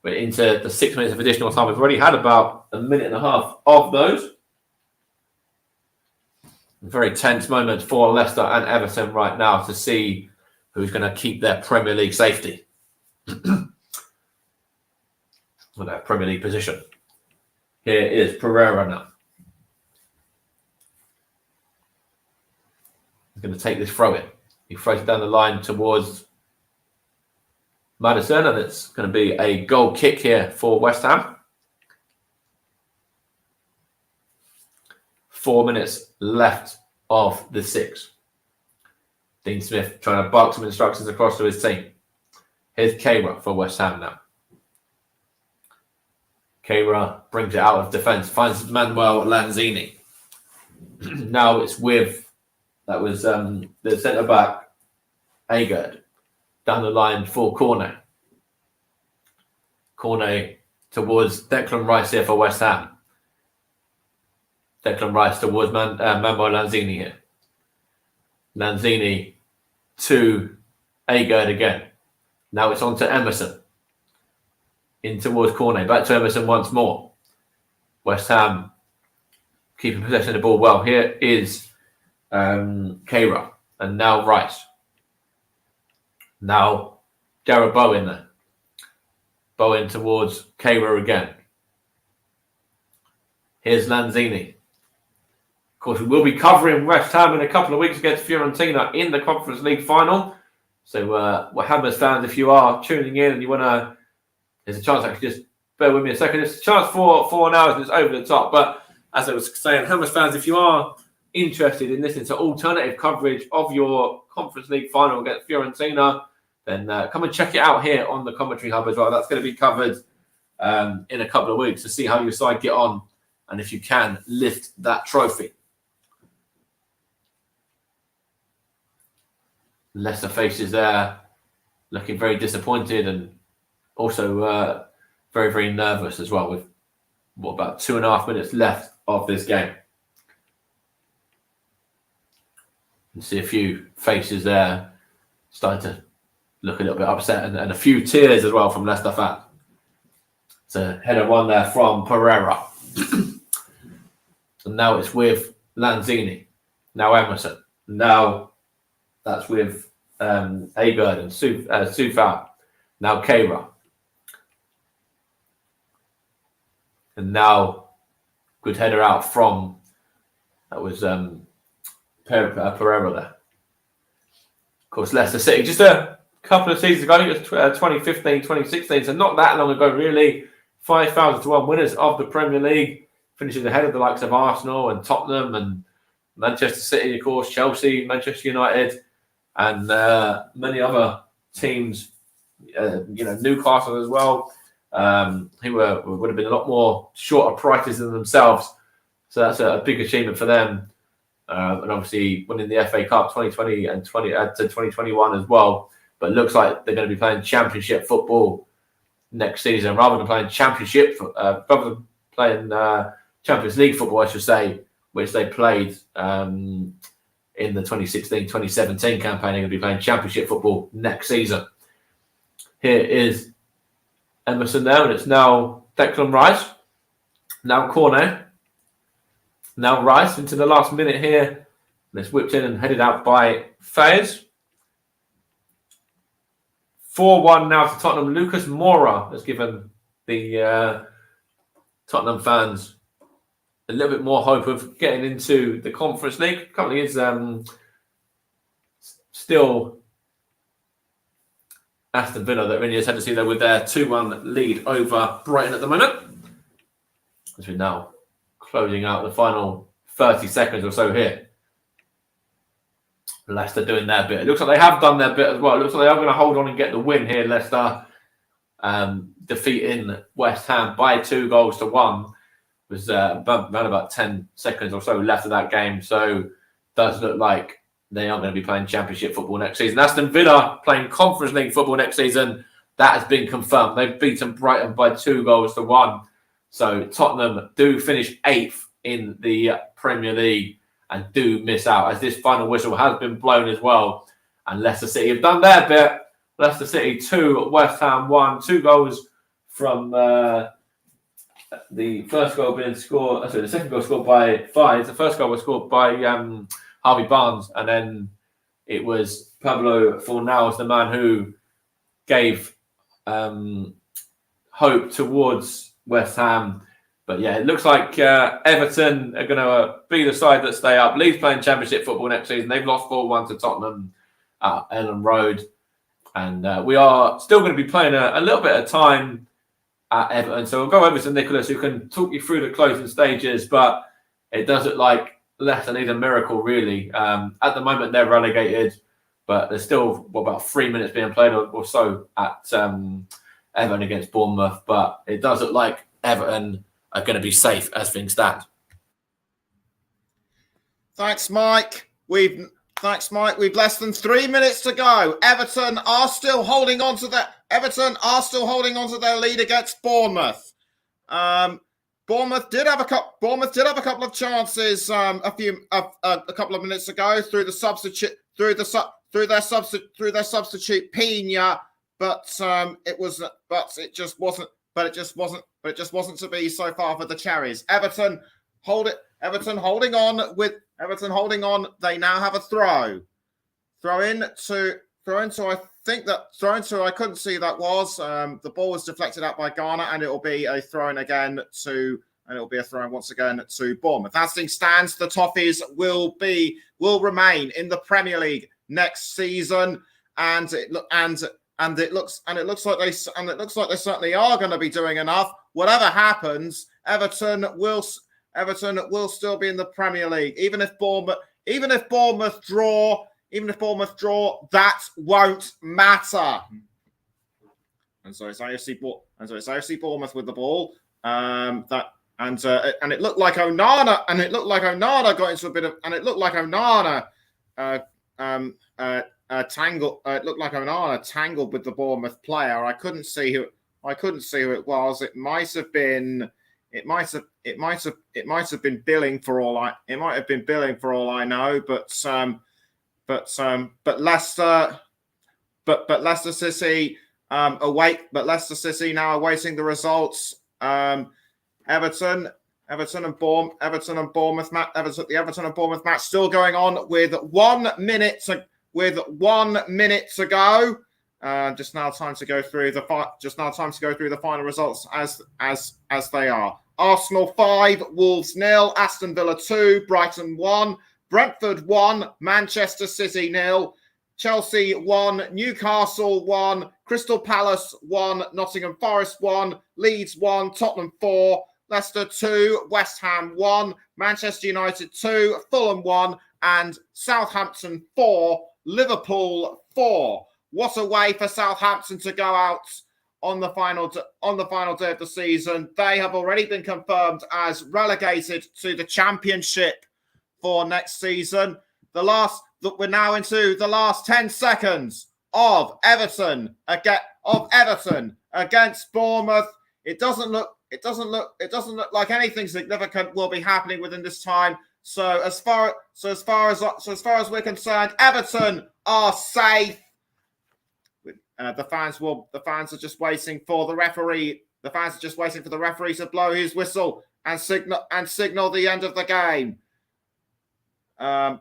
We're into the 6 minutes of additional time. We've already had about a minute and a half of those. Very tense moment for Leicester and Everton right now to see who's going to keep their Premier League safety. With their Premier League position. Here is Pereira now. He's going to take this throw in. He throws it down the line towards Maddison, and it's going to be a goal kick here for West Ham. 4 minutes left of the 6. Dean Smith trying to bark some instructions across to his team. Here's Keira for West Ham now. Keira brings it out of defence, finds Manuel Lanzini. Now it's with, that was the centre-back, Agard, down the line for Cornet. Cornet towards Declan Rice here for West Ham. Declan Rice towards Manuel Lanzini here. Lanzini to Agard again. Now it's on to Emerson. In towards Cornet. Back to Emerson once more. West Ham keeping possession of the ball well. Here is Keira. And now Rice. Now Jarrod Bowen there. Bowen towards Keira again. Here's Lanzini. Of course, we will be covering West Ham in a couple of weeks against Fiorentina in the Conference League final. So, Hammers fans, if you are tuning in and you want to, there's a chance I could just bear with me a second. There's a chance for an hour and it's over the top. But as I was saying, Hammers fans, if you are interested in listening to alternative coverage of your Conference League final against Fiorentina, then come and check it out here on the Commentary Hub as well. That's going to be covered in a couple of weeks to see how your side get on and if you can lift that trophy. Leicester faces there, looking very disappointed and also very, very nervous as well with about 2.5 minutes left of this game. You see a few faces there starting to look a little bit upset and a few tears as well from Leicester fans. It's a header one there from Pereira. And now it's with Lanzini. Now Emerson. Now That's with Agard and Sufa, now Keira. And now good header out from, that was Pereira there. Of course, Leicester City, just a couple of seasons ago, I think it was 2015, 2016, so not that long ago, really. 5,000-1 winners of the Premier League, finishing ahead of the likes of Arsenal and Tottenham and Manchester City, of course, Chelsea, Manchester United, and many other teams, Newcastle as well, who would have been a lot more shorter prices than themselves. So that's a big achievement for them. And obviously winning the FA Cup 2020 and 2021 as well. But it looks like they're going to be playing Championship football next season rather than playing Champions League football, I should say, which they played in the 2016-2017 campaign. They're going to be playing Championship football next season. Here is Emerson there, and it's now Declan Rice. Now corner. Now Rice into the last minute here. And it's whipped in and headed out by Fayez. 4-1 now to Tottenham. Lucas Moura has given the Tottenham fans a little bit more hope of getting into the Conference League. Currently is still Aston Villa that really has had to see there with their 2-1 lead over Brighton at the moment. As we're now closing out the final 30 seconds or so here. Leicester doing their bit. It looks like they have done their bit as well. It looks like they are going to hold on and get the win here, Leicester. Defeating West Ham by 2-1. It was around about 10 seconds or so left of that game. So it does look like they are going to be playing Championship football next season. Aston Villa playing Conference League football next season. That has been confirmed. They've beaten Brighton by 2-1. So Tottenham do finish 8th in the Premier League and do miss out as this final whistle has been blown as well. And Leicester City have done their bit. Leicester City 2, West Ham 1. 2 goals from the first goal being scored. Sorry, the second goal scored by Fayez. The first goal was scored by Harvey Barnes, and then it was Pablo Fornals, the man who gave hope towards West Ham. But yeah, it looks like Everton are going to be the side that stay up. Leeds playing Championship football next season. They've lost 4-1 to Tottenham at Ellen Road. And we are still going to be playing a little bit of time at Everton. So we'll go over to Nicholas, who can talk you through the closing stages. But it does look like Leicester need a miracle, really. At the moment, they're relegated. But there's still, about 3 minutes being played or so at Everton against Bournemouth. But it does look like Everton are going to be safe as things stand. Thanks, Mike. We've less than 3 minutes to go. Everton are still holding on to their lead against Bournemouth. Bournemouth did have a couple of chances a couple of minutes ago through their substitute Pina, but it just wasn't to be so far for the Cherries. Everton holding on. They now have a throw into. I couldn't see that was. The ball was deflected out by Ghana, and it will be a throw-in once again to Bournemouth. As things stands, the Toffees will remain in the Premier League next season, and it looks like they certainly are going to be doing enough. Whatever happens, Everton will still be in the Premier League. Even if Bournemouth draw, that won't matter. And so it's AFC Bournemouth with the ball. And it looked like Onana got into a bit of, and it looked like Onana tangled with the Bournemouth player. I couldn't see who it was. It might have been Billing for all I know. But Leicester City Leicester City now awaiting the results. Everton and Bournemouth match still going on with 1 minute with 1 minute to go. Just now, time to go through the final results as they are. Arsenal 5, Wolves 0, Aston Villa 2, Brighton 1, Brentford 1, Manchester City 0, Chelsea 1, Newcastle 1, Crystal Palace 1, Nottingham Forest 1, Leeds 1, Tottenham 4, Leicester 2, West Ham 1, Manchester United 2, Fulham 1, and Southampton 4, Liverpool 4. What a way for Southampton to go out on the final day of the season. They have already been confirmed as relegated to the Championship for next season. We're now into the last 10 seconds of Everton against Bournemouth. It doesn't look like anything significant will be happening within this time. So as far as we're concerned, Everton are safe. The fans are just waiting for the referee. The fans are just waiting for the referee to blow his whistle and signal the end of the game.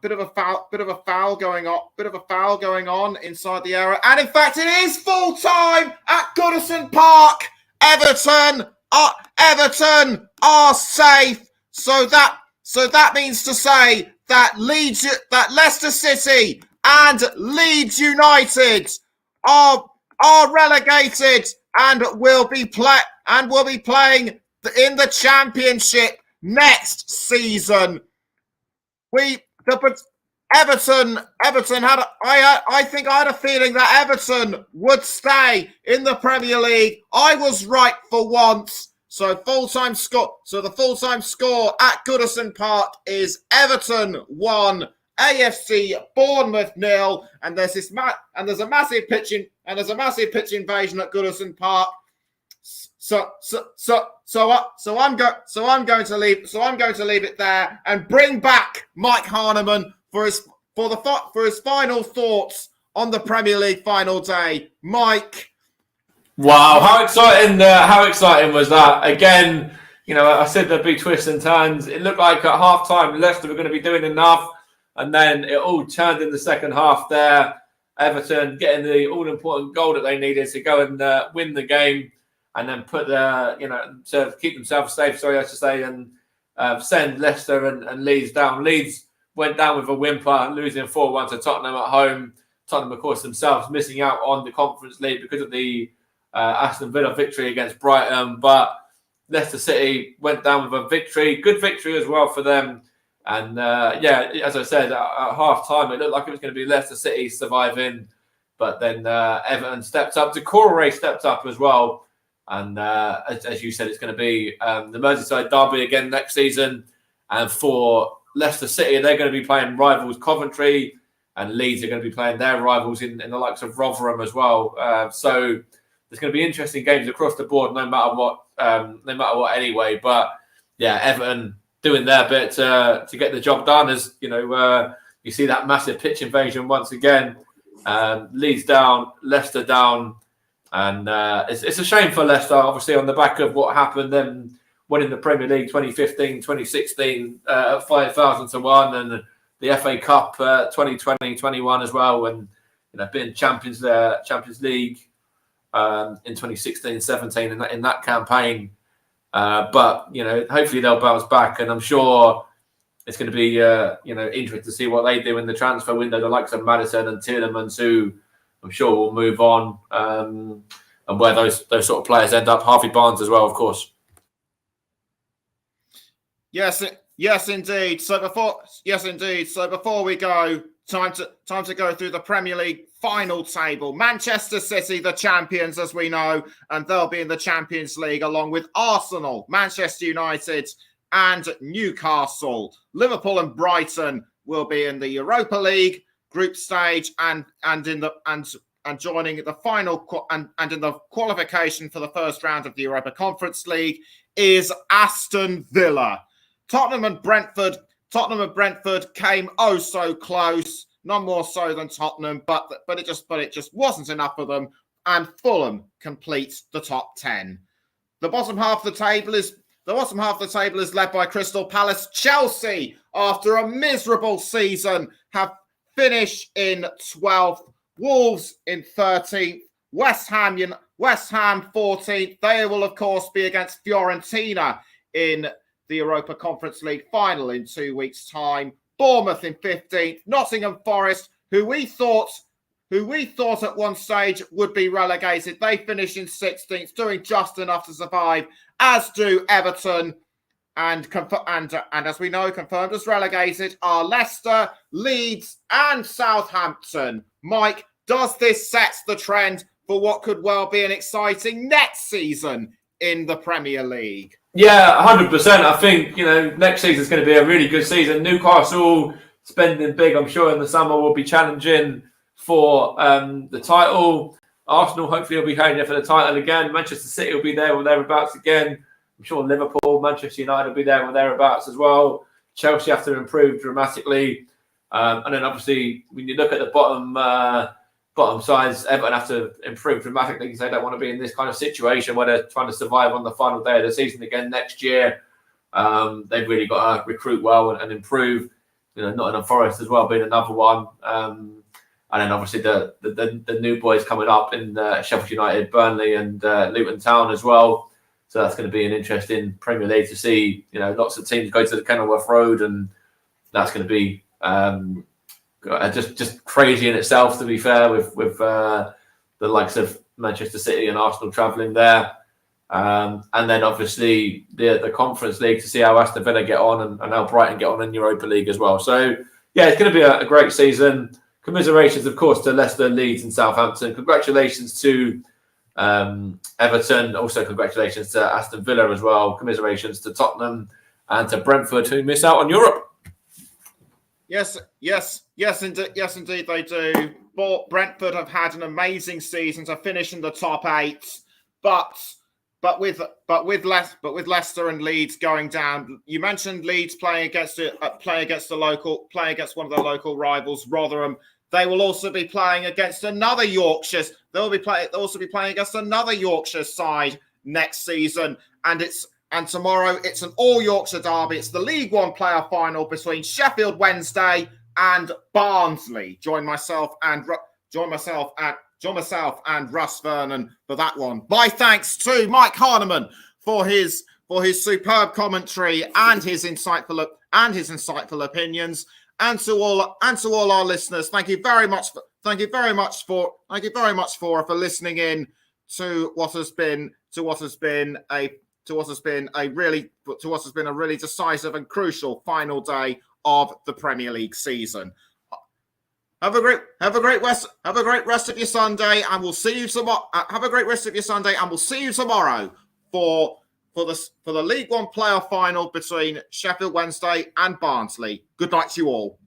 Bit of a foul going on inside the area, and in fact, it is full time at Goodison Park. Everton are safe. So that means to say that Leicester City and Leeds United are relegated and will be playing in the Championship next season. Everton had. I think I had a feeling that Everton would stay in the Premier League. I was right for once. So the full-time score at Goodison Park is Everton 1, AFC Bournemouth 0, and there's a massive pitch invasion at Goodison Park. So I'm going to leave it there and bring back Mike Harneman for his final thoughts on the Premier League final day. Mike. Wow, how exciting was that? Again, I said there'd be twists and turns. It looked like at half-time Leicester were going to be doing enough, and then it all turned in the second half there. Everton getting the all-important goal that they needed to go and win the game, and then put to keep themselves safe, and send Leicester and Leeds down. Leeds went down with a whimper, losing 4-1 to Tottenham at home. Tottenham, of course, themselves missing out on the Conference League because of the Aston Villa victory against Brighton. But Leicester City went down with a victory. Good victory as well for them. And, as I said, at half-time, it looked like it was going to be Leicester City surviving. But then Everton stepped up. Decore stepped up as well. And as you said, it's going to be the Merseyside derby again next season. And for Leicester City, they're going to be playing rivals Coventry, and Leeds are going to be playing their rivals in the likes of Rotherham as well. So there's going to be interesting games across the board, no matter what anyway. But yeah, Everton doing their bit to get the job done. As you see that massive pitch invasion once again. Leeds down, Leicester down. And it's a shame for Leicester, obviously, on the back of what happened, them winning the Premier League 2015, 2016 at 5,000 to 1, and the FA Cup 2020, 21 as well, and being Champions League in 2016, 17 in that campaign. But hopefully they'll bounce back, and I'm sure it's going to be interesting to see what they do in the transfer window. The likes of Maddison and Tielemans, who I'm sure will move on, and where those sort of players end up. Harvey Barnes as well, of course. Yes, indeed. So before we go, time to go through the Premier League final table. Manchester City, the champions, as we know, and they'll be in the Champions League along with Arsenal, Manchester United, and Newcastle. Liverpool and Brighton will be in the Europa League group stage and joining the final and in the qualification for the first round of the Europa Conference League is Aston Villa. Tottenham and Brentford came oh so close, none more so than Tottenham, but it just wasn't enough for them, and Fulham completes the top 10. The bottom half of the table is led by Crystal Palace. Chelsea, after a miserable season, have finish in 12th. Wolves in 13th. West Ham 14th. They will, of course, be against Fiorentina in the Europa Conference League final in 2 weeks' time. Bournemouth in 15th. Nottingham Forest, who we thought at one stage would be relegated. They finish in 16th, doing just enough to survive, as do Everton. And as we know, confirmed as relegated are Leicester, Leeds, and Southampton. Mike, does this set the trend for what could well be an exciting next season in the Premier League? Yeah, 100%. I think, next season is going to be a really good season. Newcastle spending big, I'm sure, in the summer will be challenging for the title. Arsenal hopefully will be going there for the title again. Manchester City will be there or thereabouts again. I'm sure Liverpool, Manchester United will be there or thereabouts as well. Chelsea have to improve dramatically. And then obviously, when you look at the bottom sides, Everton have to improve dramatically because they don't want to be in this kind of situation where they're trying to survive on the final day of the season again next year. They've really got to recruit well and improve. Nottingham Forest as well being another one. And then obviously the new boys coming up in Sheffield United, Burnley and Luton Town as well. So that's going to be an interesting Premier League to see. Lots of teams go to the Kenilworth Road, and that's going to be just crazy in itself. To be fair, with the likes of Manchester City and Arsenal travelling there, and then obviously the Conference League to see how Aston Villa get on and how Brighton get on in Europa League as well. So yeah, it's going to be a great season. Commiserations, of course, to Leicester, Leeds, and Southampton. Congratulations to Everton. Also, congratulations to Aston Villa as well. Commiserations to Tottenham and to Brentford, who miss out on Europe. Yes, indeed they do. But Brentford have had an amazing season to finish in the top 8, but with Leicester and Leeds going down. You mentioned Leeds playing against one of their local rivals, Rotherham. They will also be playing against another Yorkshire. They'll also be playing against another Yorkshire side next season, and tomorrow it's an all Yorkshire derby. It's the League One playoff final between Sheffield Wednesday and Barnsley. Join myself and Russ Vernon for that one. My thanks to Mike Harneman for his superb commentary and his insightful opinions. And to all our listeners, thank you very much for listening in to what has been a really decisive and crucial final day of the Premier League season. Have a great rest of your Sunday, and we'll see you tomorrow. Have a great rest of your Sunday, and we'll see you tomorrow for the League One playoff final between Sheffield Wednesday and Barnsley. Good night to you all.